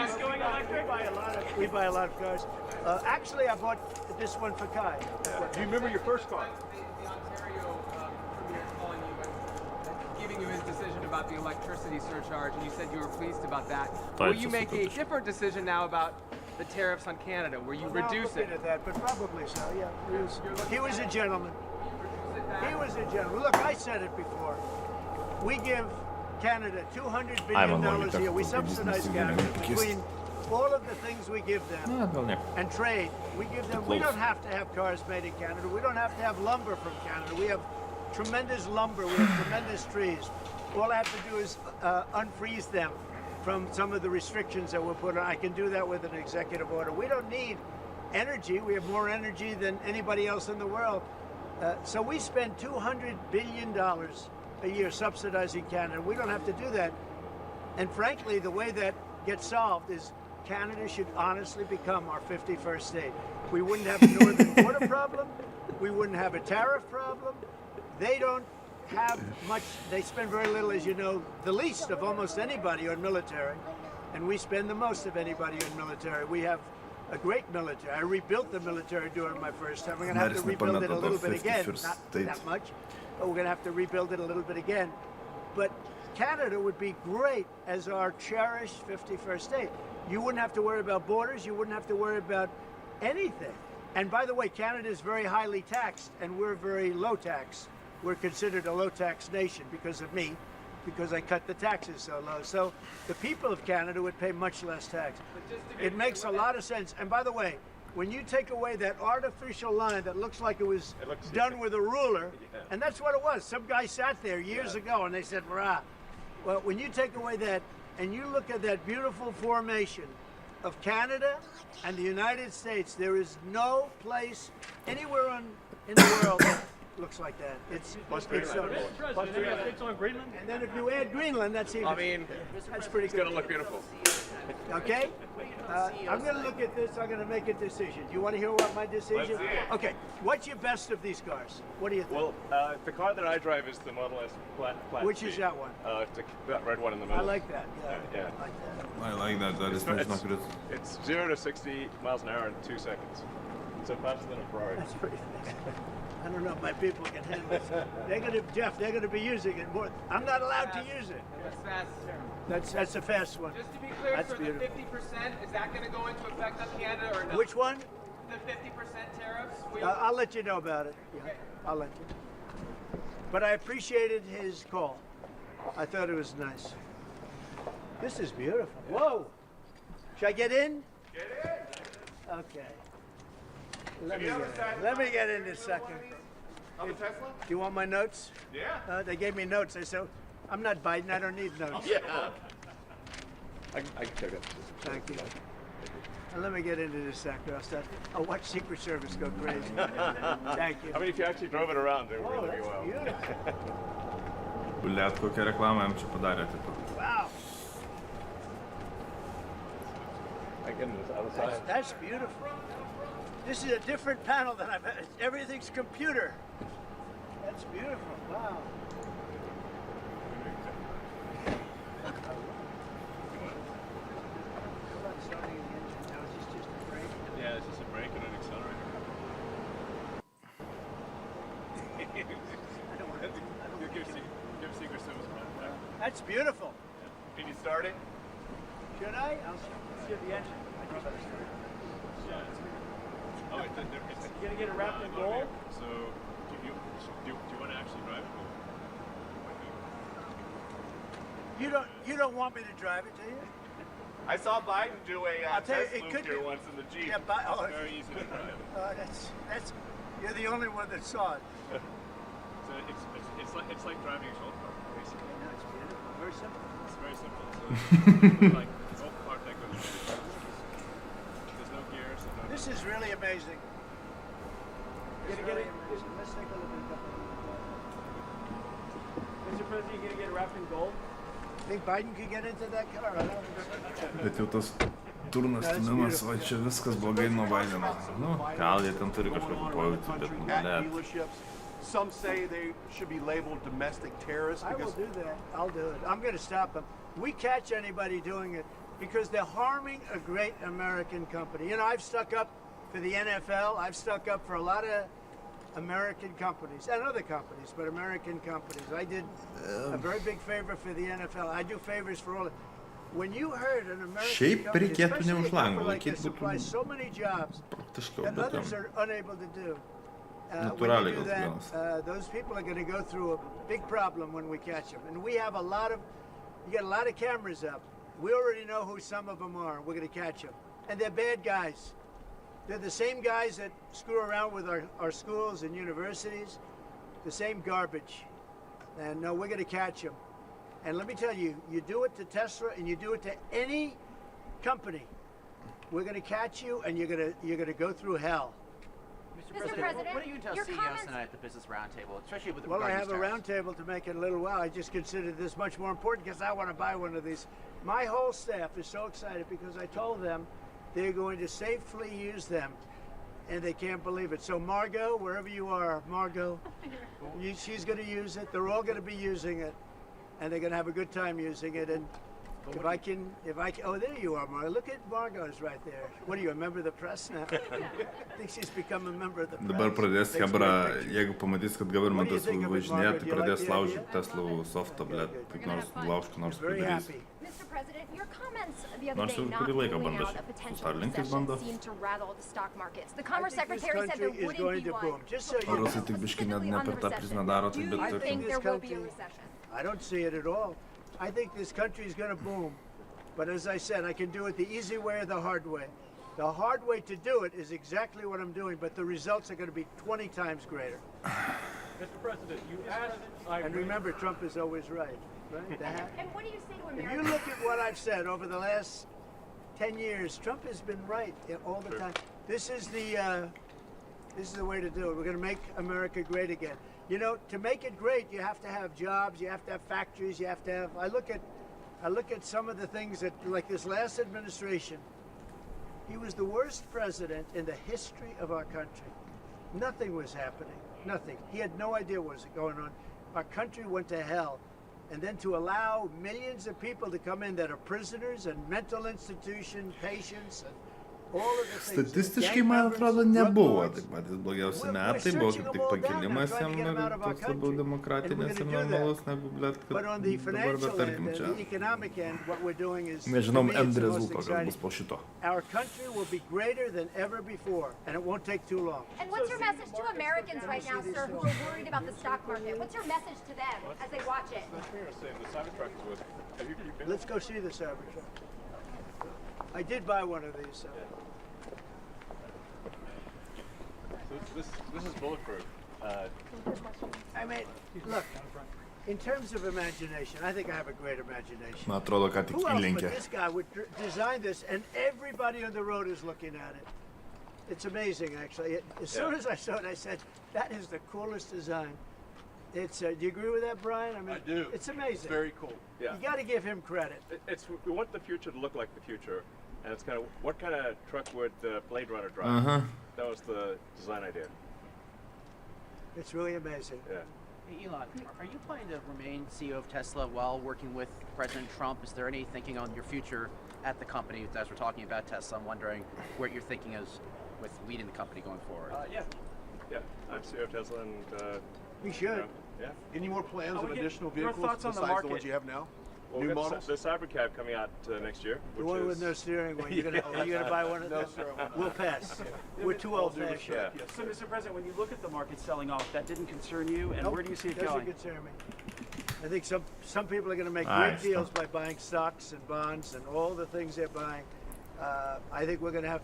Is going electric? We buy a lot of cars. Actually, I bought this one for Kai. Do you remember your first car? The Ontario Premier calling you and giving you his decision about the electricity surcharge, and you said you were pleased about that. Will you make a different decision now about the tariffs on Canada, where you reduce it? At that, but probably so. Yeah, he was a gentleman. He was a gentleman. Look, I said it before. We give Canada $200 billion a year. We subsidize Canada between all of the things we give them and trade. We give them. We don't have to have cars made in Canada. We don't have to have lumber from Canada. We have tremendous lumber. We have tremendous trees. All I have to do is unfreeze them from some of the restrictions that were put on. I can do that with an executive order. We don't need energy. We have more energy than anybody else in the world. So we spend $200 billion a year subsidizing Canada. We don't have to do that. And frankly, the way that gets solved is Canada should honestly become our 51st state. We wouldn't have a northern border problem. We wouldn't have a tariff problem. They don't have much. They spend very little, as you know, the least of almost anybody on military. And we spend the most of anybody on military. We have a great military. I rebuilt the military during my first time. We're going to have to rebuild it a little bit again. Not that much, but we're going to have to rebuild it a little bit again. But Canada would be great as our cherished 51st state. You wouldn't have to worry about borders. You wouldn't have to worry about anything. And by the way, Canada is very highly taxed, and we're very low tax. We're considered a low tax nation because of me, because I cut the taxes so low. So the people of Canada would pay much less tax. It makes a lot of sense. And by the way, when you take away that artificial line that looks like it was done with a ruler, and that's what it was. Some guy sat there years ago and they said, "Rah." Well, when you take away that and you look at that beautiful formation of Canada and the United States, there is no place anywhere in the world that looks like that. It's so Plus Greenland. On Greenland? And then if you add Greenland, that's even. That's pretty good. It's gonna look beautiful. Okay, I'm going to look at this. I'm going to make a decision. Do you want to hear what my decision? Let's see it. Okay, what's your best of these cars? What do you think? Well, the car that I drive is the Model S flat. Which is that one? That red one in the middle. I like that. Yeah. I like that. That is not good. It's 0 to 60 miles an hour in 2 seconds. So faster than a Ferrari. That's pretty fast. I don't know if my people can handle this. They're going to be using it more. I'm not allowed to use it. That's a fast one. Just to be clear, That's for beautiful. the 50%, is that going to go into effect on Canada or no? Which one? The 50% tariffs? I'll let you know about it. Yeah, I'll let you. But I appreciated his call. I thought it was nice. This is beautiful. Whoa! Should I get in? Get in. Okay. Let me get in this second. On the Tesla? Do you want my notes? Yeah. They gave me notes. They said, I'm not Biden. I don't need notes. Yeah. I can check it. Thank you. And let me get into this sector. I'll watch Secret Service go crazy. Thank you. I mean, if you actually drove it around, it would really be that's wild. beautiful. Блядь, kokia reklama jam čia padarė. Tipo. Wow. I get into this other side. That's beautiful. This is a different panel than I've had. Everything's computer. That's beautiful. Wow. Yeah, it's just a brake and an accelerator. Give Secret Service a run. That's beautiful. Can you start it? Should I? I'll see the engine. Yeah. Oh, it's You gonna get it wrapped in gold? So, do you want to actually drive it? You don't want me to drive it, do you? I saw Biden do a I'll tell you, test it loop could here be. once in the Jeep. Yeah, It's very easy to drive. That's you're the only one that saw it. So it's like driving a short car. like, oh, part that goes. There's no gears. And no This is really amazing. Let's take a look at it. Mr. President, you gonna get it wrapped in gold? Think Biden could get into that car? I don't Bet jau tas turnas stumimas, o čia viskas blogai nuo Baideno. Nu, gal jie ten turi kažkokį pojūtį, bet At net. dealerships, some say they should be labeled domestic terrorists I will because do that. I'll do it. I'm going to stop them. We catch anybody doing it because they're harming a great American company. You know, I've stuck up for the NFL. I've stuck up for a lot of American companies and other companies, but American companies. I did a very big favor for the NFL. I do favors for all. When you heard an American Šiaip company, reikėtų especially a neužlango company like laikyti, this, supplies so many jobs Praktiškiau, that bet others ten are unable to do. When natūraliai you do gal galas. that, those people are going to go through a big problem when we catch them. And we have a lot of, you got a lot of cameras up. We already know who some of them are. We're going to catch them. And they're bad guys. They're the same guys that screw around with our schools and universities. The same garbage. And no, we're going to catch them. And let me tell you, you do it to Tesla and you do it to any company. We're going to catch you and you're going to go through hell. Mr. President, what do you tell your CEOs comments- tonight at the Business Roundtable, especially with Well, I regarding have a these tariffs? roundtable to make in a little while. I just considered this much more important because I want to buy one of these. My whole staff is so excited because I told them they're going to safely use them, and they can't believe it. So Margot, wherever you are, Margot, she's going to use it. They're all going to be using it, and they're going to have a good time using it. And if I can, oh, there you are, Margot. Look at Margot's right there. What are you, a member of the press now? I think she's become a member of the press. Dabar pradės Takes Hebra, great pictures. jeigu pamatys, kad governmentas važinėja, tai pradės laužyti Teslų softą, blėt, kaip nors laužti, nors padarys. Mr. President, your comments the other Nors day jau not kurį laiką ruling bando out a šiaip. potential Starlinkais recession bando. seemed to rattle the stock markets. The I Commerce think this Secretary said there country is wouldn't going be to one. boom. Just so you Rusai know. tik biškį Specifically ne on the per tą recession. prizmę daro, Do tai you bet ir think this there will be a country- recession? I don't see it at all. I think this country is going to boom. But as I said, I can do it the easy way or the hard way. The hard way to do it is exactly what I'm doing, but the results are going to be 20 times greater. Mr. President, you asked. And remember, Trump is always right. Right? And what do you say to If you Americans? look at what I've said over the last 10 years, Trump has been right all the time. This is the way to do it. We're going to make America great again. You know, to make it great, you have to have jobs, you have to have factories, you have to have. I look at some of the things that, like this last administration. He was the worst president in the history of our country. Nothing was happening. Nothing. He had no idea what was going on. Our country went to hell. And then to allow millions of people to come in that are prisoners and mental institution patients and all of the things. Statistiškai, man atrodo, nebuvo taip patys blogiausi metai, buvo kaip tik pakilimas jam ir toks labiau demokratinės ir normalus, negu, blėt, kad But on the dabar, bet financial tarkim end, čia. the economic end, what we're doing is, Nežinom, to me, it's end the most rezultatas exciting. bus po šito. Our country will be greater than ever before, and it won't take too long. And what's your message to Americans right now, sir, who are worried about the stock market? What's your message to them as they watch it? The Cybertruck is with. Have you been? Let's go see the Cybertruck. I did buy one of these. This is bulletproof. I mean, look, in terms of imagination, I think I have a great imagination. Man atrodo, ką tik Who else but įlenkė. this guy would design this, and everybody on the road is looking at it. It's amazing, actually. As soon as I saw it, I said, that is the coolest design. It's. Do you agree with that, Brian? I mean, I do. It's amazing. It's very cool. Yeah. You got to give him credit. We want the future to look like the future, and it's kind of what kind of truck would Blade Runner drive? Uh-huh. That was the design idea. It's really amazing. Yeah. Hey, Elon, are you planning to remain CEO of Tesla while working with President Trump? Is there any thinking on your future at the company as we're talking about Tesla? I'm wondering what your thinking is with leading the company going forward. Yeah. I'm CEO of Tesla, and we should. Yeah. Any more plans Oh, of we get additional your vehicles thoughts on the besides the market. ones you have now? Well, New we got models? the Cybercab coming out next year. The which one is, with no steering wheel. You're gonna buy one of No, those? sir, I won't. We'll pass. We're too old fashioned. Yeah. So, Mr. President, when you look at the market selling off, that didn't concern you, and Nope, where do you see it doesn't going? concern me. I think some people are going to make Ah, great deals by buying stocks and bonds and all the things they're buying. I think we're going to have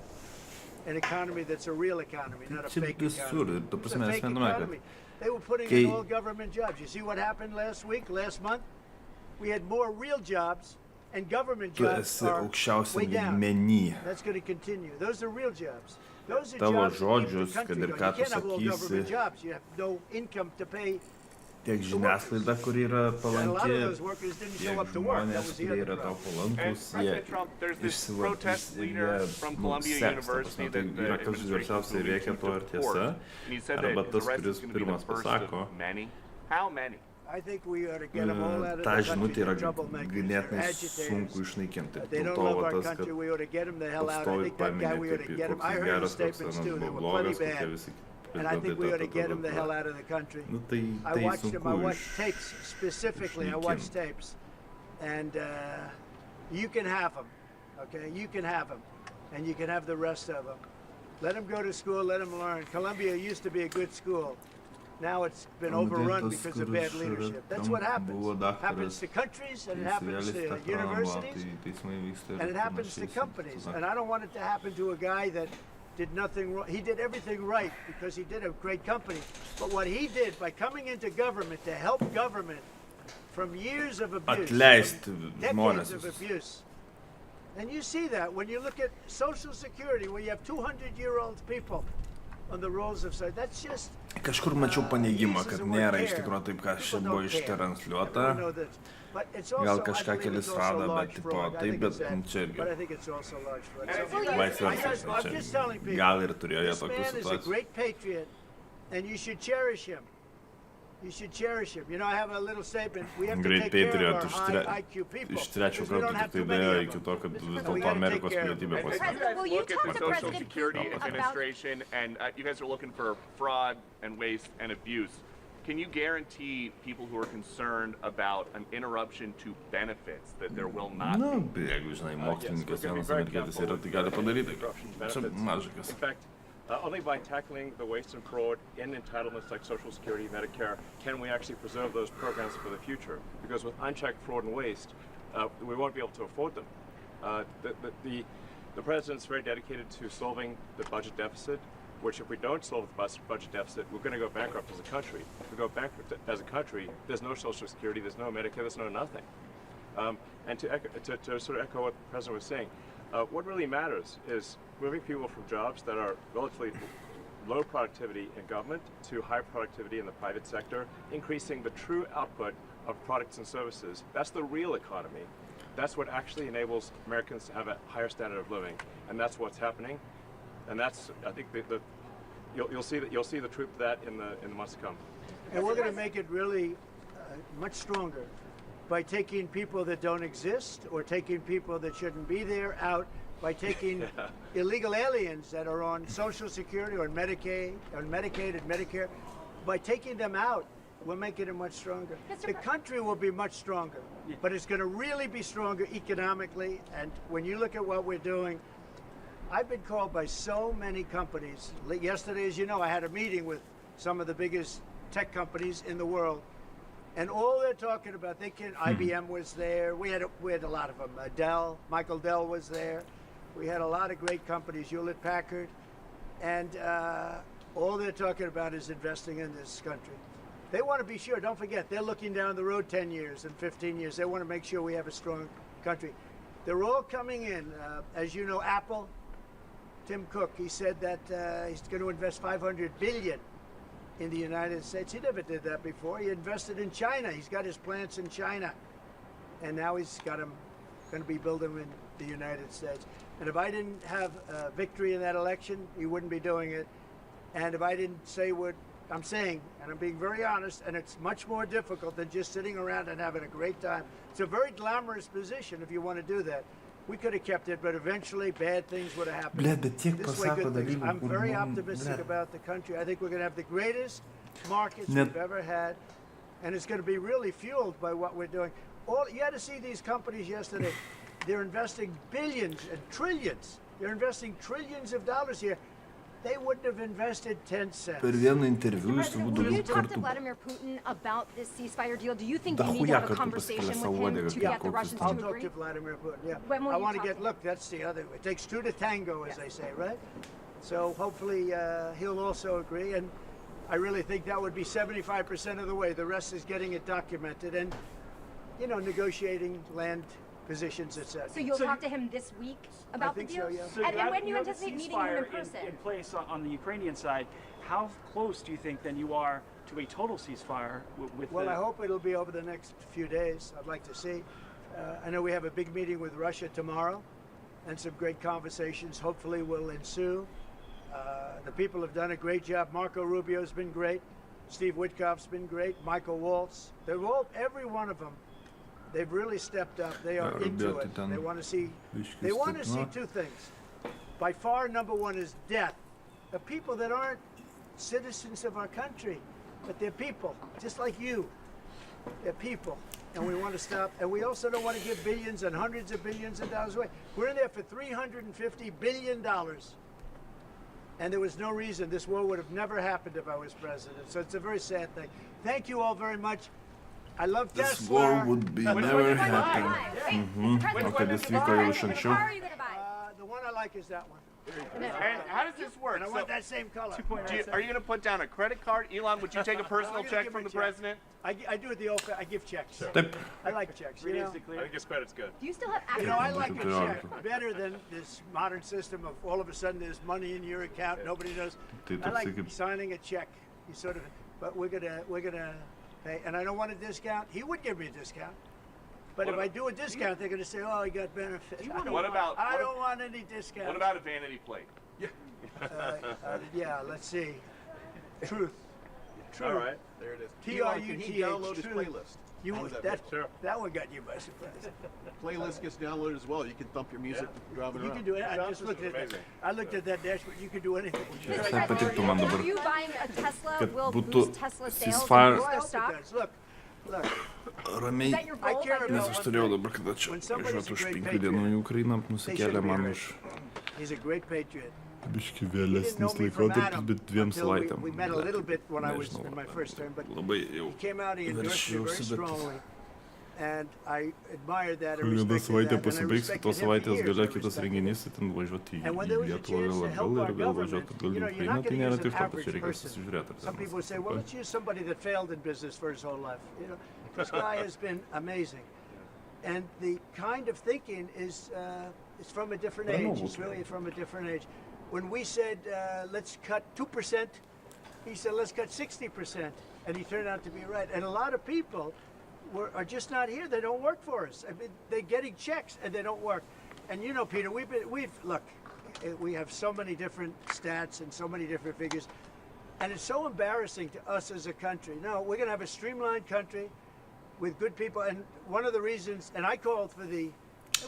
an economy that's a real economy, not a Čia fake visur, economy. ta It's a prasme, fake esmė tame, kad economy. They were putting Kai- in all government jobs. You see what happened last week, last month? We had more real jobs And government Tu jobs esi are aukščiausiam way down. lygmeny. That's going to continue. Those are real jobs. Those are Tavo jobs that keep the žodžius, country kad ir going. ką You tu can't have all sakysi, government jobs. You have no income to pay. tiek žiniasklaida, kur yra A lot palanki, of those workers didn't tiek show up to work. That žmonės, was the kurie other yra tau problem. palankus, And jie President Trump, there's this protest leader jie from nu, Columbia seks, ta University prasme. Tai that the yra kas administration is garsiausiai moving veikia to to ir deport. tiesa, And he said that arba his tas, arrest kuris is going to be the pirmas first pasako. of many. How many? I think we ought to get them all out of Ta the žinutė country. yra They're troublemakers. They're ganėtinai agitators. sunku išnaikinti. They Dėl don't to love va our tas, kad country. We ought to get them the hell out. I pastovi think that guy we ought to paminėti, get him. koks I jis heard the geras, koks statements anas too. They buvo were plenty blogas, kokie bad. visi And I think we ought to get him the prezidentai. hell out of the country. Nu, tai I watched him. I sunku watched tapes specifically. I watched tapes, and you can have them. Okay, you can have them, and you can have the rest of them. Let them go to school. Let them learn. Columbia used to be a good school. Now it's been overrun because of bad leadership. That's what happens. Happens to countries, and it happens to universities, and it happens to companies. And I don't want it to happen to a guy that did nothing wrong. He did everything right because he did a great company. But what he did by coming into government to help government from years of abuse, Atleisti from žmones decades of visus. abuse. And you see that when you look at Social Security, where you have 200-year-old people on the rolls of society. That's just Kažkur mačiau paneigimą, kad nėra iš tikrųjų taip, kas čia buvo ištransliuota. Gal kažką kelis rado, bet tipo, taip, bet čia irgi. Vice versa, čia gal ir turėjo jie tokių situacijų. And you should cherish him. You should cherish him. You know, I have a little statement. We have to Greit take care of Patriot our high IQ people. iš trečio karto tik tai dėjo iki to, kad vis dėlto Amerikos pilietybė pasiekė. Will you Look talk at the to Social President Security Putin about... Administration, and you guys are looking for fraud and waste and abuse. Can you guarantee people who are concerned about an interruption to benefits that there will not Na, be? jeigu žinai, mokslininkas vienas amerikietis yra, tai gali padaryti. Čia mažikas. In fact, only by tackling the waste and fraud in entitlements like Social Security, Medicare, can we actually preserve those programs for the future. Because with unchecked fraud and waste, we won't be able to afford them. The president's very dedicated to solving the budget deficit, which if we don't solve the budget deficit, we're going to go bankrupt as a country. If we go bankrupt as a country, there's no Social Security, there's no Medicare, there's no nothing. And to sort of echo what the president was saying, what really matters is moving people from jobs that are relatively low productivity in government to high productivity in the private sector, increasing the true output of products and services. That's the real economy. That's what actually enables Americans to have a higher standard of living, and that's what's happening. And that's, I think, you'll see the truth of that in the months to come. And we're going to make it really much stronger by taking people that don't exist or taking people that shouldn't be there out, by taking illegal aliens that are on Social Security or Medicaid and Medicare, by taking them out, we're making it much stronger. The country will be much stronger, but it's going to really be stronger economically. And when you look at what we're doing, I've been called by so many companies. Yesterday, as you know, I had a meeting with some of the biggest tech companies in the world. And all they're talking about, IBM was there. We had a lot of them. Dell, Michael Dell was there. We had a lot of great companies, Hewlett Packard. And all they're talking about is investing in this country. They want to be sure, don't forget, they're looking down the road 10 years and 15 years. They want to make sure we have a strong country. They're all coming in. As you know, Apple, Tim Cook, he said that he's going to invest $500 billion in the United States. He never did that before. He invested in China. He's got his plants in China. And now he's got them, going to be building them in the United States. And if I didn't have victory in that election, he wouldn't be doing it. And if I didn't say what I'm saying, and I'm being very honest, and it's much more difficult than just sitting around and having a great time. It's a very glamorous position if you want to do that. We could have kept it, but eventually bad things would have happened. This way, good things. I'm very optimistic about the country. I think we're going to have the greatest markets we've ever had, and it's going to be really fueled by what we're doing. You had to see these companies yesterday. They're investing billions and trillions. They're investing trillions of dollars here. They wouldn't have invested 10 cents. Per vieną interviu jis turbūt Will you daugiau talk to kartų. Vladimir Putin about this ceasefire deal? Do you think Da you need to have a huja kartų conversation pasikelia with savo him uodegą to kaip get the kokius Russians ten. I'll to talk agree? to Vladimir Putin, yeah. When will I you want to talk get, to look, that's the other, it takes two to tango, as they say, right? So hopefully he'll also agree, and I really think that would be 75% of the way. The rest is getting it documented and, you know, negotiating land positions, etc. So you'll talk to him this week about the think deal? so, yeah. So and when do you anticipate meeting him in person? In place on the Ukrainian side, how close do you think then you are to a total ceasefire with Well, I hope it'll be over the next few days. I'd like to see. I know we have a big meeting with Russia tomorrow, and some great conversations hopefully will ensue. The people have done a great job. Marco Rubio's been great. Steve Witkoff's been great. Michael Waltz. They're all, every one of them, they've really stepped up. They are into it. They want to see. They want to see two things. By far, number one is death. The people that aren't citizens of our country, but they're people, just like you. They're people, and we want to stop. And we also don't want to give billions and hundreds of billions of dollars away. We're in there for $350 billion. And there was no reason this war would have never happened if I was president. So it's a very sad thing. Thank you all very much. I love Tesla. This war would be never happen. Okay, this week I will show. The one I like is that one. And how does this work? And I want that same color. Are you going to put down a credit card? Elon, would you take a personal check from the president? I do it the old. I give checks. I like checks. You know? I think his credit's good. Do you still have access? You know, I like a check better than this modern system of all of a sudden there's money in your account, nobody knows. I like signing a check. You sort of, but we're gonna pay, and I don't want a discount. He would give me a discount. But if I do a discount, they're going to say, "Oh, he got benefits." I don't want any discount. What about a vanity plate? Yeah, let's see. Truth. All right, there it is. T-R-U-T-H. Can he download his playlist? That one got you by surprise. Playlist gets downloaded as well. You can thump your music driving around. You can do it. I just looked at it. I looked at that dashboard. You can do anything. Are you buying a Tesla will boost Tesla sales ceasefire. and boost their stock? Ramiai nesusturėjau dabar, kada čia važiuotų už 5 dienų į Ukrainą, nusikėlė man už biški vėlesnis laikotarpis, bet 2 savaitėm. Nežinau, labai jau veršiausi, bet... Kalėda savaitė pasibaigs, kitos savaitės gale kitas renginys, tai ten važiuoti į Lietuvą vėl atgal ir vėl važiuoti atgal į Ukrainą, tai nėra tik to, kad čia reikia susižiūrėti. Some people say, well, let's use somebody that failed in business for his whole life. You know, this guy has been amazing. And the kind of thinking is from a different age. It's really from a different age. When we said, let's cut 2%, he said, let's cut 60%. And he turned out to be right. And a lot of people are just not here. They don't work for us. I mean, they're getting checks and they don't work. And you know, Peter, look, we have so many different stats and so many different figures. And it's so embarrassing to us as a country. No, we're going to have a streamlined country with good people. And one of the reasons, and I called for it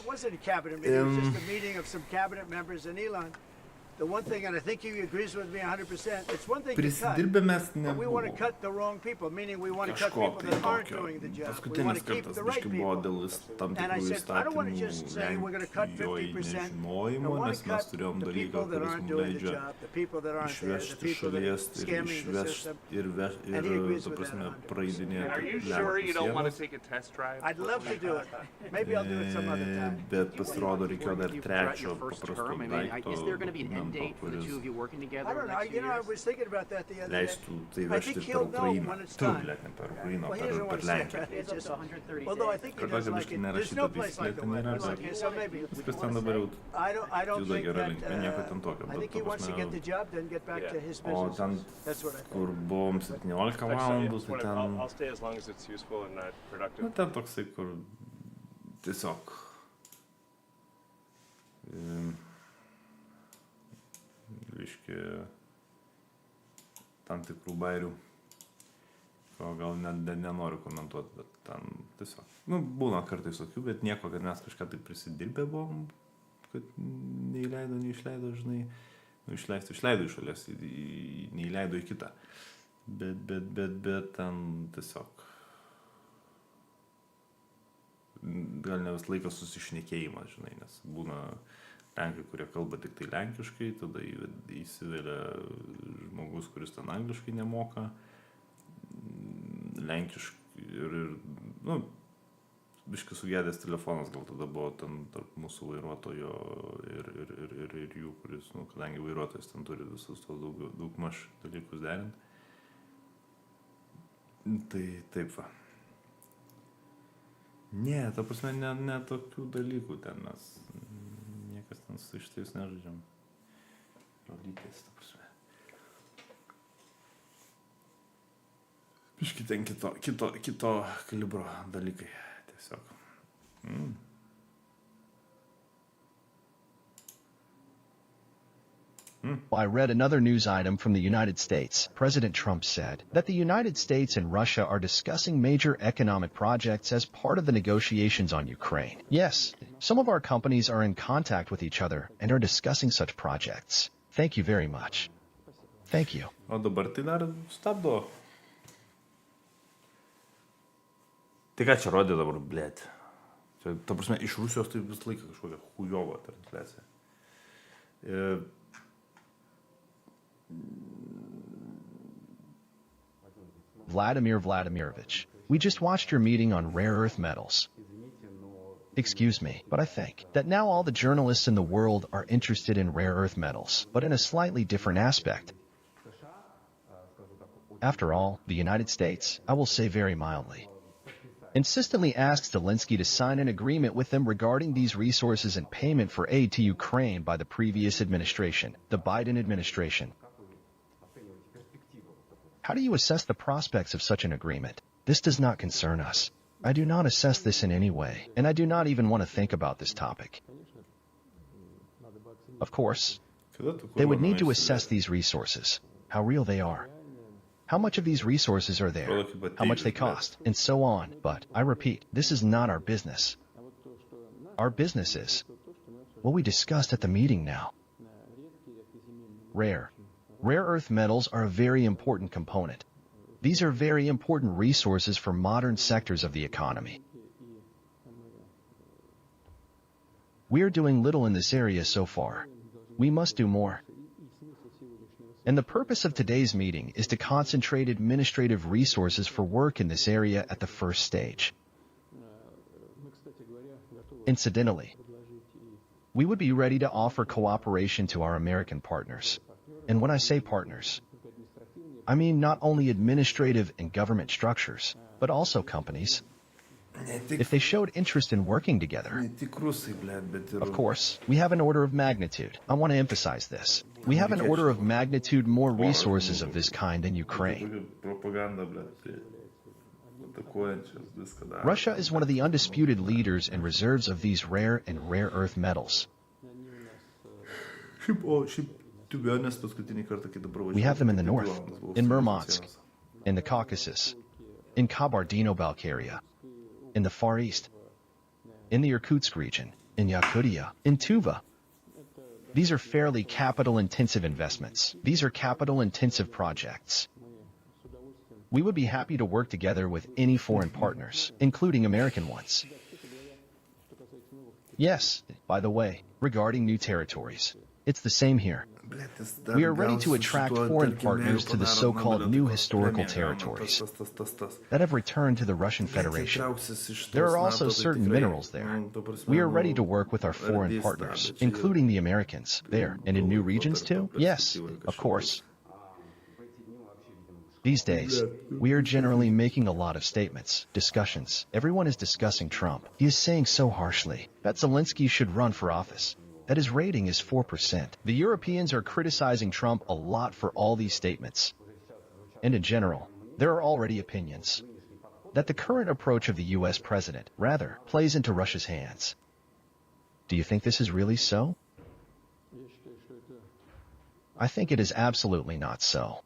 wasn't a cabinet meeting, it was just a meeting of some cabinet members in Elon. The one thing, and I think he agrees with me 100%, it's one thing to cut, but we want to cut the wrong people, meaning we want to cut people that aren't doing the job. We want to keep the right people. And I said, I don't want to just say we're going to cut 50%. I want to cut the people that aren't doing the job, the people that aren't there, the people that are scamming the system. And he agrees with that. And are you sure you don't want to take a test drive? I'd love to do it. Maybe I'll do it some other time. Bet pasirodo reikėjo dar trečio paprasto daikto. Is there going to be an end date for the two of you working together? I don't know. You know, I was thinking about that the other day. Leistų tai vežti per Ukrainą. Tu, blėt, ne per Ukrainą, per Lenkiją. Although I think he does like it. There's no place like the West. Okay, so maybe. Viskas ten dabar jau juda gera linkme, nieko ten tokio. I think he wants to get the job, then get back to his business. O ten, kur buvom 17 valandų, tai ten... I'll stay as long as it's useful and productive. Na, ten toksai, kur tiesiog... Reiškia, tam tikrų bairių, ko gal nenoriu komentuoti, bet ten tiesiog, būna kartais tokių, bet nieko, kad mes kažką tai prisidirbę buvom, kad neišleido, žinai, išleido iš šalies, neįleido į kitą, bet ten tiesiog, gal ne vis laikas susišnekėjimas, žinai, nes būna Lenkai, kurie kalba tik tai lenkiškai, tada įsivelia žmogus, kuris ten angliškai nemoka, lenkiškai ir biškai sugedęs telefonas gal tada buvo ten tarp mūsų vairuotojo ir jų, kuris, kadangi vairuotojas ten turi visus tos daugmaž dalykus derinti. Tai taip va. Ne, ta prasme, ne tokių dalykų ten mes niekas ten su šitais nežaidžiam. Rolytės, ta prasme. Biški ten kito kalibro dalykai. Tiesiog. I read another news item from the United States. President Trump said that the United States and Russia are discussing major economic projects as part of the negotiations on Ukraine. Yes, some of our companies are in contact with each other and are discussing such projects. Thank you very much. Thank you. O dabar tai dar stabdo. Tai ką čia rodė dabar, blėt? Čia, ta prasme, iš Rusijos tai vis laiką kažkokia hujovo transliacija. Vladimir Vladimirovich, we just watched your meeting on rare earth metals. Excuse me, but I think that now all the journalists in the world are interested in rare earth metals, but in a slightly different aspect. After all, the United States, I will say very mildly, insistently asked Zelensky to sign an agreement with them regarding these resources and payment for aid to Ukraine by the previous administration, the Biden administration. How do you assess the prospects of such an agreement? This does not concern us. I do not assess this in any way, and I do not even want to think about this topic. Of course, they would need to assess these resources, how real they are, how much of these resources are there, how much they cost, and so on. But, I repeat, this is not our business. Our business is what we discussed at the meeting now. Rare earth metals are a very important component. These are very important resources for modern sectors of the economy. We are doing little in this area so far. We must do more. And the purpose of today's meeting is to concentrate administrative resources for work in this area at the first stage. Incidentally, we would be ready to offer cooperation to our American partners. And when I say partners, I mean not only administrative and government structures, but also companies. If they showed interest in working together. Of course, we have an order of magnitude. I want to emphasize this. We have an order of magnitude more resources of this kind in Ukraine. Russia is one of the undisputed leaders and reserves of these rare and rare earth metals. We have them in the north, in Murmansk, in the Caucasus, in Kabardino-Balkaria, in the Far East, in the Irkutsk region, in Yakutia, in Tuva. These are fairly capital-intensive investments. These are capital-intensive projects. We would be happy to work together with any foreign partners, including American ones. Yes, by the way, regarding new territories, it's the same here. We are ready to attract foreign partners to the so-called new historical territories that have returned to the Russian Federation. There are also certain minerals there. We are ready to work with our foreign partners, including the Americans, there, and in new regions too? Yes, of course. These days, we are generally making a lot of statements, discussions. Everyone is discussing Trump. He is saying so harshly that Zelensky should run for office, that his rating is 4%. The Europeans are criticizing Trump a lot for all these statements. And in general, there are already opinions that the current approach of the U.S. president, rather, plays into Russia's hands. Do you think this is really so? I think it is absolutely not so.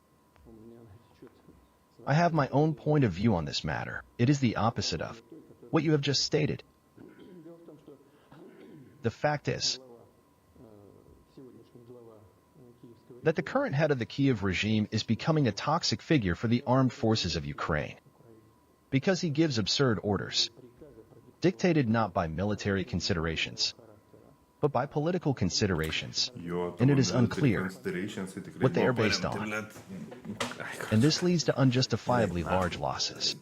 I have my own point of view on this matter. It is the opposite of what you have just stated. The fact is that the current head of the Kyiv regime is becoming a toxic figure for the armed forces of Ukraine because he gives absurd orders, dictated not by military considerations, but by political considerations, and it is unclear what they are based on. And this leads to unjustifiably large losses.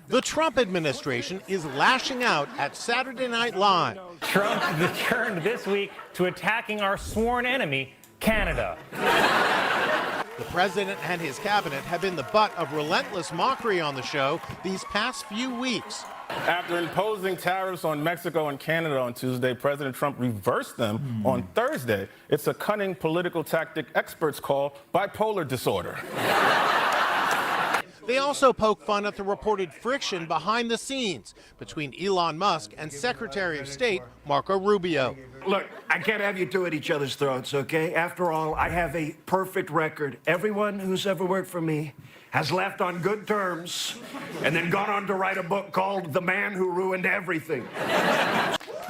The Trump administration is lashing out at Saturday Night Live. Trump turned this week to attacking our sworn enemy, Canada. The president and his cabinet have been the butt of relentless mockery on the show these past few weeks. After imposing tariffs on Mexico and Canada on Tuesday, President Trump reversed them on Thursday. It's a cunning political tactic experts call bipolar disorder. They also poke fun at the reported friction behind the scenes between Elon Musk and Secretary of State Marco Rubio. Look, I can't have you two at each other's throats, okay? After all, I have a perfect record. Everyone who's ever worked for me has left on good terms and then gone on to write a book called The Man Who Ruined Everything.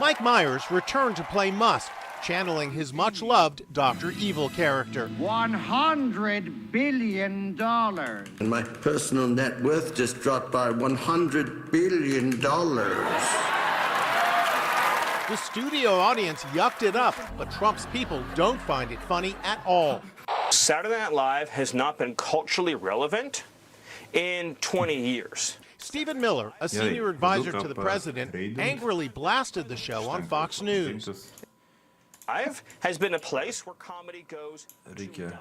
Mike Myers returned to play Musk, channeling his much-loved Dr. Evil character. $100 billion. And my personal net worth just dropped by $100 billion. The studio audience yucked it up, but Trump's people don't find it funny at all. Saturday Night Live has not been culturally relevant in 20 years. Stephen Miller, a senior advisor to the president, angrily blasted the show on Fox News. Live has been a place where comedy goes to die.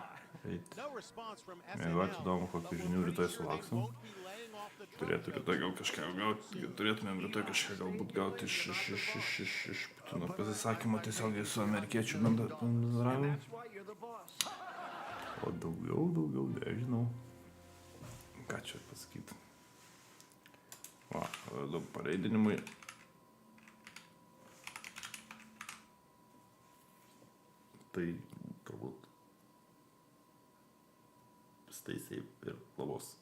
Mėgoti įdomu, kokį žinių rytoj sulauksim. Turėtų rytoj gal kažką gauti, turėtumėm rytoj kažką galbūt gauti iš Putino pasisakymo tiesiogiai su amerikiečių bendravimu. O daugiau, nežinau. Ką čia pasakyti. Va, daug pareidinimui. Tai turbūt staisiai ir plavos.